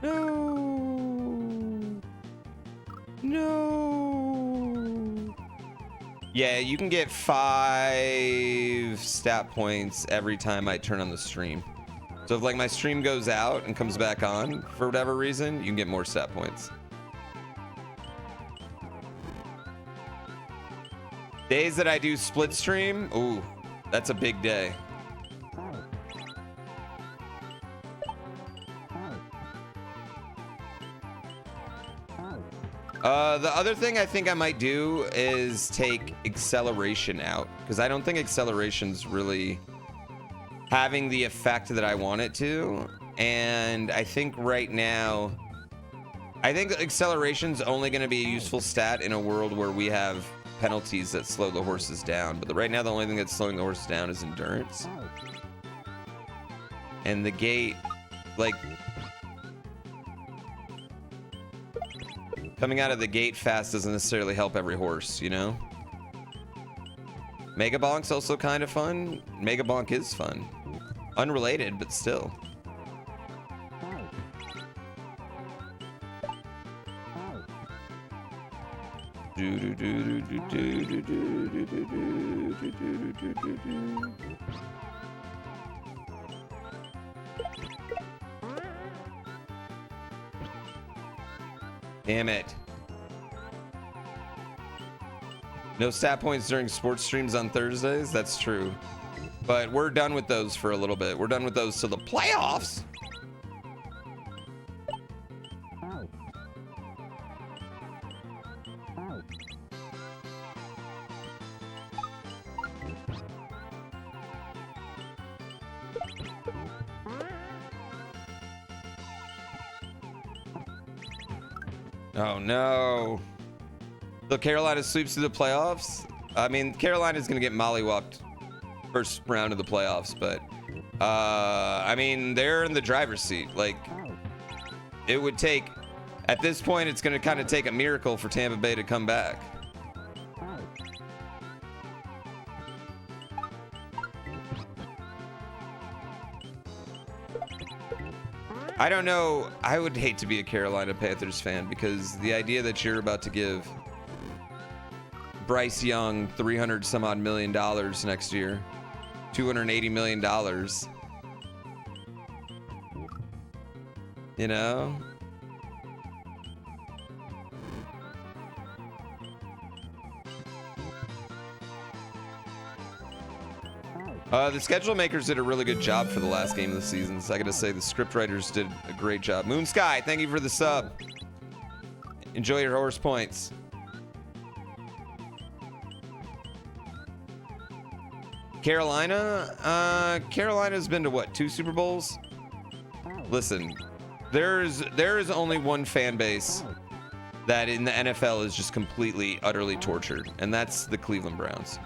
No. No. Yeah, you can get 5 stat points every time I turn on the stream. So if like my stream goes out and comes back on for whatever reason, you can get more stat points. Days that I do split stream, ooh, that's a big day. The other thing I think I might do is take acceleration out, because I don't think acceleration's really having the effect that I want it to. And I think right now, I think acceleration's only going to be a useful stat in a world where we have penalties that slow the horses down. But right now, the only thing that's slowing the horses down is endurance. And the gate, like, coming out of the gate fast doesn't necessarily help every horse, you know? Mega Bonk's also kind of fun. Mega Bonk is fun. Unrelated, but still. Damn it. No stat points during sports streams on Thursdays? That's true. But we're done with those for a little bit. We're done with those till the playoffs. Oh no. So Carolina sweeps through the playoffs? I mean, Carolina's gonna get mollywopped first round of the playoffs, but I mean, they're in the driver's seat. Like, it would take, at this point, it's gonna kind of take a miracle for Tampa Bay to come back. I don't know. I would hate to be a Carolina Panthers fan, because the idea that you're about to give Bryce Young $300 some odd million next year, $280 million, you know? The schedule makers did a really good job for the last game of the season. So I gotta say, the script writers did a great job. Moon Sky, thank you for the sub. Enjoy your horse points. Carolina's been to what, 2 Super Bowls? Listen, there is only one fan base that in the NFL is just completely, utterly tortured, and that's the Cleveland Browns.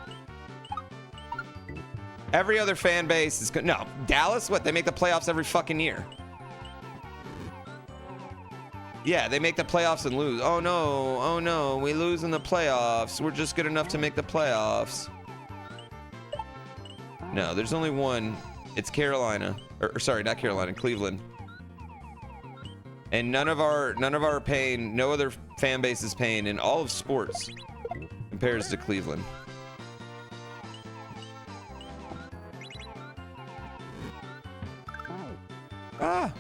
Every other fan base is no. Dallas, what? They make the playoffs every fucking year. Yeah, they make the playoffs and lose. Oh no, we lose in the playoffs. We're just good enough to make the playoffs. No, there's only one. It's Carolina, or sorry, not Carolina, Cleveland. And none of our pain, no other fan base's pain in all of sports compares to Cleveland. Ah.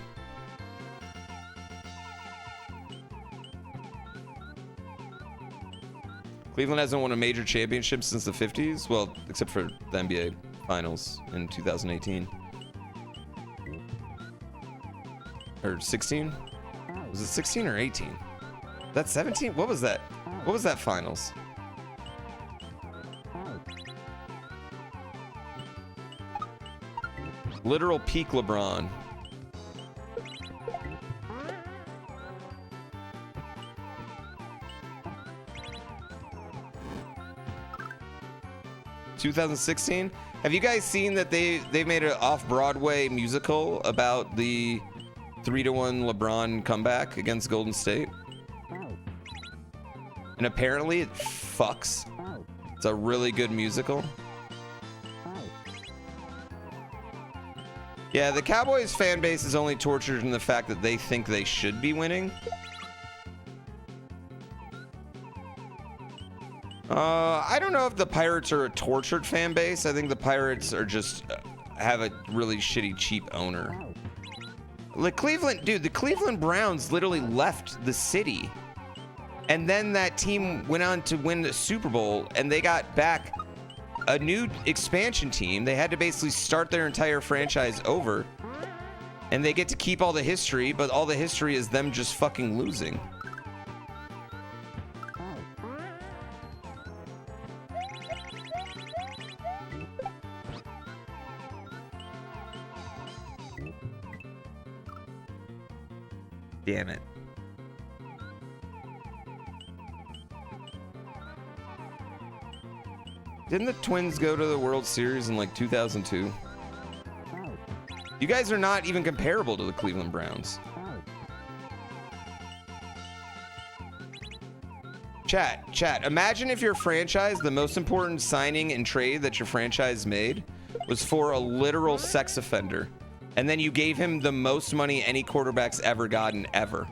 Cleveland hasn't won a major championship since the 50s. Well, except for the NBA Finals in 2018. Or 16? Was it 16 or 18? That's 17? What was that? What was that finals? Literal peak LeBron. (2016) Have you guys seen that they made an off-Broadway musical about the 3-1 LeBron comeback against Golden State? And apparently it fucks. It's a really good musical. Yeah, the Cowboys fan base is only tortured in the fact that they think they should be winning. I don't know if the Pirates are a tortured fan base. I think the Pirates are just have a really shitty, cheap owner. The Cleveland Browns literally left the city. And then that team went on to win the Super Bowl, and they got back a new expansion team. They had to basically start their entire franchise over. And they get to keep all the history, but all the history is them just fucking losing. Damn it. Didn't the Twins go to the World Series in like 2002? You guys are not even comparable to the Cleveland Browns. Chat. Imagine if your franchise, the most important signing and trade that your franchise made was for a literal sex offender. And then you gave him the most money any quarterback's ever gotten ever.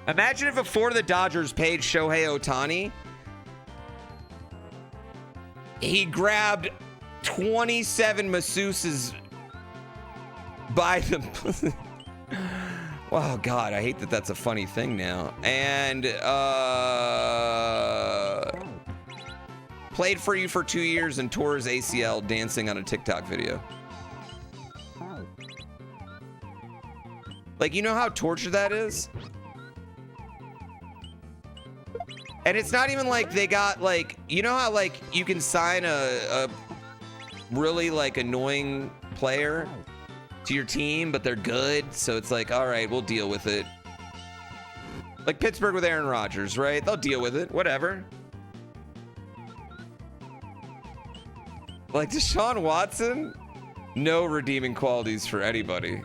Imagine if before the Dodgers paid Shohei Ohtani, he grabbed 27 masseuses by the... Oh, God, I hate that that's a funny thing now. And played for you for 2 years and tore his ACL dancing on a TikTok video. Like, you know how torture that is? And it's not even like they got, like, you know how, like, you can sign a really, like, annoying player to your team, but they're good, so it's like, all right, we'll deal with it. Like Pittsburgh with Aaron Rodgers, right? They'll deal with it, whatever. Like Deshaun Watson, no redeeming qualities for anybody.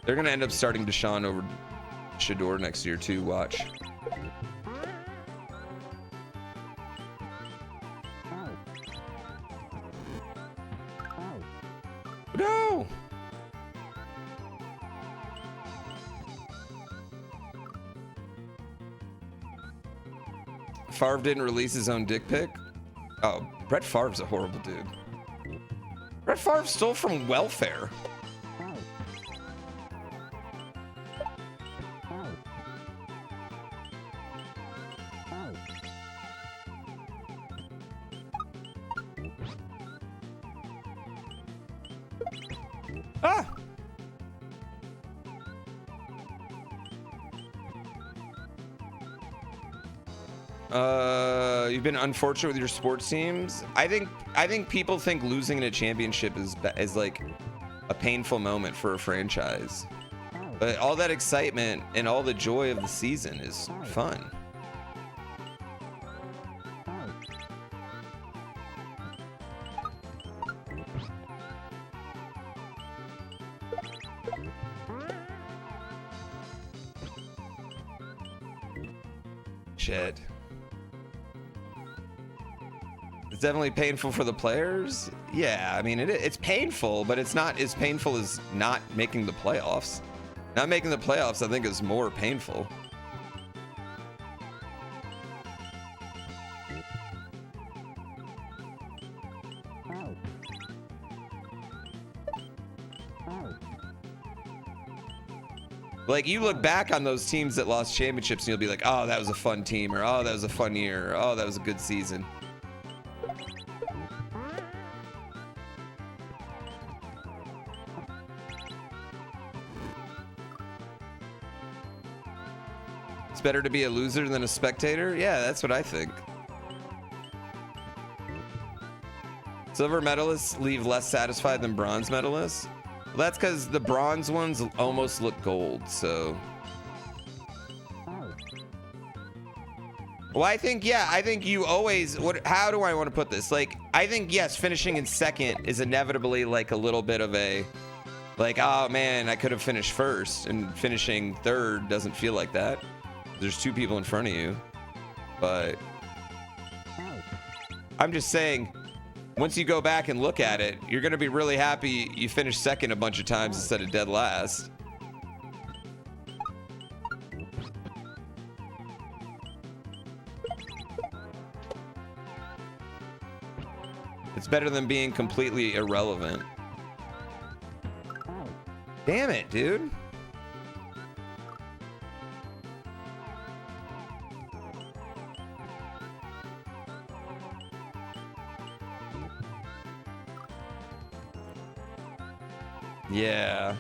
They're going to end up starting Deshaun over Shador next year, too. Watch. No! Favre didn't release his own dick pic? Oh, Brett Favre's a horrible dude. Brett Favre stole from welfare. Ah! You've been unfortunate with your sports teams. I think people think losing in a championship is like a painful moment for a franchise. But all that excitement and all the joy of the season is fun. Shit. It's definitely painful for the players. Yeah, I mean, it's painful, but it's not as painful as not making the playoffs. Not making the playoffs, I think, is more painful. Like, you look back on those teams that lost championships and you'll be like, oh, that was a fun team, or oh, that was a fun year, or oh, that was a good season. It's better to be a loser than a spectator? Yeah, that's what I think. Silver medalists leave less satisfied than bronze medalists? Well, that's because the bronze ones almost look gold, so. Well, I think you always, how do I want to put this? Like, I think, yes, finishing in second is inevitably like a little bit of a, like, oh man, I could have finished first, and finishing third doesn't feel like that. There's two people in front of you, but I'm just saying, once you go back and look at it, you're going to be really happy you finished second a bunch of times instead of dead last. It's better than being completely irrelevant. Damn it, dude. Yeah.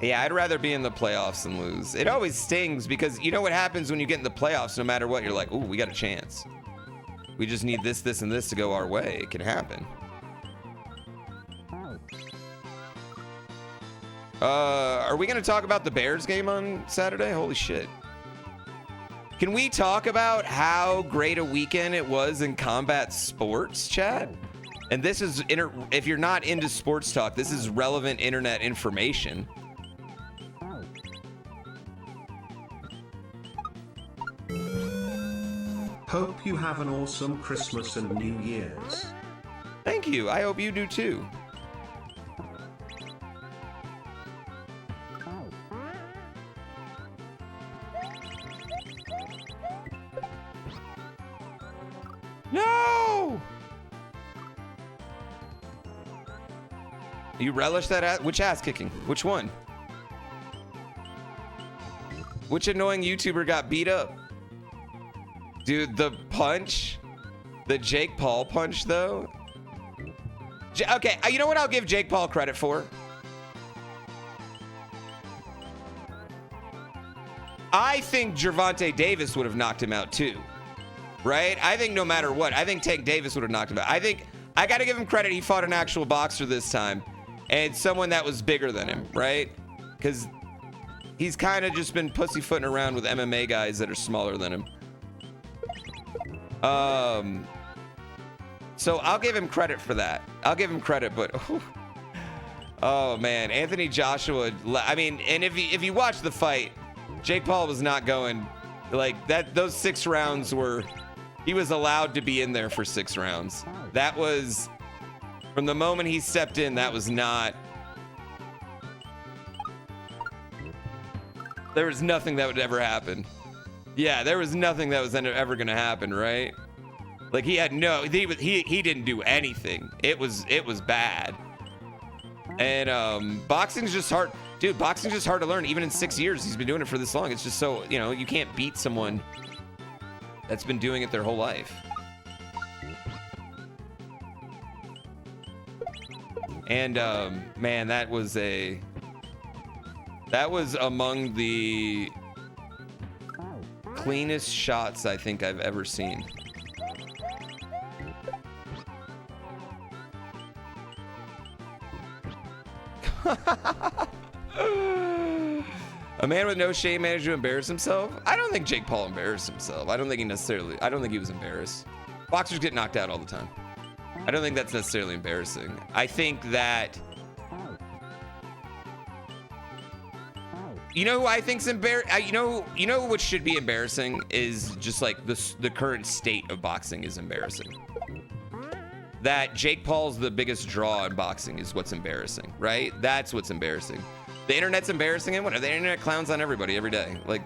Yeah, I'd rather be in the playoffs than lose. It always stings because you know what happens when you get in the playoffs, no matter what, you're like, ooh, we got a chance. We just need this, this, and this to go our way. It can happen. Are we going to talk about the Bears game on Saturday? Holy shit. Can we talk about how great a weekend it was in combat sports, chat? And this is, if you're not into sports talk, this is relevant internet information. Hope you have an awesome Christmas and New Year's. Thank you. I hope you do too. No! You relish that which ass kicking? Which one? Which annoying YouTuber got beat up? Dude, the punch, the Jake Paul punch though. Okay, you know what I'll give Jake Paul credit for? I think Gervonta Davis would have knocked him out too, right? I think no matter what, I think Tank Davis would have knocked him out. I think I got to give him credit. He fought an actual boxer this time and someone that was bigger than him, right? Because he's kind of just been pussyfooting around with MMA guys that are smaller than him. So I'll give him credit for that. I'll give him credit, but oh man, Anthony Joshua. I mean, and if you watch the fight, Jake Paul was not going like that. Those 6 rounds were, he was allowed to be in there for 6 rounds. That was from the moment he stepped in. That was not. There was nothing that would ever happen. Yeah, there was nothing that was ever gonna happen, right? Like he had no, he didn't do anything. It was bad. And boxing's just hard, dude. Boxing's just hard to learn. Even in 6 years, he's been doing it for this long. It's just so, you know, you can't beat someone that's been doing it their whole life. And man, that was among the cleanest shots I think I've ever seen. A man with no shame managed to embarrass himself? I don't think Jake Paul embarrassed himself. I don't think he was embarrassed. Boxers get knocked out all the time. I don't think that's necessarily embarrassing. I think that, you know who I think's embarrassing? You know what should be embarrassing is just like the current state of boxing is embarrassing. That Jake Paul's the biggest draw in boxing is what's embarrassing, right? That's what's embarrassing. The internet's embarrassing him. Whatever. The internet clowns on everybody every day. Like,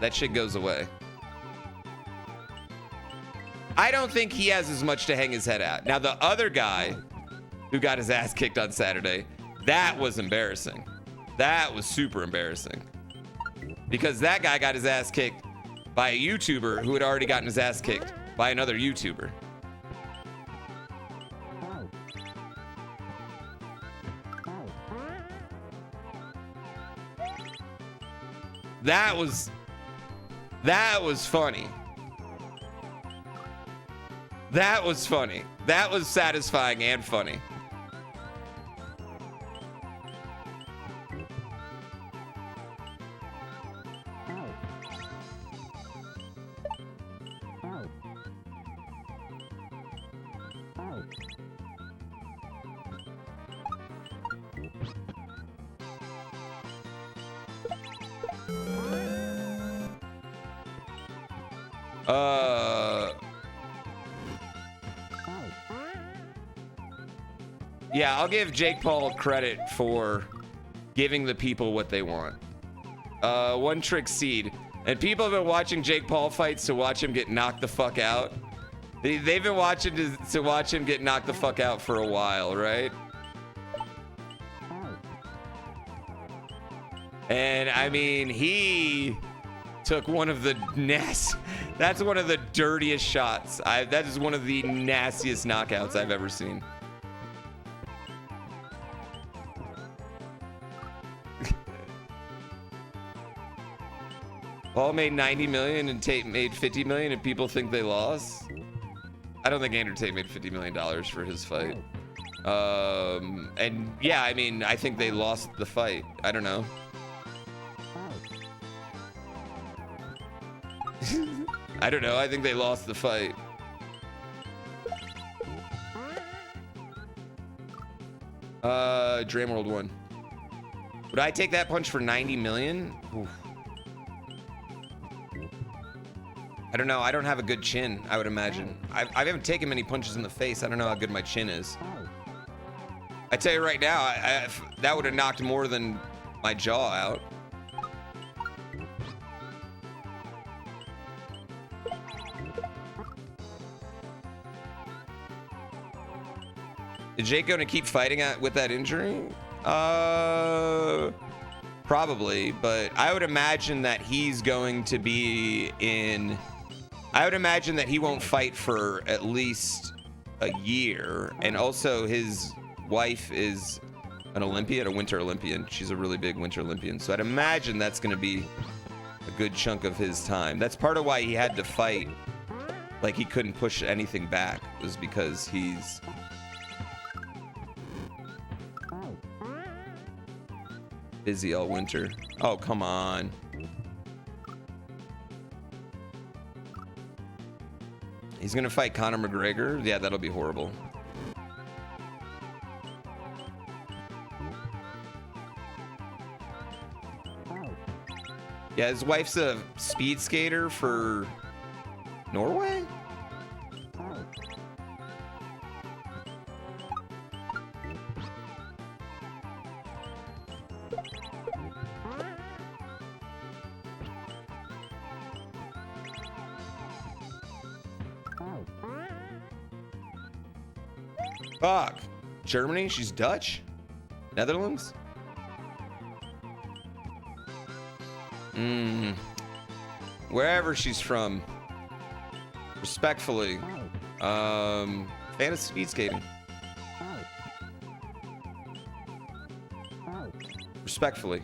that shit goes away. I don't think he has as much to hang his head at. Now, the other guy who got his ass kicked on Saturday, that was embarrassing. That was super embarrassing. Because that guy got his ass kicked by a YouTuber who had already gotten his ass kicked by another YouTuber. That was funny. That was funny. That was satisfying and funny. Yeah, I'll give Jake Paul credit for giving the people what they want. One trick seed. And people have been watching Jake Paul fights to watch him get knocked the fuck out. They've been watching to watch him get knocked the fuck out for a while, right? And I mean, he took one of the that's one of the dirtiest shots. That is one of the nastiest knockouts I've ever seen. Paul made 90 million and Tate made 50 million and people think they lost. I don't think Andrew Tate made $50 million for his fight. And yeah, I mean, I think they lost the fight. I don't know. I don't know. I think they lost the fight. Dram World won. Would I take that punch for 90 million? Oof. I don't know. I don't have a good chin, I would imagine. I haven't taken many punches in the face. I don't know how good my chin is. I tell you right now, that would have knocked more than my jaw out. Is Jake going to keep fighting with that injury? Probably, but I would imagine that he's going to be in... I would imagine that he won't fight for at least a year. And also his wife is an Olympian, a Winter Olympian. She's a really big Winter Olympian. So I'd imagine that's going to be a good chunk of his time. That's part of why he had to fight. Like he couldn't push anything back, was because he's... busy all winter. Oh, come on. He's gonna fight Conor McGregor? Yeah, that'll be horrible. Yeah, his wife's a speed skater for Norway? Fuck. Germany? She's Dutch? Netherlands? Wherever she's from. Respectfully. Fan of speed skating. Respectfully.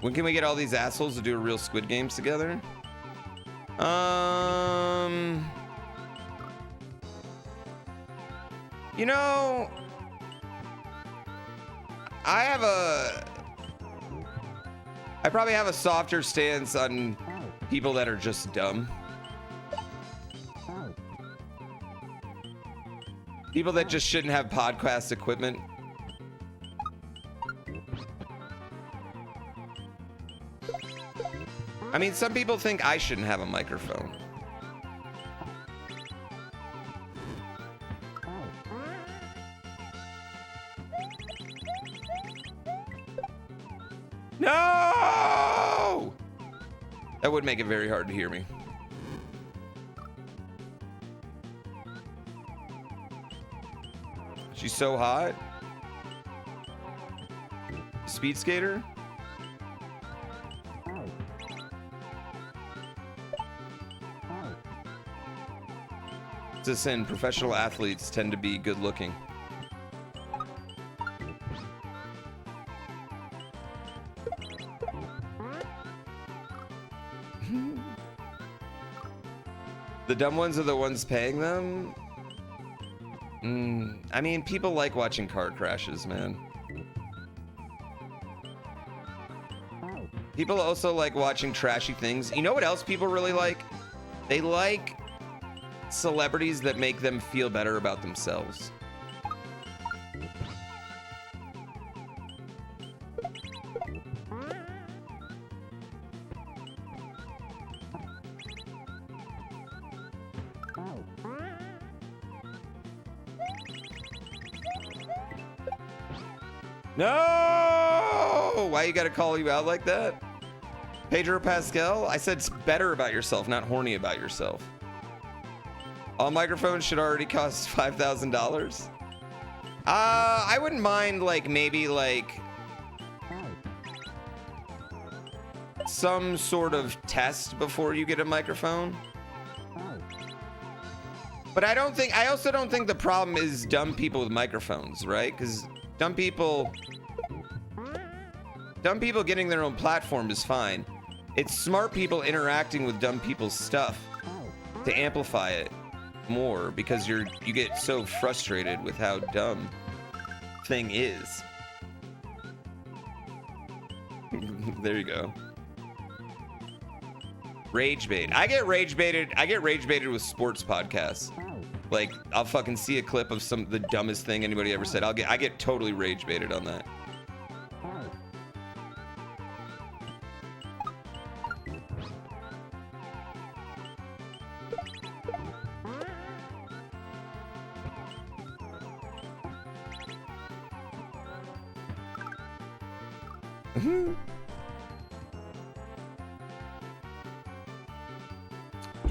When can we get all these assholes to do a real Squid Games together? You know, I probably have a softer stance on people that are just dumb. People that just shouldn't have podcast equipment. I mean, some people think I shouldn't have a microphone. No! That would make it very hard to hear me. She's so hot. Speed skater? It's a sin. Professional athletes tend to be good looking. The dumb ones are the ones paying them? I mean, people like watching car crashes, man. People also like watching trashy things. You know what else people really like? They like celebrities that make them feel better about themselves. No! Why you gotta call you out like that? Pedro Pascal? I said better about yourself, not horny about yourself. All microphones should already cost $5,000. I wouldn't mind, like, maybe, like... some sort of test before you get a microphone. But I also don't think the problem is dumb people with microphones, right? Because dumb people getting their own platform is fine. It's smart people interacting with dumb people's stuff to amplify it more, because you get so frustrated with how dumb thing is. There you go. Rage bait. I get rage baited with sports podcasts. Like, I'll fucking see a clip of the dumbest thing anybody ever said. I get totally rage baited on that.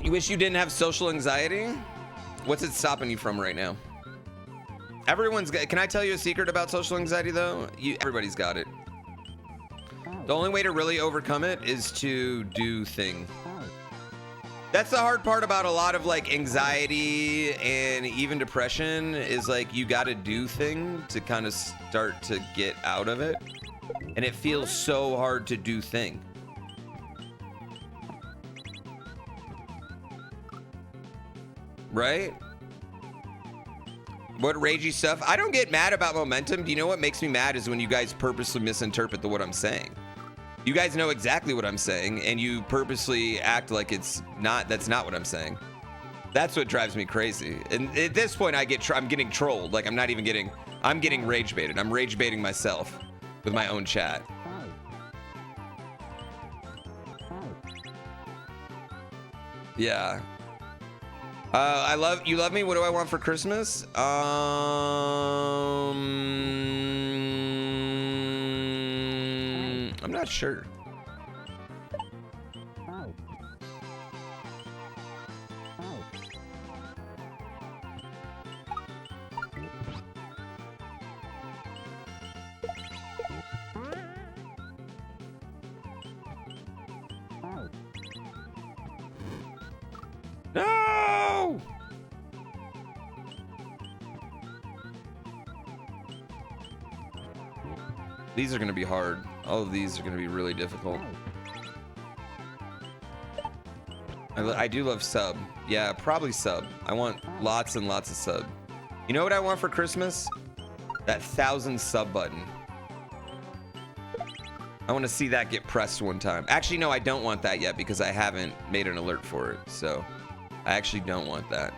You wish you didn't have social anxiety? What's it stopping you from right now? Everyone's got. Can I tell you a secret about social anxiety though? Everybody's got it. The only way to really overcome it is to do thing. That's the hard part about a lot of like anxiety and even depression, is like you got to do thing to kind of start to get out of it. And it feels so hard to do thing. Right? What ragey stuff? I don't get mad about momentum. Do you know what makes me mad is when you guys purposely misinterpret what I'm saying. You guys know exactly what I'm saying, and you purposely act like that's not what I'm saying. That's what drives me crazy. And at this point, I'm getting trolled. Like, I'm getting rage baited. I'm rage baiting myself with my own chat. Yeah. You love me. What do I want for Christmas? I'm not sure. No! These are going to be hard. All of these are going to be really difficult. I do love sub. Yeah, probably sub. I want lots and lots of sub. You know what I want for Christmas? That 1,000 sub button. I want to see that get pressed one time. Actually, no, I don't want that yet because I haven't made an alert for it. So I actually don't want that.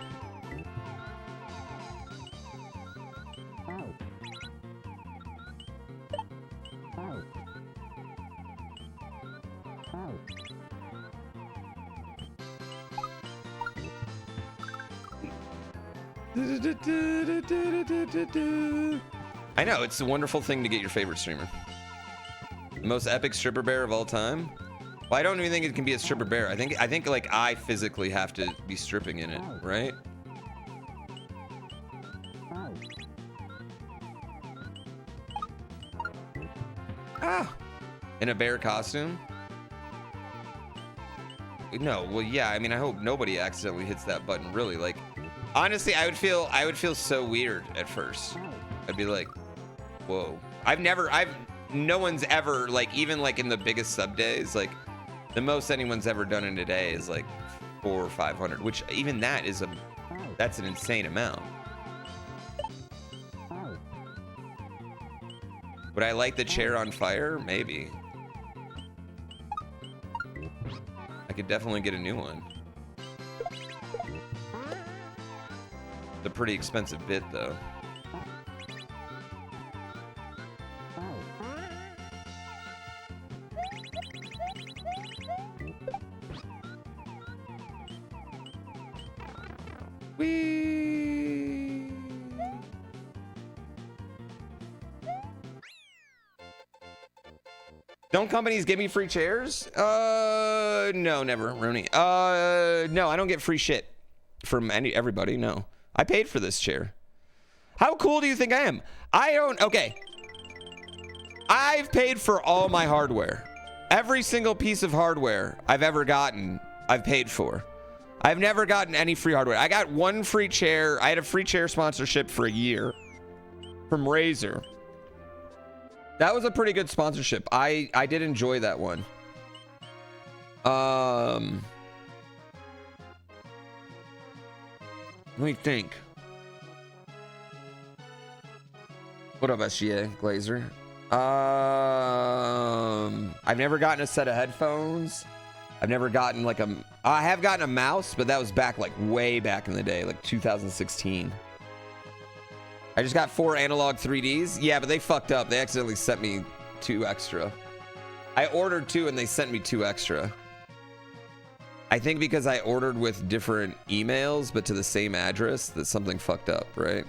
I know, it's a wonderful thing to get your favorite streamer. The most epic stripper bear of all time? Well, I don't even think it can be a stripper bear. I think like I physically have to be stripping in it, right? Ah! In a bear costume? No, well, yeah, I mean, I hope nobody accidentally hits that button, really. Like, honestly, I would feel so weird at first. I'd be like, whoa. No one's ever, like, even like in the biggest sub days, like, the most anyone's ever done in a day is like 400 or 500, which even that is that's an insane amount. Would I light the chair on fire? Maybe. I could definitely get a new one. It's a pretty expensive bit, though. Whee! Don't companies give me free chairs? No, never, Rooney. No, I don't get free shit from everybody, no. I paid for this chair. How cool do you think I am? Okay. I've paid for all my hardware. Every single piece of hardware I've ever gotten, I've paid for. I've never gotten any free hardware. I got one free chair. I had a free chair sponsorship for a year from Razer. That was a pretty good sponsorship. I did enjoy that one. Let me think. What up, SGA Glazer? I've never gotten a set of headphones. I've never gotten like I have gotten a mouse, but that was back like way back in the day, like 2016. I just got 4 analog 3Ds. Yeah, but they fucked up. They accidentally sent me 2 extra. I ordered 2 and they sent me 2 extra. I think because I ordered with different emails, but to the same address, that something fucked up, right?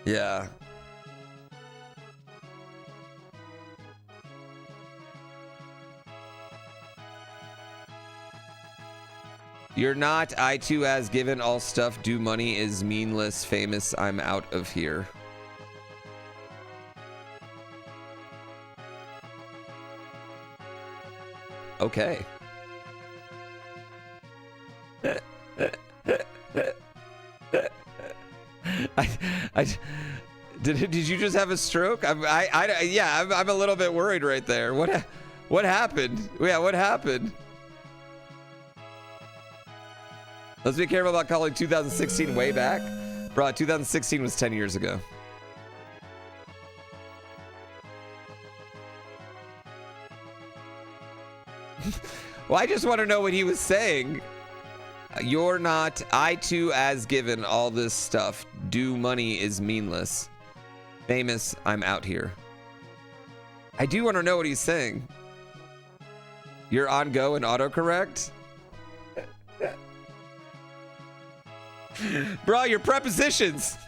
Yeah. You're not. I too has given all stuff. Do money is meaningless. Famous. I'm out of here. Okay. Did you just have a stroke? I'm a little bit worried right there. What happened? Yeah, what happened? Let's be careful about calling 2016 way back. Bro, 2016 was 10 years ago. Well, I just want to know what he was saying. You're not. I too as given all this stuff. Do money is meaningless. Famous. I'm out here. I do want to know what he's saying. You're on go and autocorrect? Bro, your prepositions.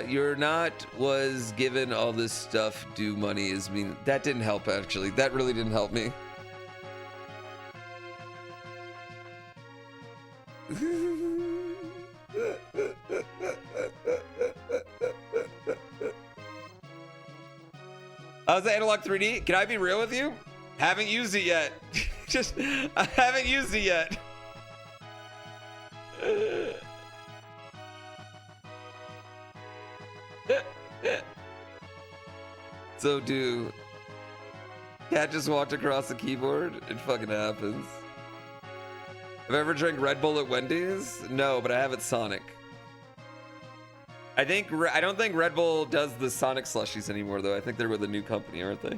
You're not was given all this stuff. Do money is mean. That didn't help, actually. That really didn't help me. How's the analog 3D? Can I be real with you? Haven't used it yet. I haven't used it yet. So, dude, cat just walked across the keyboard. It fucking happens. Have I ever drank Red Bull at Wendy's? No, but I have at Sonic. I don't think Red Bull does the Sonic slushies anymore, though. I think they're with a new company, aren't they?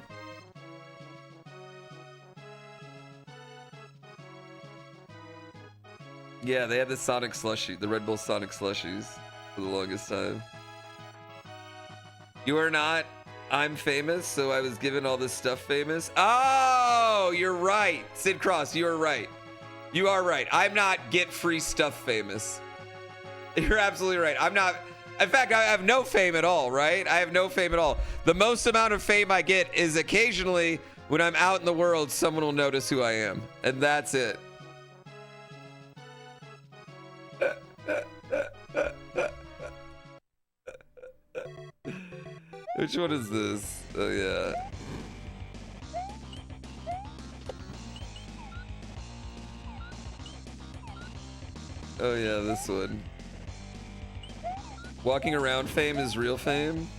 Yeah, they had the Sonic slushie, the Red Bull Sonic slushies for the longest time. You are not. I'm famous, so I was given all this stuff famous. Oh, you're right. Sid Cross, you are right. You are right. I'm not get free stuff famous. You're absolutely right. I'm not. In fact, I have no fame at all, right? I have no fame at all. The most amount of fame I get is occasionally when I'm out in the world, someone will notice who I am. And that's it. Which one is this? Oh, yeah. Oh, yeah, this one. Walking around fame is real fame?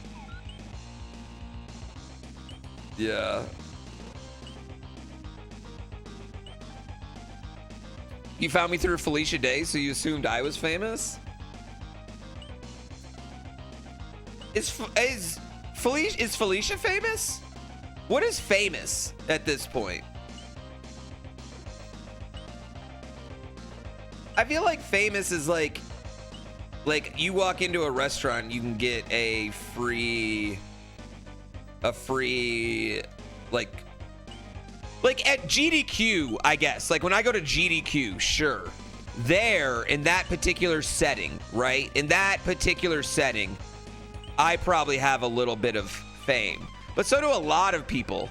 Yeah. You found me through Felicia Day, so you assumed I was famous? Is Felicia famous? What is famous at this point? I feel like famous is like you walk into a restaurant, you can get a free like at GDQ, I guess. Like when I go to GDQ, sure. There, in that particular setting, right? In that particular setting, I probably have a little bit of fame. But so do a lot of people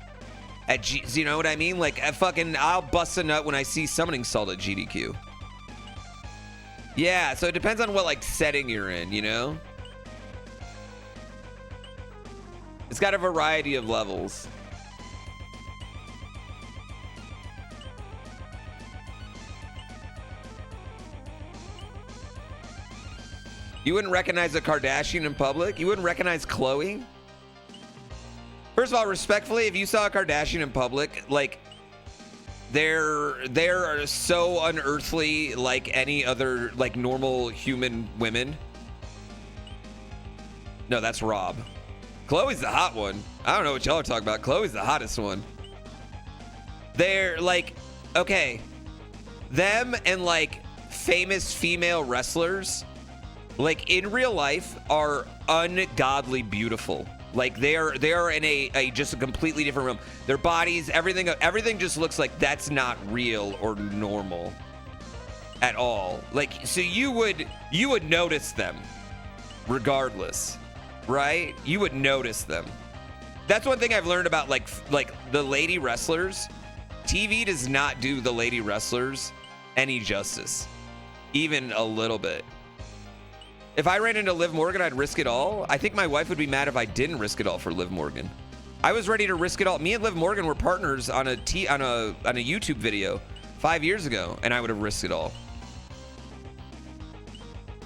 at you know what I mean? Like I'll bust a nut when I see summoning salt at GDQ. Yeah, so it depends on what like setting you're in, you know? It's got a variety of levels. You wouldn't recognize a Kardashian in public? You wouldn't recognize Chloe? First of all, respectfully, if you saw a Kardashian in public, like, they're so unearthly like any other, like, normal human women. No, that's Rob. Chloe's the hot one. I don't know what y'all are talking about. Chloe's the hottest one. They're like, okay, them and like famous female wrestlers, like in real life, are ungodly beautiful. Like they are in a just a completely different realm. Their bodies, everything just looks like that's not real or normal at all. Like, so you would notice them regardless, right? You would notice them. That's one thing I've learned about like the lady wrestlers. TV does not do the lady wrestlers any justice, even a little bit. If I ran into Liv Morgan, I'd risk it all. I think my wife would be mad if I didn't risk it all for Liv Morgan. I was ready to risk it all. Me and Liv Morgan were partners on a YouTube video 5 years ago, and I would have risked it all.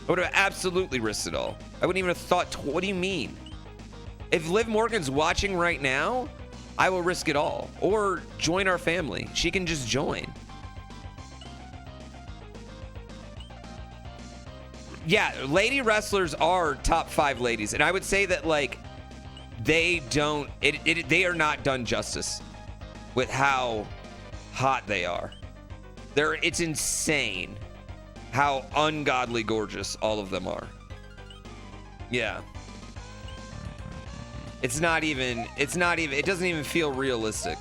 I would have absolutely risked it all. I wouldn't even have thought, what do you mean? If Liv Morgan's watching right now, I will risk it all. Or join our family. She can just join. Yeah, lady wrestlers are top 5 ladies, and I would say that like they are not done justice with how hot they are. It's insane how ungodly gorgeous all of them are. Yeah. It doesn't even feel realistic.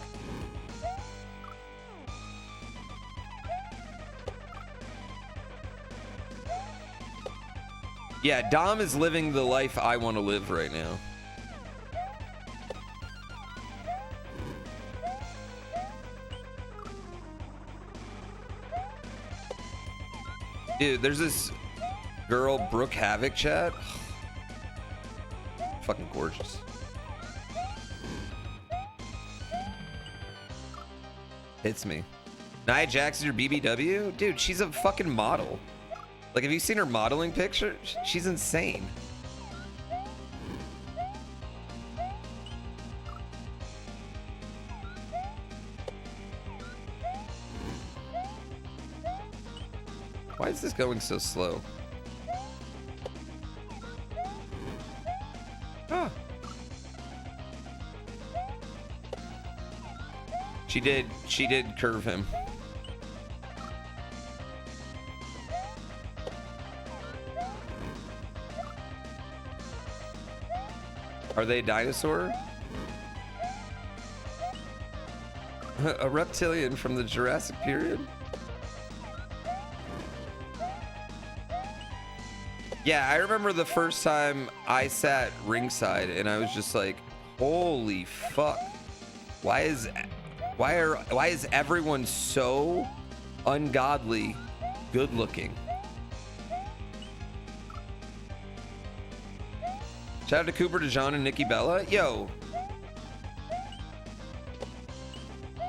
Yeah, Dom is living the life I want to live right now. Dude, there's this girl, Brooke Havoc chat. Fucking gorgeous. Hits me. Nia Jax is your BBW? Dude, she's a fucking model. Like, have you seen her modeling picture? She's insane. Why is this going so slow? Huh. She did curve him. Are they a dinosaur? A reptilian from the Jurassic period? Yeah, I remember the first time I sat ringside and I was just like, holy fuck. Why is everyone so ungodly good looking? Shout out to Cooper DeJean and Nikki Bella. Yo.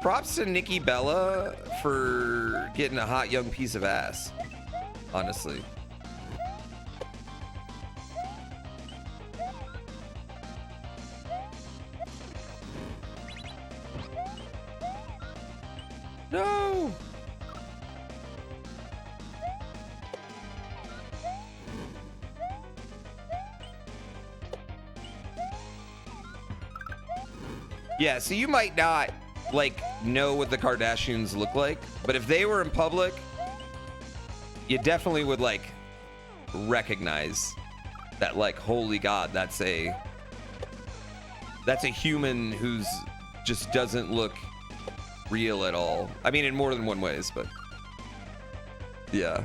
Props to Nikki Bella for getting a hot young piece of ass. Honestly. No. Yeah, so you might not, like, know what the Kardashians look like, but if they were in public, you definitely would, like, recognize that, like, holy God, that's a human who's just doesn't look real at all. I mean, in more than one ways, but yeah.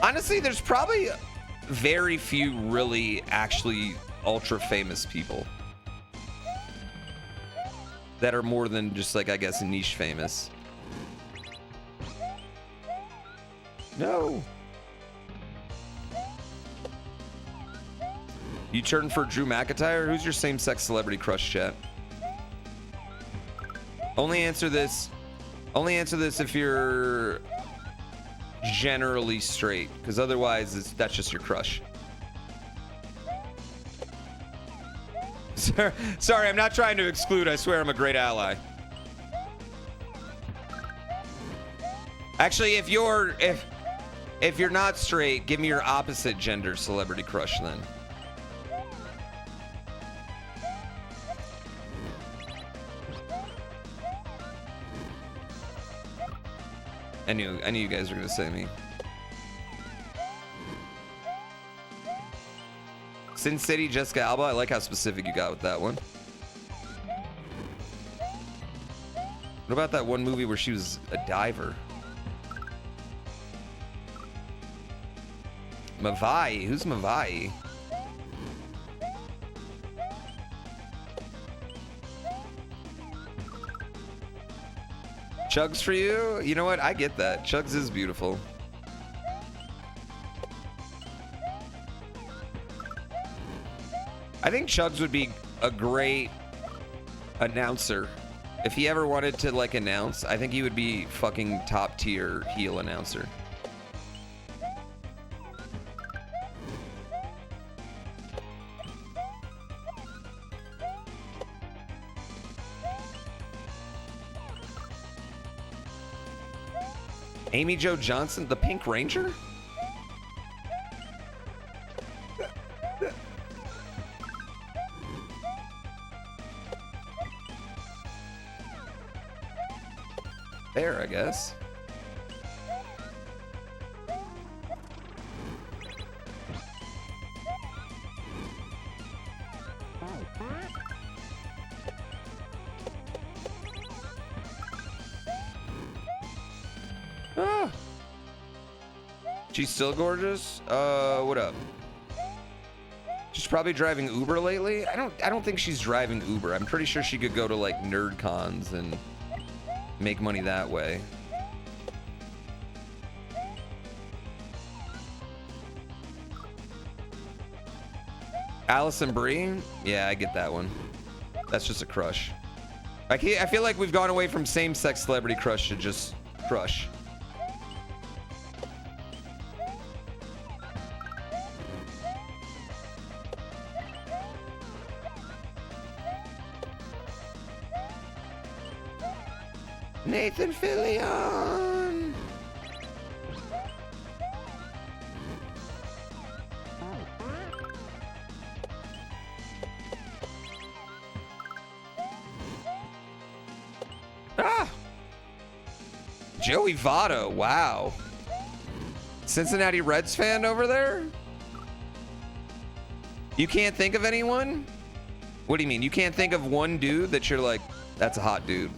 Honestly, there's probably very few really actually ultra famous people that are more than just, like, I guess, niche famous. No. You turn for Drew McIntyre? Who's your same-sex celebrity crush, chat? Only answer this if you're generally straight, because otherwise that's just your crush. Sorry, I'm not trying to exclude. I swear I'm a great ally. Actually, if you're not straight, give me your opposite gender celebrity crush then. I knew you guys were gonna say me. Sin City, Jessica Alba. I like how specific you got with that one. What about that one movie where she was a diver? Mavai. Who's Mavai? Chugs for you? You know what? I get that. Chugs is beautiful. I think Chugs would be a great announcer. If he ever wanted to like announce, I think he would be fucking top tier heel announcer. Amy Jo Johnson, the Pink Ranger? There, I guess. Ah. She's still gorgeous? What up? She's probably driving Uber lately. I don't think she's driving Uber. I'm pretty sure she could go to like nerd cons and make money that way. Allison Brie? Yeah, I get that one. That's just a crush. I feel like we've gone away from same-sex celebrity crush to just crush. Nathan Fillion. Ah! Joey Votto, wow. Cincinnati Reds fan over there? You can't think of anyone? What do you mean? You can't think of one dude that you're like, that's a hot dude?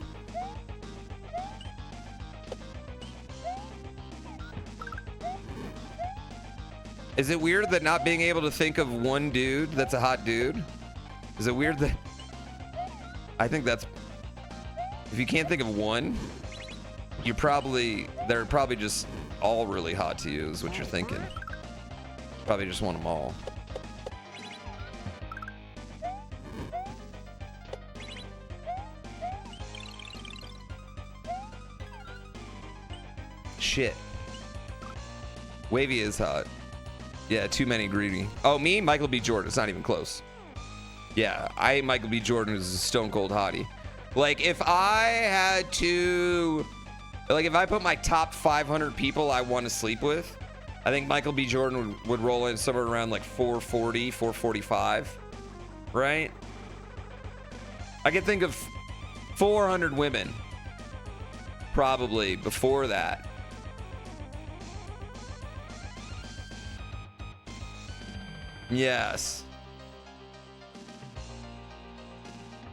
Is it weird that not being able to think of one dude that's a hot dude? Is it weird that... I think that's... If you can't think of one, they're probably just all really hot to you is what you're thinking. Probably just want them all. Shit. Wavy is hot. Yeah, too many greedy. Oh, me? Michael B. Jordan. It's not even close. Yeah, Michael B. Jordan is a stone cold hottie. Like, if I had to... Like, if I put my top 500 people I want to sleep with, I think Michael B. Jordan would roll in somewhere around, like, 440, 445. Right? I could think of 400 women. Probably before that. Yes.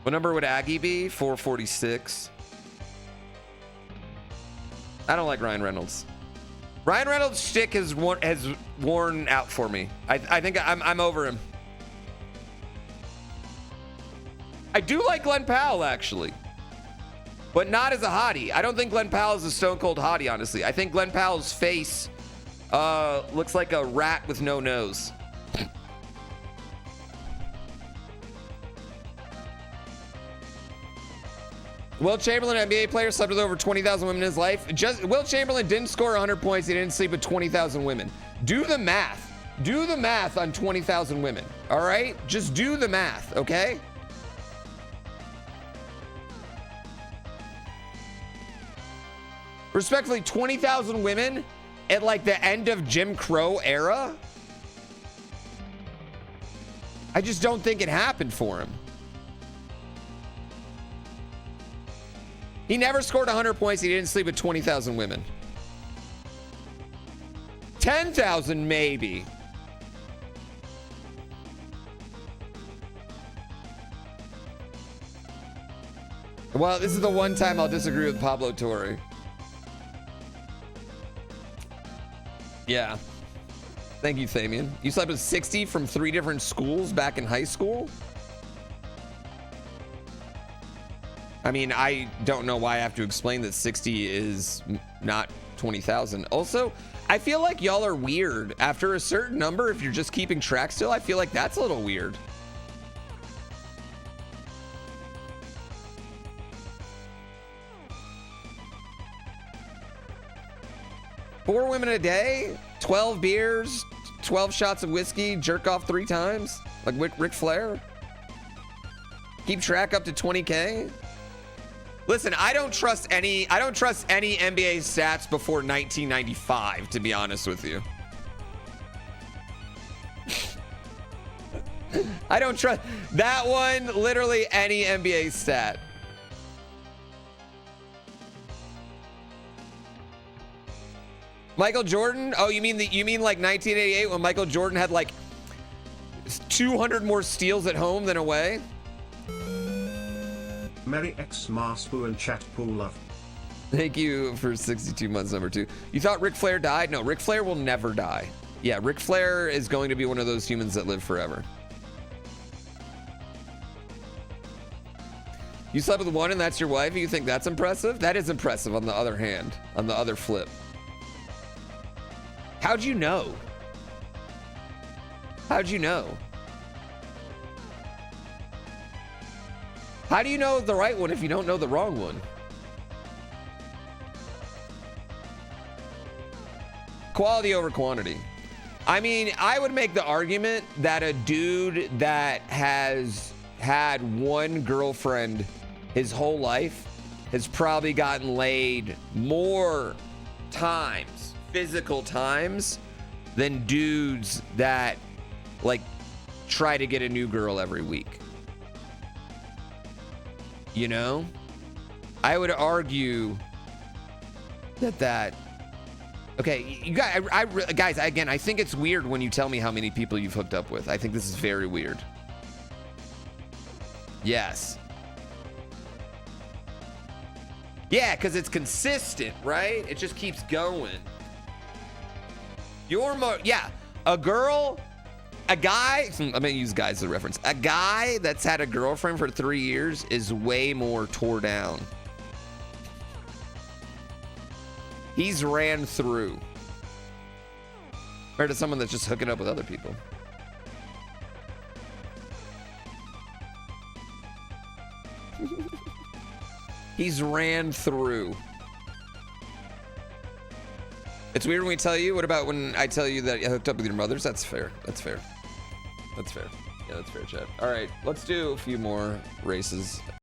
What number would Aggie be? 446. I don't like Ryan Reynolds. Ryan Reynolds' shtick has worn out for me. I think I'm over him. I do like Glenn Powell, actually. But not as a hottie. I don't think Glenn Powell is a stone cold hottie, honestly. I think Glenn Powell's face Looks like a rat with no nose. Will Chamberlain, NBA player, slept with over 20,000 women in his life. Will Chamberlain didn't score 100 points. He didn't sleep with 20,000 women. Do the math. Do the math on 20,000 women. All right? Just do the math, okay? Respectfully, 20,000 women at like the end of Jim Crow era? I just don't think it happened for him. He never scored 100 points. He didn't sleep with 20,000 women. 10,000 maybe. Well, this is the one time I'll disagree with Pablo Torre. Yeah. Thank you, Thamian. You slept with 60 from 3 different schools back in high school? I mean, I don't know why I have to explain that 60 is not 20,000. Also, I feel like y'all are weird. After a certain number, if you're just keeping track still, I feel like that's a little weird. Four women a day, 12 beers, 12 shots of whiskey, jerk off 3 times, like Ric Flair. Keep track up to 20K. Listen, I don't trust any NBA stats before 1995, to be honest with you. I don't trust that one, literally any NBA stat. Michael Jordan? Oh, you mean like 1988 when Michael Jordan had like 200 more steals at home than away? Merry X Marspu and Chat Pool Love. Thank you for 62 months, number 2. You thought Ric Flair died? No, Ric Flair will never die. Yeah, Ric Flair is going to be one of those humans that live forever. You slept with one and that's your wife? You think that's impressive? That is impressive on the other hand, on the other flip. How'd you know? How'd you know? How do you know the right one if you don't know the wrong one? Quality over quantity. I mean, I would make the argument that a dude that has had one girlfriend his whole life has probably gotten laid more times, physical times, than dudes that like try to get a new girl every week. You know, I would argue that okay, you guys, guys, again, I think it's weird when you tell me how many people you've hooked up with. I think this is very weird. Yes. Yeah, because it's consistent, right? It just keeps going. You're more, yeah, a girl, a guy, I'm gonna use guys as a reference. A guy that's had a girlfriend for 3 years is way more tore down. He's ran through. Compared to someone that's just hooking up with other people. He's ran through. It's weird when we tell you. What about when I tell you that I hooked up with your mothers? That's fair. That's fair. That's fair. Yeah, that's fair, chat. All right, let's do a few more races.